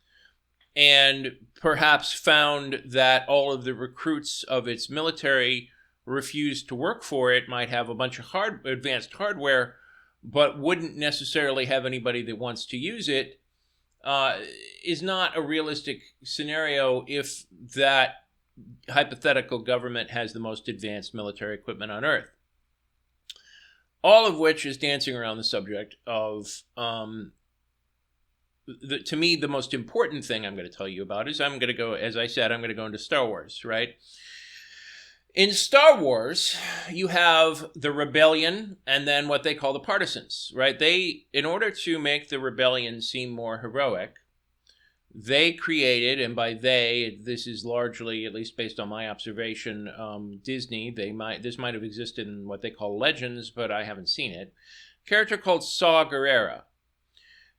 and perhaps found that all of the recruits of its military refused to work for it might have a bunch of advanced hardware, but wouldn't necessarily have anybody that wants to use it, is not a realistic scenario if that hypothetical government has the most advanced military equipment on Earth. All of which is dancing around the subject of, to me, the most important thing I'm going to tell you about is I'm going to go, as I said, I'm going to go into Star Wars, right? In Star Wars, you have the rebellion and then what they call the partisans, right? In order to make the rebellion seem more heroic, they created, and by they, this is largely, at least based on my observation, Disney. This might have existed in what they call Legends, but I haven't seen it. A character called Saw Gerrera.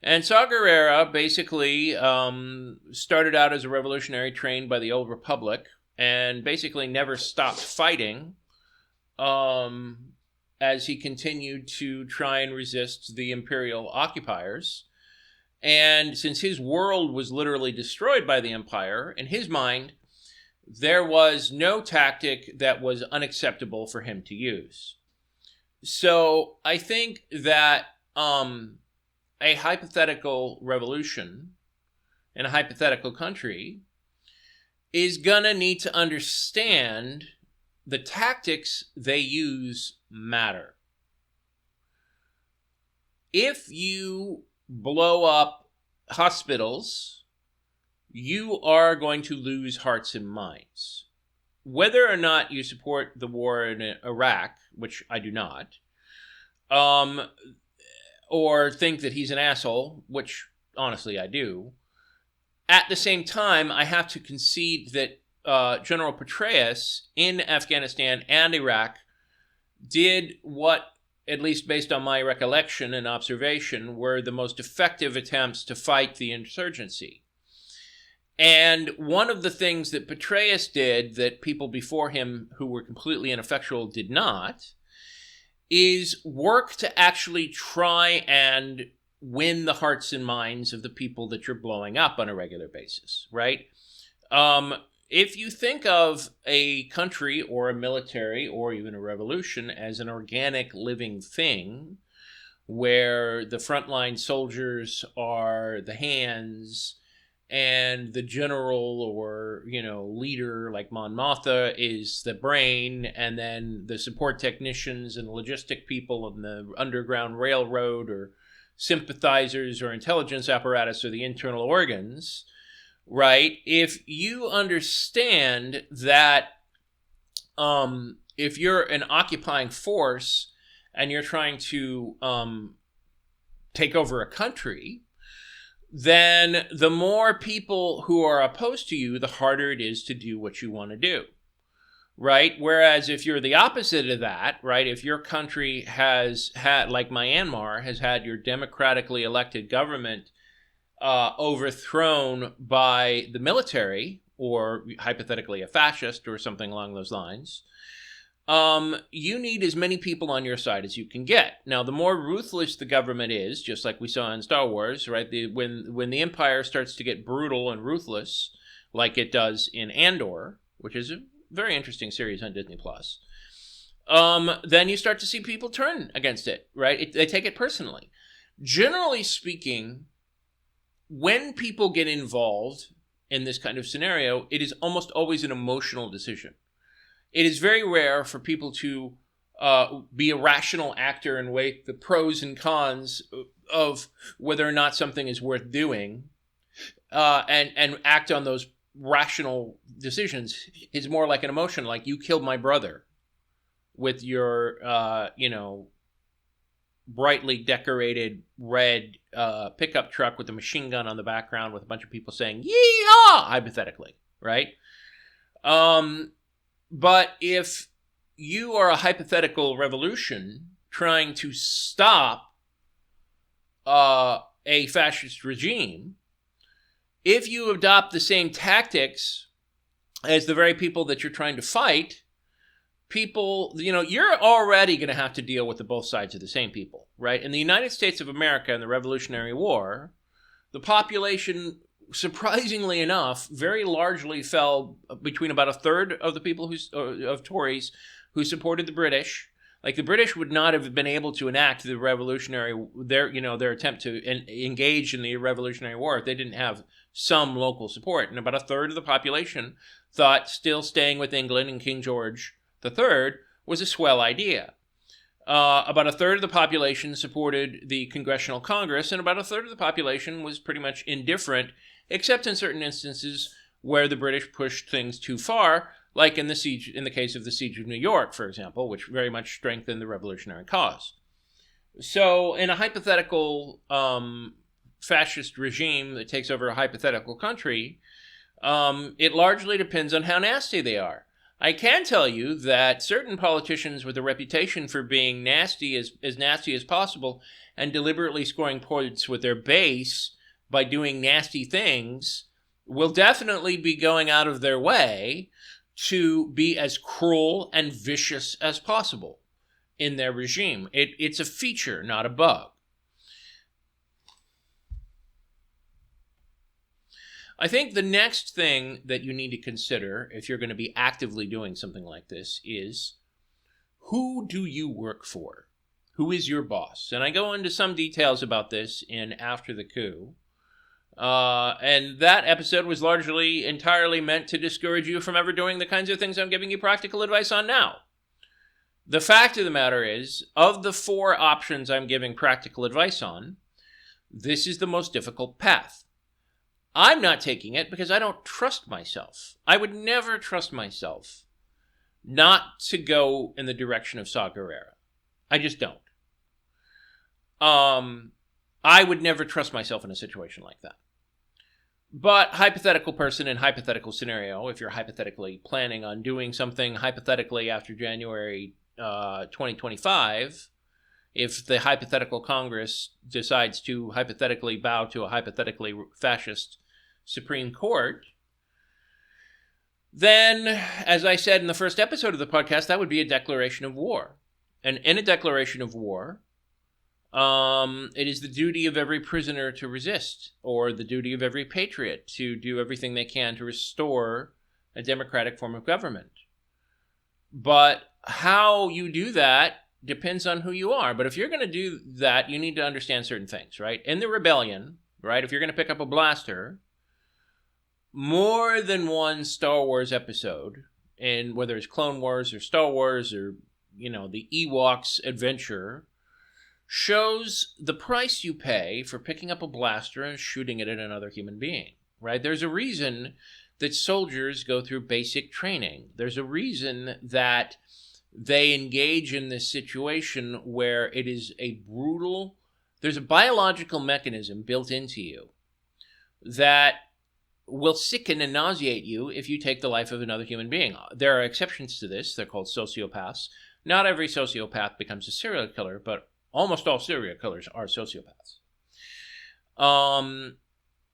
And Saw Gerrera basically started out as a revolutionary trained by the Old Republic and basically never stopped fighting as he continued to try and resist the imperial occupiers. And since his world was literally destroyed by the Empire, in his mind, there was no tactic that was unacceptable for him to use. So I think that a hypothetical revolution in a hypothetical country is going to need to understand the tactics they use matter. If you blow up hospitals, you are going to lose hearts and minds. Whether or not you support the war in Iraq, which I do not, or think that he's an asshole, which honestly I do, at the same time, I have to concede that General Petraeus in Afghanistan and Iraq did what, at least based on my recollection and observation, were the most effective attempts to fight the insurgency. And one of the things that Petraeus did that people before him who were completely ineffectual did not is work to actually try and win the hearts and minds of the people that you're blowing up on a regular basis, right? If you think of a country or a military or even a revolution as an organic living thing where the frontline soldiers are the hands and the general or, leader like Mon Mothma is the brain, and then the support technicians and logistic people on the Underground Railroad or sympathizers or intelligence apparatus are the internal organs, right? If you understand that if you're an occupying force and you're trying to take over a country, then the more people who are opposed to you, the harder it is to do what you want to do, right? Whereas if you're the opposite of that, right, if your country has had, like Myanmar, has had your democratically elected government overthrown by the military, or hypothetically a fascist or something along those lines, you need as many people on your side as you can get. Now, the more ruthless the government is, just like we saw in Star Wars, right? When the Empire starts to get brutal and ruthless, like it does in Andor, which is a very interesting series on Disney Plus, then you start to see people turn against it, right? They take it personally. Generally speaking, when people get involved in this kind of scenario, it is almost always an emotional decision. It is very rare for people to be a rational actor and weigh the pros and cons of whether or not something is worth doing and act on those rational decisions. It's more like an emotion, like you killed my brother with your, brightly decorated red pickup truck with a machine gun on the background with a bunch of people saying, "Yeehaw!" hypothetically, right? But if you are a hypothetical revolution trying to stop a fascist regime, if you adopt the same tactics as the very people that you're trying to fight, people, you're already going to have to deal with the both sides of the same people, right? In the United States of America in the Revolutionary War, the population, surprisingly enough, very largely fell between about a third of the people of Tories who supported the British. Like, the British would not have been able to enact their attempt to engage in the Revolutionary War if they didn't have some local support. And about a third of the population thought still staying with England and King George III was a swell idea. About a third of the population supported the Congressional Congress, and about a third of the population was pretty much indifferent, except in certain instances where the British pushed things too far, like in the case of the Siege of New York, for example, which very much strengthened the revolutionary cause. So, in a hypothetical fascist regime that takes over a hypothetical country, it largely depends on how nasty they are. I can tell you that certain politicians with a reputation for being nasty as possible and deliberately scoring points with their base by doing nasty things will definitely be going out of their way to be as cruel and vicious as possible in their regime. It's a feature, not a bug. I think the next thing that you need to consider if you're going to be actively doing something like this is, who do you work for? Who is your boss? And I go into some details about this in After the Coup. And that episode was largely entirely meant to discourage you from ever doing the kinds of things I'm giving you practical advice on now. The fact of the matter is, of the 4 options I'm giving practical advice on, this is the most difficult path. I'm not taking it because I don't trust myself. I would never trust myself not to go in the direction of Saw Gerrera. I just don't. I would never trust myself in a situation like that. But hypothetical person in hypothetical scenario, if you're hypothetically planning on doing something hypothetically after January 2025, if the hypothetical Congress decides to hypothetically bow to a hypothetically fascist Supreme Court, then, as I said in the first episode of the podcast, that would be a declaration of war. And in a declaration of war, it is the duty of every prisoner to resist, or the duty of every patriot to do everything they can to restore a democratic form of government. But how you do that depends on who you are. But if you're going to do that, you need to understand certain things, right? In the rebellion, right, if you're going to pick up a blaster, more than one Star Wars episode, and whether it's Clone Wars or Star Wars or, the Ewoks adventure, shows the price you pay for picking up a blaster and shooting it at another human being, right? There's a reason that soldiers go through basic training. There's a reason that they engage in this situation where it is there's a biological mechanism built into you that will sicken and nauseate you if you take the life of another human being. There are exceptions to this. They're called sociopaths. Not every sociopath becomes a serial killer, but almost all serial killers are sociopaths.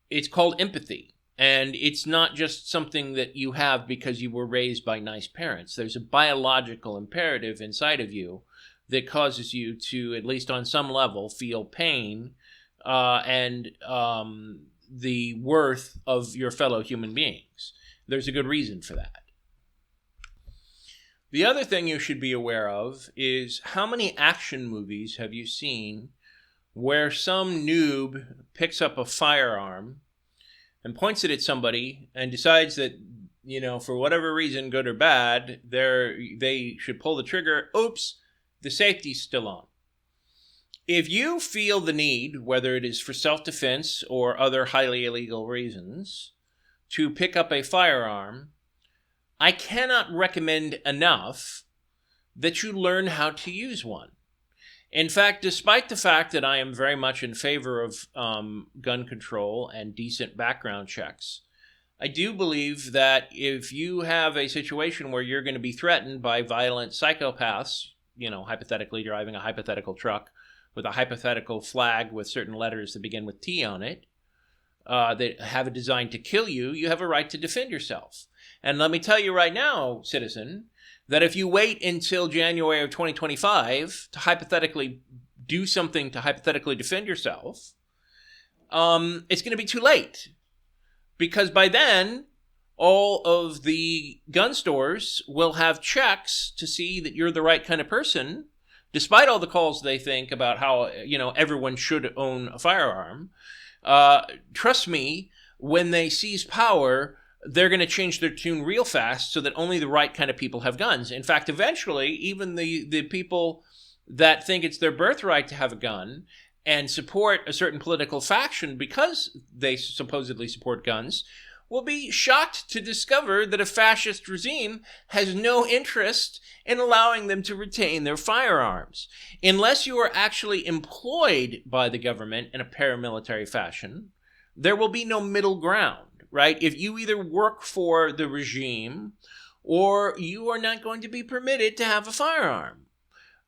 It's called empathy. And it's not just something that you have because you were raised by nice parents. There's a biological imperative inside of you that causes you to, at least on some level, feel pain and the worth of your fellow human beings. There's a good reason for that. The other thing you should be aware of is, how many action movies have you seen where some noob picks up a firearm and points it at somebody and decides that, for whatever reason, good or bad, they should pull the trigger. Oops, the safety's still on. If you feel the need, whether it is for self-defense or other highly illegal reasons, to pick up a firearm, I cannot recommend enough that you learn how to use one. In fact, despite the fact that I am very much in favor of gun control and decent background checks, I do believe that if you have a situation where you're going to be threatened by violent psychopaths, hypothetically driving a hypothetical truck with a hypothetical flag with certain letters that begin with T on it, that have a design to kill you, you have a right to defend yourself. And let me tell you right now, citizen, that if you wait until January of 2025 to hypothetically do something to hypothetically defend yourself, it's going to be too late. Because by then, all of the gun stores will have checks to see that you're the right kind of person, despite all the calls they think about how, everyone should own a firearm. Trust me, when they seize power, they're going to change their tune real fast so that only the right kind of people have guns. In fact, eventually, even the people that think it's their birthright to have a gun and support a certain political faction because they supposedly support guns will be shocked to discover that a fascist regime has no interest in allowing them to retain their firearms. Unless you are actually employed by the government in a paramilitary fashion, there will be no middle ground, right? If you either work for the regime or you are not going to be permitted to have a firearm.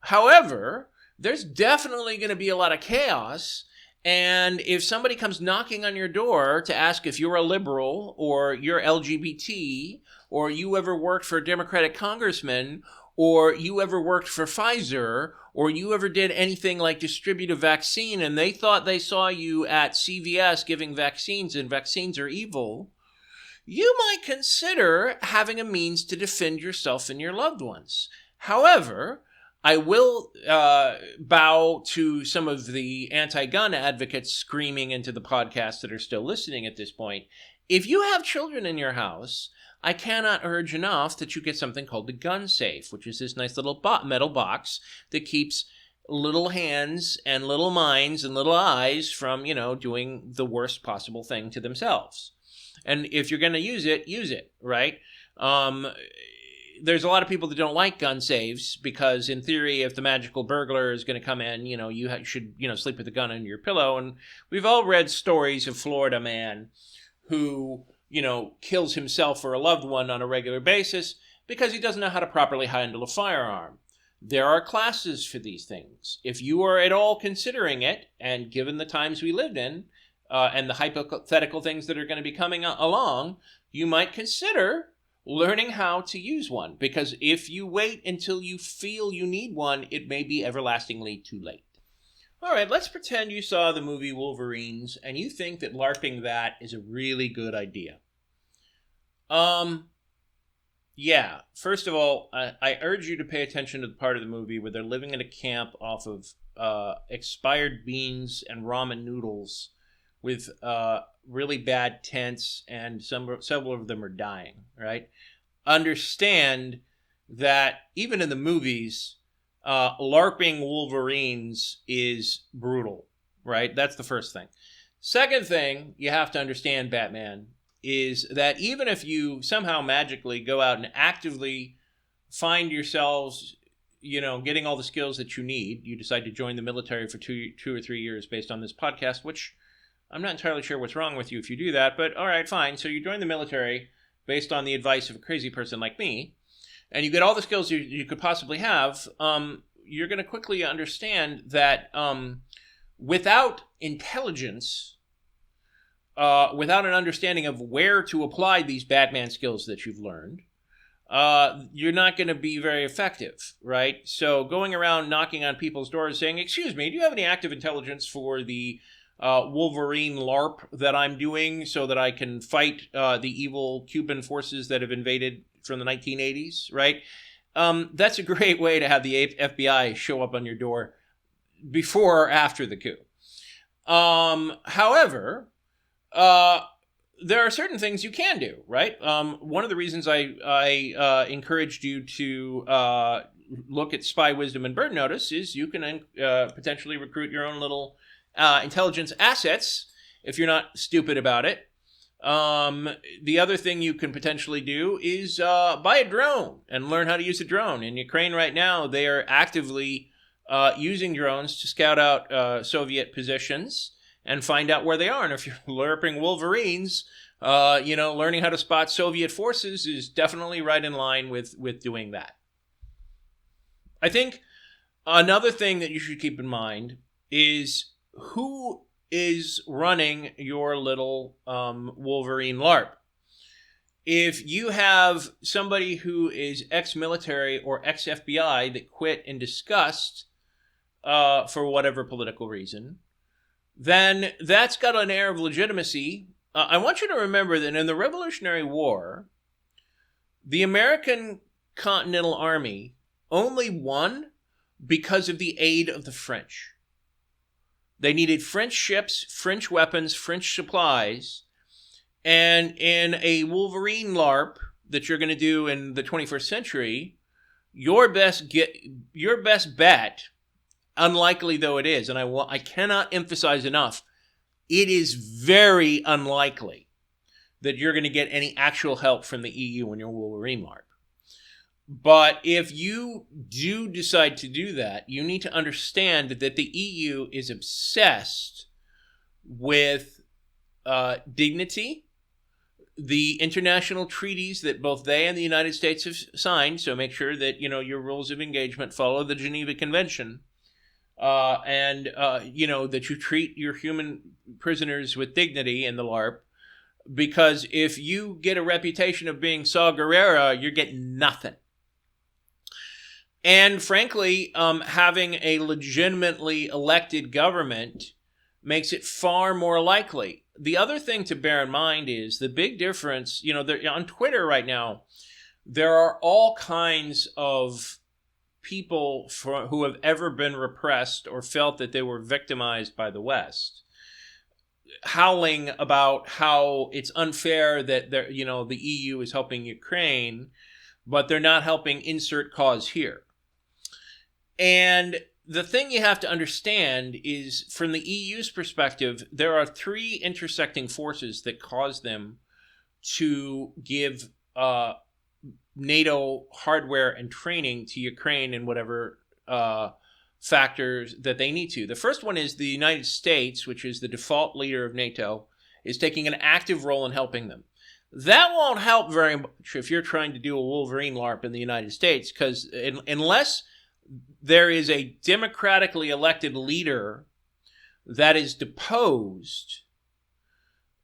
However, there's definitely going to be a lot of chaos. And if somebody comes knocking on your door to ask if you're a liberal or you're LGBT or you ever worked for a Democratic congressman or you ever worked for Pfizer or you ever did anything like distribute a vaccine and they thought they saw you at CVS giving vaccines and vaccines are evil, you might consider having a means to defend yourself and your loved ones. However, I will bow to some of the anti-gun advocates screaming into the podcast that are still listening at this point. If you have children in your house, I cannot urge enough that you get something called the gun safe, which is this nice little metal box that keeps little hands and little minds and little eyes from, doing the worst possible thing to themselves. And if you're going to use it, right? There's a lot of people that don't like gun safes because, in theory, if the magical burglar is going to come in, you should, sleep with a gun under your pillow. And we've all read stories of Florida man who, kills himself or a loved one on a regular basis because he doesn't know how to properly handle a firearm. There are classes for these things. If you are at all considering it, and given the times we lived in, and the hypothetical things that are going to be coming along, you might consider learning how to use one, because if you wait until you feel you need one, it may be everlastingly too late. All right, let's pretend you saw the movie Wolverines and you think that LARPing that is a really good idea. Yeah, first of all, I urge you to pay attention to the part of the movie where they're living in a camp off of expired beans and ramen noodles with really bad tents, and several of them are dying, right? Understand that even in the movies, LARPing Wolverines is brutal, right? That's the first thing. Second thing you have to understand, Batman, is that even if you somehow magically go out and actively find yourselves, getting all the skills that you need, you decide to join the military for two or 3 years based on this podcast, which I'm not entirely sure what's wrong with you if you do that, but all right, fine. So you join the military based on the advice of a crazy person like me, and you get all the skills you could possibly have. You're going to quickly understand that without intelligence, without an understanding of where to apply these Batman skills that you've learned, you're not going to be very effective, right? So going around knocking on people's doors saying, "Excuse me, do you have any active intelligence for the Wolverine LARP that I'm doing so that I can fight the evil Cuban forces that have invaded from the 1980s," right? That's a great way to have the FBI show up on your door before or after the coup. However, there are certain things you can do, right? One of the reasons I encouraged you to look at Spy Wisdom and Bird Notice is you can potentially recruit your own little intelligence assets if you're not stupid about it. The other thing you can potentially do is buy a drone and learn how to use a drone. In Ukraine right now, they are actively using drones to scout out Soviet positions and find out where they are. And if you're LARPing Wolverines, learning how to spot Soviet forces is definitely right in line with doing that. I think another thing that you should keep in mind is who is running your little Wolverine LARP. If you have somebody who is ex-military or ex-FBI that quit in disgust for whatever political reason, then that's got an air of legitimacy. I want you to remember that in the Revolutionary War, the American Continental Army only won because of the aid of the French. They needed French ships, French weapons, French supplies, and in a Wolverine LARP that you're going to do in the 21st century, your best bet, unlikely though it is, and I cannot emphasize enough, it is very unlikely that you're going to get any actual help from the EU in your Wolverine LARP. But if you do decide to do that, you need to understand that the EU is obsessed with dignity, the international treaties that both they and the United States have signed, so make sure that, your rules of engagement follow the Geneva Convention, and that you treat your human prisoners with dignity in the LARP, because if you get a reputation of being Saw Gerrera, you're getting nothing. And frankly, having a legitimately elected government makes it far more likely. The other thing to bear in mind is the big difference, on Twitter right now, there are all kinds of people who have ever been repressed or felt that they were victimized by the West, howling about how it's unfair that the EU is helping Ukraine, but they're not helping insert cause here. And the thing you have to understand is, from the EU's perspective, there are three intersecting forces that cause them to give NATO hardware and training to Ukraine in whatever factors that they need to. The first one is the United States, which is the default leader of NATO, is taking an active role in helping them. That won't help very much if you're trying to do a Wolverine LARP in the United States, because unless there is a democratically elected leader that is deposed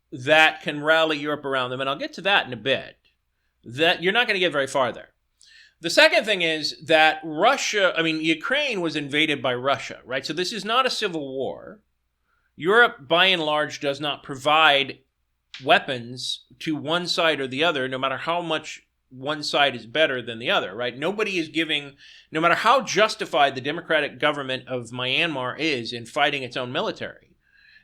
that can rally Europe around them, and I'll get to that in a bit, that you're not going to get very far there. The second thing is that Ukraine was invaded by Russia, right? So this is not a civil war. Europe, by and large, does not provide weapons to one side or the other, no matter how much one side is better than the other, right? Nobody is giving, no matter how justified the democratic government of Myanmar is in fighting its own military,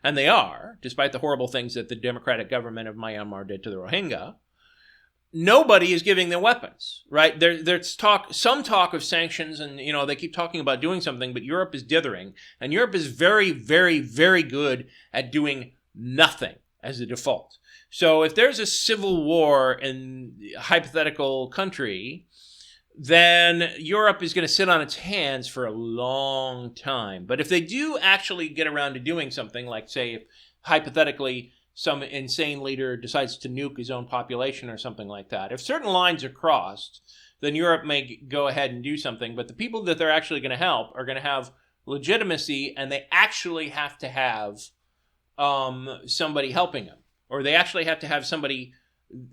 and they are, despite the horrible things that the democratic government of Myanmar did to the Rohingya, nobody is giving them weapons, right? There's some talk of sanctions, and they keep talking about doing something, but Europe is dithering, and Europe is very, very, very good at doing nothing as a default. So if there's a civil war in a hypothetical country, then Europe is going to sit on its hands for a long time. But if they do actually get around to doing something, like, say, if hypothetically some insane leader decides to nuke his own population or something like that, if certain lines are crossed, then Europe may go ahead and do something. But the people that they're actually going to help are going to have legitimacy, and they actually have to have somebody helping them. Or they actually have to have somebody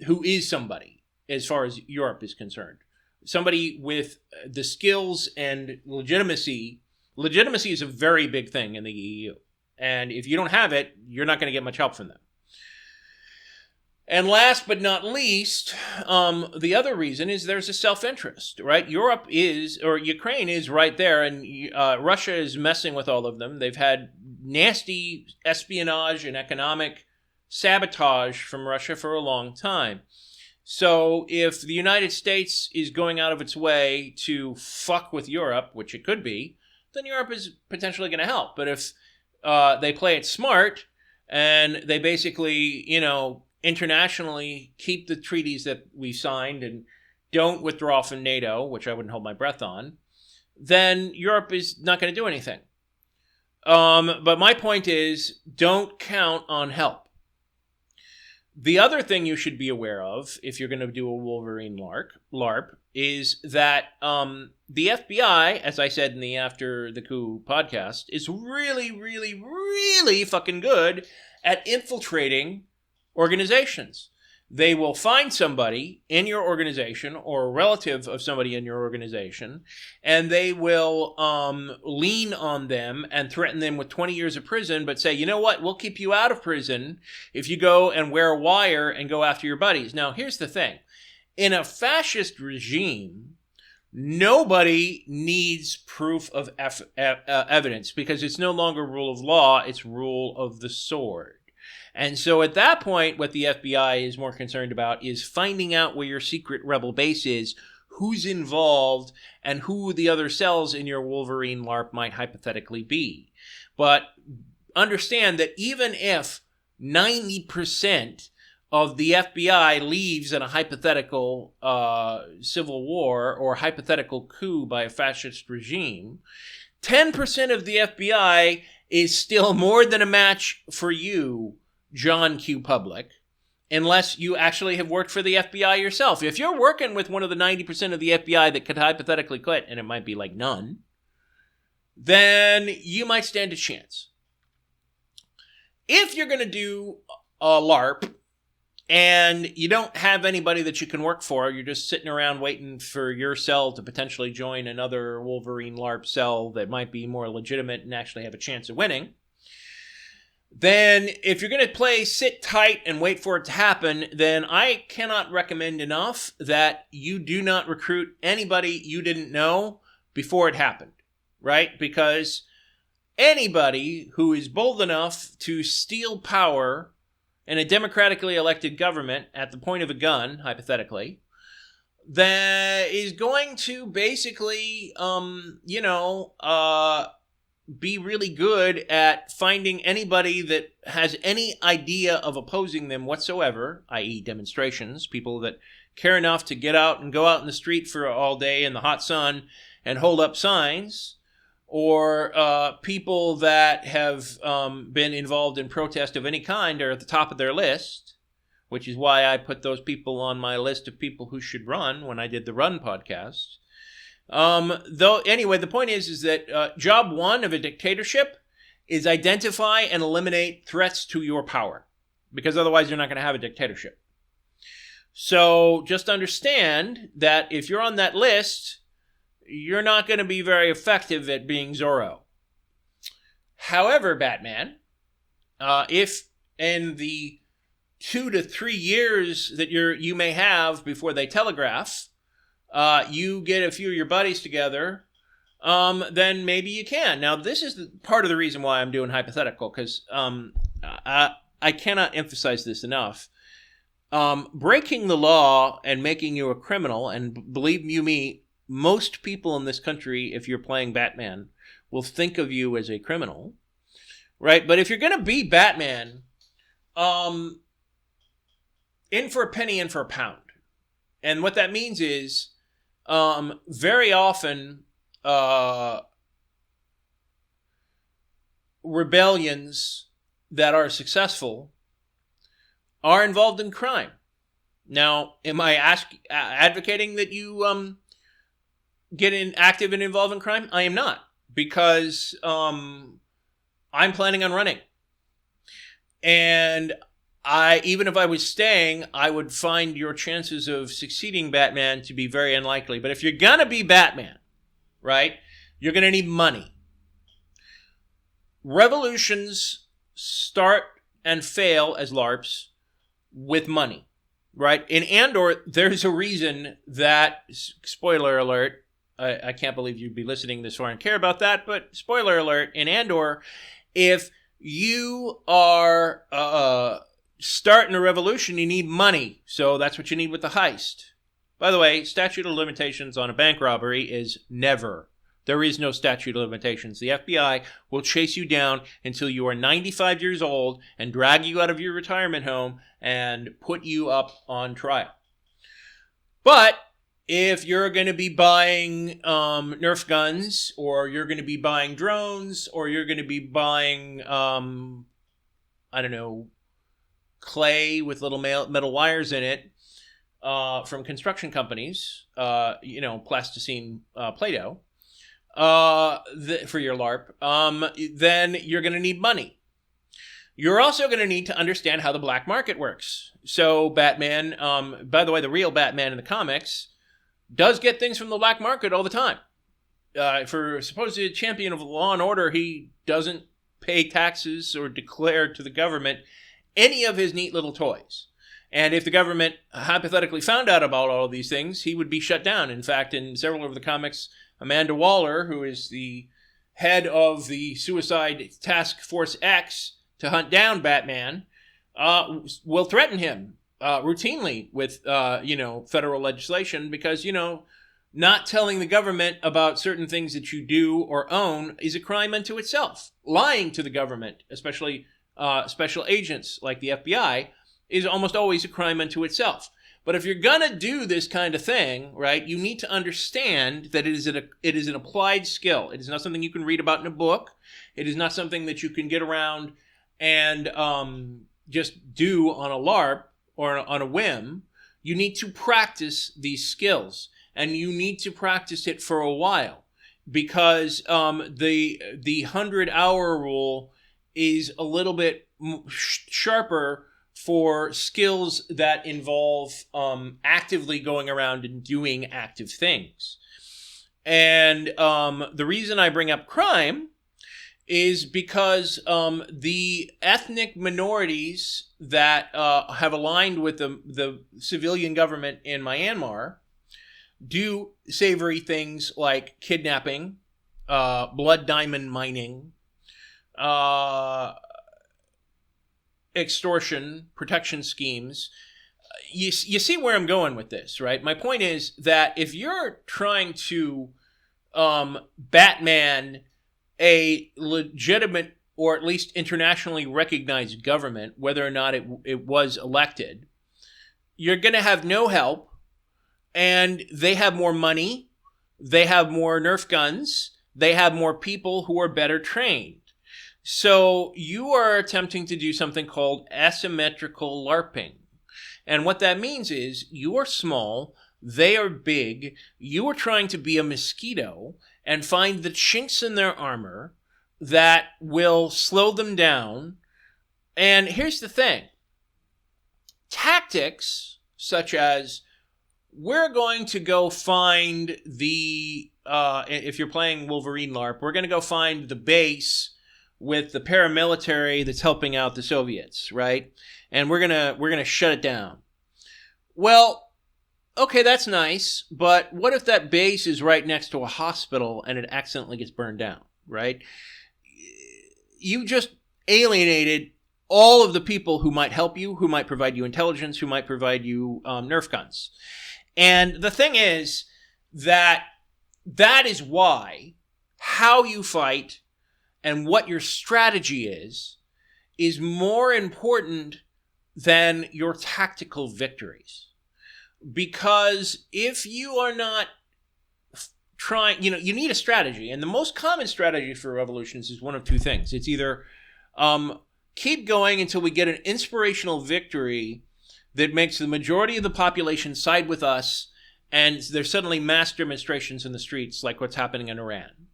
who is somebody, as far as Europe is concerned. Somebody with the skills and legitimacy. Legitimacy is a very big thing in the EU. And if you don't have it, you're not going to get much help from them. And last but not least, the other reason is there's a self-interest, right? Ukraine is right there, and Russia is messing with all of them. They've had nasty espionage and economic sabotage from Russia for a long time. So if the United States is going out of its way to fuck with Europe, which it could be, then Europe is potentially going to help. But if they play it smart and they basically, internationally keep the treaties that we signed and don't withdraw from NATO, which I wouldn't hold my breath on, then Europe is not going to do anything. But my point is, don't count on help. The other thing you should be aware of if you're going to do a Wolverine LARP is that the FBI, as I said in the After the Coup podcast, is really, really, really fucking good at infiltrating organizations. They will find somebody in your organization or a relative of somebody in your organization, and they will lean on them and threaten them with 20 years of prison, but say, you know what, we'll keep you out of prison if you go and wear a wire and go after your buddies. Now, here's the thing. In a fascist regime, nobody needs proof of evidence because it's no longer rule of law, it's rule of the sword. And so at that point, what the FBI is more concerned about is finding out where your secret rebel base is, who's involved, and who the other cells in your Wolverine LARP might hypothetically be. But understand that even if 90% of the FBI leaves in a hypothetical civil war or hypothetical coup by a fascist regime, 10% of the FBI is still more than a match for you, John Q. Public, unless you actually have worked for the FBI yourself. If you're working with one of the 90% of the FBI that could hypothetically quit, and it might be like none, then you might stand a chance. If you're going to do a LARP and you don't have anybody that you can work for, you're just sitting around waiting for your cell to potentially join another Wolverine LARP cell that might be more legitimate and actually have a chance of winning, then if you're going to play sit tight and wait for it to happen, then I cannot recommend enough that you do not recruit anybody you didn't know before it happened, right? Because anybody who is bold enough to steal power in a democratically elected government at the point of a gun, hypothetically, that is going to basically, be really good at finding anybody that has any idea of opposing them whatsoever, i.e. demonstrations, people that care enough to get out and go out in the street for all day in the hot sun and hold up signs, or people that have been involved in protest of any kind are at the top of their list, which is why I put those people on my list of people who should run when I did the Run podcast. Anyway, the point is that job one of a dictatorship is identify and eliminate threats to your power, because otherwise you're not going to have a dictatorship. So just understand that if you're on that list, you're not going to be very effective at being Zorro. However, Batman, if in the 2 to 3 years that you may have before they telegraph, you get a few of your buddies together, then maybe you can. Now, this is part of the reason why I'm doing hypothetical, because I cannot emphasize this enough. Breaking the law and making you a criminal, and believe you me, most people in this country, if you're playing Batman, will think of you as a criminal, right? But if you're going to be Batman, in for a penny, in for a pound. And what that means is, very often, rebellions that are successful are involved in crime. Now, am I advocating that you get active and involved in crime? I am not, because I'm planning on running. And even if I was staying, I would find your chances of succeeding Batman to be very unlikely. But if you're going to be Batman, right, you're going to need money. Revolutions start and fail as LARPs with money, right? In Andor, there's a reason that, spoiler alert, I can't believe you'd be listening this far and care about that, but spoiler alert, in Andor, if you are starting a revolution, you need money. So that's what you need with the heist. By the way, statute of limitations on a bank robbery is never. There is no statute of limitations. The FBI will chase you down until you are 95 years old and drag you out of your retirement home and put you up on trial. But if you're going to be buying Nerf guns, or you're going to be buying drones, or you're going to be buying, clay with little metal wires in it from construction companies, plasticine Play-Doh, for your LARP, then you're going to need money. You're also going to need to understand how the black market works. So Batman, by the way, the real Batman in the comics does get things from the black market all the time. For supposed champion of law and order, he doesn't pay taxes or declare to the government any of his neat little toys. And if the government hypothetically found out about all of these things, he would be shut down. In fact, in several of the comics, Amanda Waller, who is the head of the Suicide Task Force X to hunt down Batman, will threaten him routinely with, federal legislation because, not telling the government about certain things that you do or own is a crime unto itself. Lying to the government, especially special agents like the FBI, is almost always a crime unto itself. But if you're going to do this kind of thing, right, you need to understand that it is an applied skill. It is not something you can read about in a book. It is not something that you can get around and just do on a LARP or on a whim. You need to practice these skills, and you need to practice it for a while, because the 100-hour rule is a little bit sharper for skills that involve actively going around and doing active things. And the reason I bring up crime is because the ethnic minorities that have aligned with the civilian government in Myanmar do savory things like kidnapping, blood diamond mining, extortion, protection schemes. You see where I'm going with this, right? My point is that if you're trying to Batman a legitimate or at least internationally recognized government, whether or not it was elected, you're going to have no help, and they have more money, they have more Nerf guns, they have more people who are better trained. So you are attempting to do something called asymmetrical LARPing. And what that means is you are small, they are big, you are trying to be a mosquito and find the chinks in their armor that will slow them down. And here's the thing. Tactics such as, we're going to go find the, if you're playing Wolverine LARP, we're going to go find the base with the paramilitary that's helping out the Soviets, right? And we're gonna shut it down. Well, okay, that's nice, but what if that base is right next to a hospital and it accidentally gets burned down, right? You just alienated all of the people who might help you, who might provide you intelligence, who might provide you Nerf guns. And the thing is that is why how you fight and what your strategy is more important than your tactical victories. Because if you are not trying, you need a strategy. And the most common strategy for revolutions is one of two things. It's either keep going until we get an inspirational victory that makes the majority of the population side with us, and there's suddenly mass demonstrations in the streets like what's happening in Iran.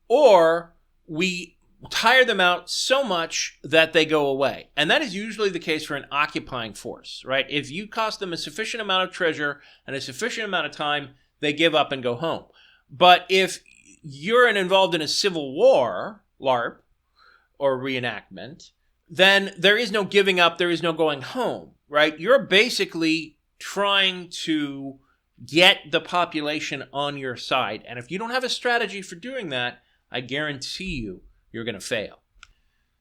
Or we tire them out so much that they go away. And that is usually the case for an occupying force, right? If you cost them a sufficient amount of treasure and a sufficient amount of time, they give up and go home. But if you're involved in a civil war, LARP, or reenactment, then there is no giving up, there is no going home, right? You're basically trying to get the population on your side. And if you don't have a strategy for doing that, I guarantee you're going to fail.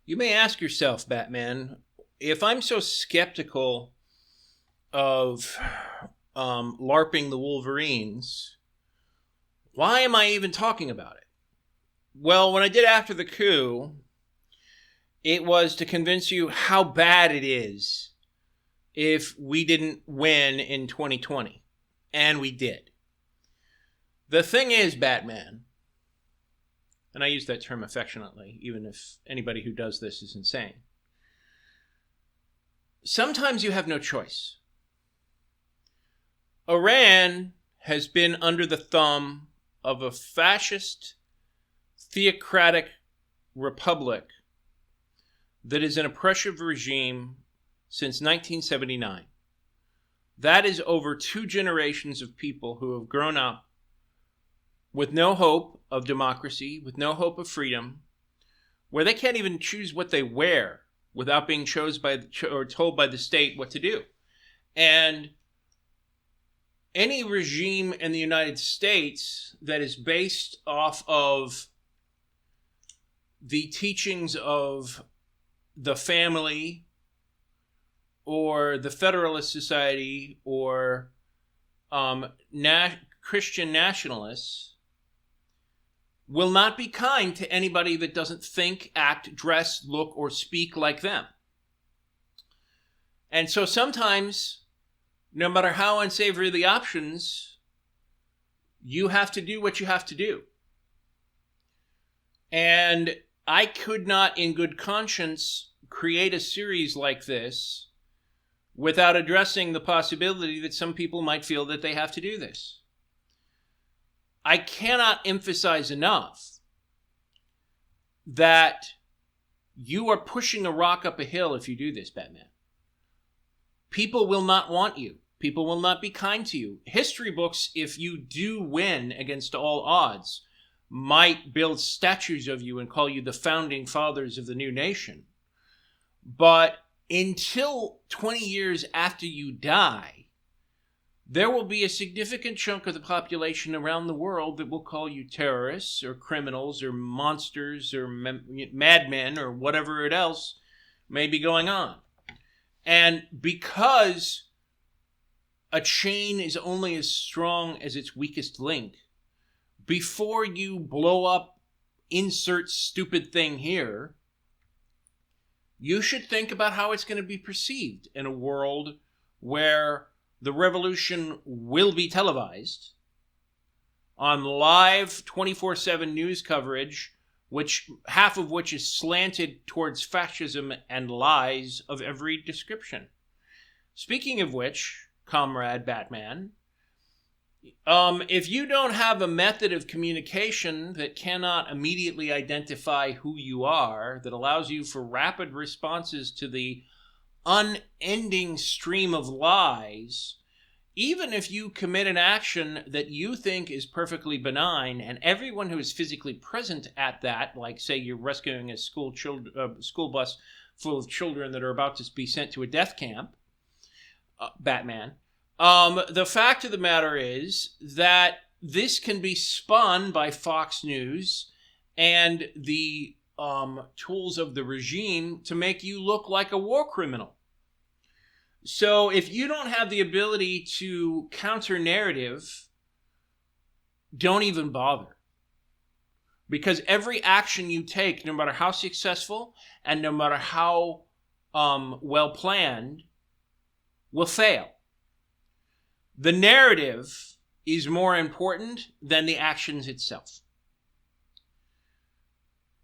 You may ask yourself, Batman, if I'm so skeptical of LARPing the Wolverines, why am I even talking about it? Well, when I did after the coup, it was to convince you how bad it is if we didn't win in 2020. And we did. The thing is, Batman, and I use that term affectionately, even if anybody who does this is insane. sometimes you have no choice. Iran has been under the thumb of a fascist, theocratic republic that is an oppressive regime since 1979. That is over 2 generations of people who have grown up with no hope of democracy, with no hope of freedom, where they can't even choose what they wear without being told by the state what to do. And any regime in the United States that is based off of the teachings of the family or the Federalist Society or Christian nationalists will not be kind to anybody that doesn't think, act, dress, look, or speak like them. And so sometimes, no matter how unsavory the options, you have to do what you have to do. And I could not, in good conscience, create a series like this without addressing the possibility that some people might feel that they have to do this. I cannot emphasize enough that you are pushing a rock up a hill if you do this, Batman. People will not want you. People will not be kind to you. History books, if you do win against all odds, might build statues of you and call you the founding fathers of the new nation. But until 20 years after you die, there will be a significant chunk of the population around the world that will call you terrorists or criminals or monsters or madmen or whatever else may be going on. And because a chain is only as strong as its weakest link, before you blow up, insert stupid thing here, you should think about how it's going to be perceived in a world where the revolution will be televised on live 24/7 news coverage, which half of which is slanted towards fascism and lies of every description. Speaking of which, Comrade Batman, if you don't have a method of communication that cannot immediately identify who you are, that allows you for rapid responses to the unending stream of lies, even if you commit an action that you think is perfectly benign, and everyone who is physically present at that, like say you're rescuing a school bus full of children that are about to be sent to a death camp, Batman, the fact of the matter is that this can be spun by Fox News and the tools of the regime to make you look like a war criminal. So if you don't have the ability to counter narrative, don't even bother. Because every action you take, no matter how successful and no matter how well planned, will fail. The narrative is more important than the actions itself.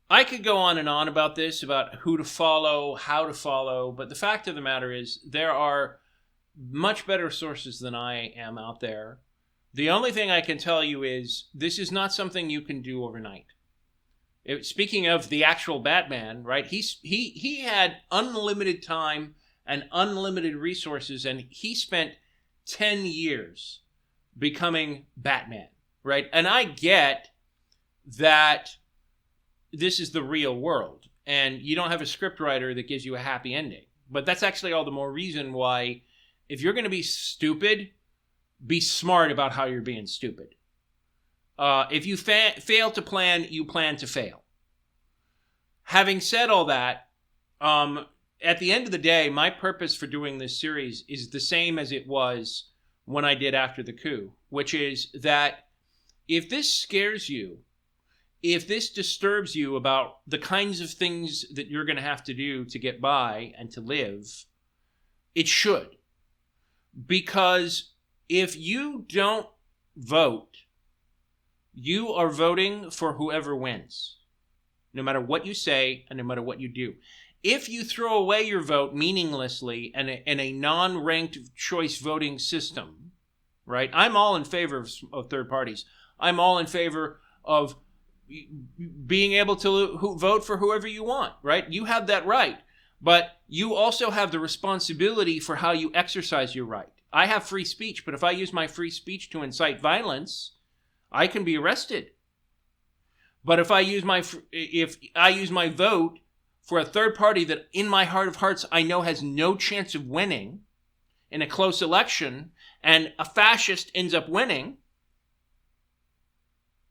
I could go on and on about this, about who to follow, how to follow, but the fact of the matter is there are much better sources than I am out there. The only thing I can tell you is this is not something you can do overnight. Speaking of the actual Batman, right? He had unlimited time and unlimited resources, and he spent 10 years becoming Batman, right? And I get that this is the real world, and you don't have a scriptwriter that gives you a happy ending. But that's actually all the more reason why, if you're going to be stupid, be smart about how you're being stupid. If you fail to plan, you plan to fail. Having said all that, at the end of the day, my purpose for doing this series is the same as it was when I did after the coup, which is that if this scares you, if this disturbs you about the kinds of things that you're going to have to do to get by and to live, it should. Because if you don't vote, you are voting for whoever wins, no matter what you say and no matter what you do. if you throw away your vote meaninglessly in a non-ranked choice voting system, right? I'm all in favor of third parties. I'm all in favor of being able to vote for whoever you want, right? You have that right. But you also have the responsibility for how you exercise your right. I have free speech, but if I use my free speech to incite violence, I can be arrested. But if I use my vote for a third party that in my heart of hearts I know has no chance of winning in a close election, and a fascist ends up winning,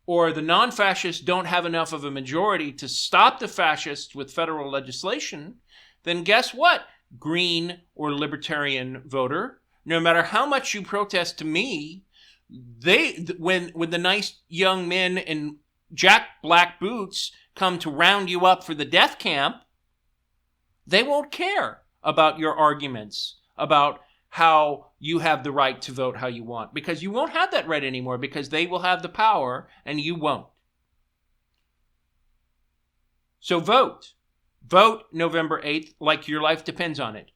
or the non-fascists don't have enough of a majority to stop the fascists with federal legislation, then guess what, green or libertarian voter? No matter how much you protest to me, when the nice young men in Jack Black boots come to round you up for the death camp, they won't care about your arguments about how you have the right to vote how you want, because you won't have that right anymore, because they will have the power and you won't. So vote. Vote November 8th like your life depends on it,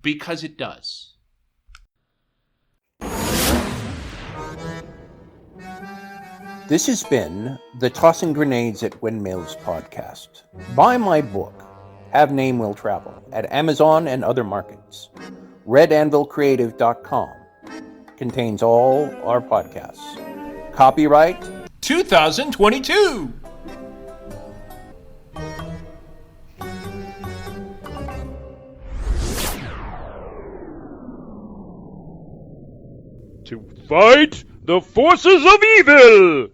because it does. This has been the Tossing Grenades at Windmills podcast. Buy my book, Have Name Will Travel, at Amazon and other markets. RedAnvilCreative.com contains all our podcasts. Copyright 2022! To fight the forces of evil!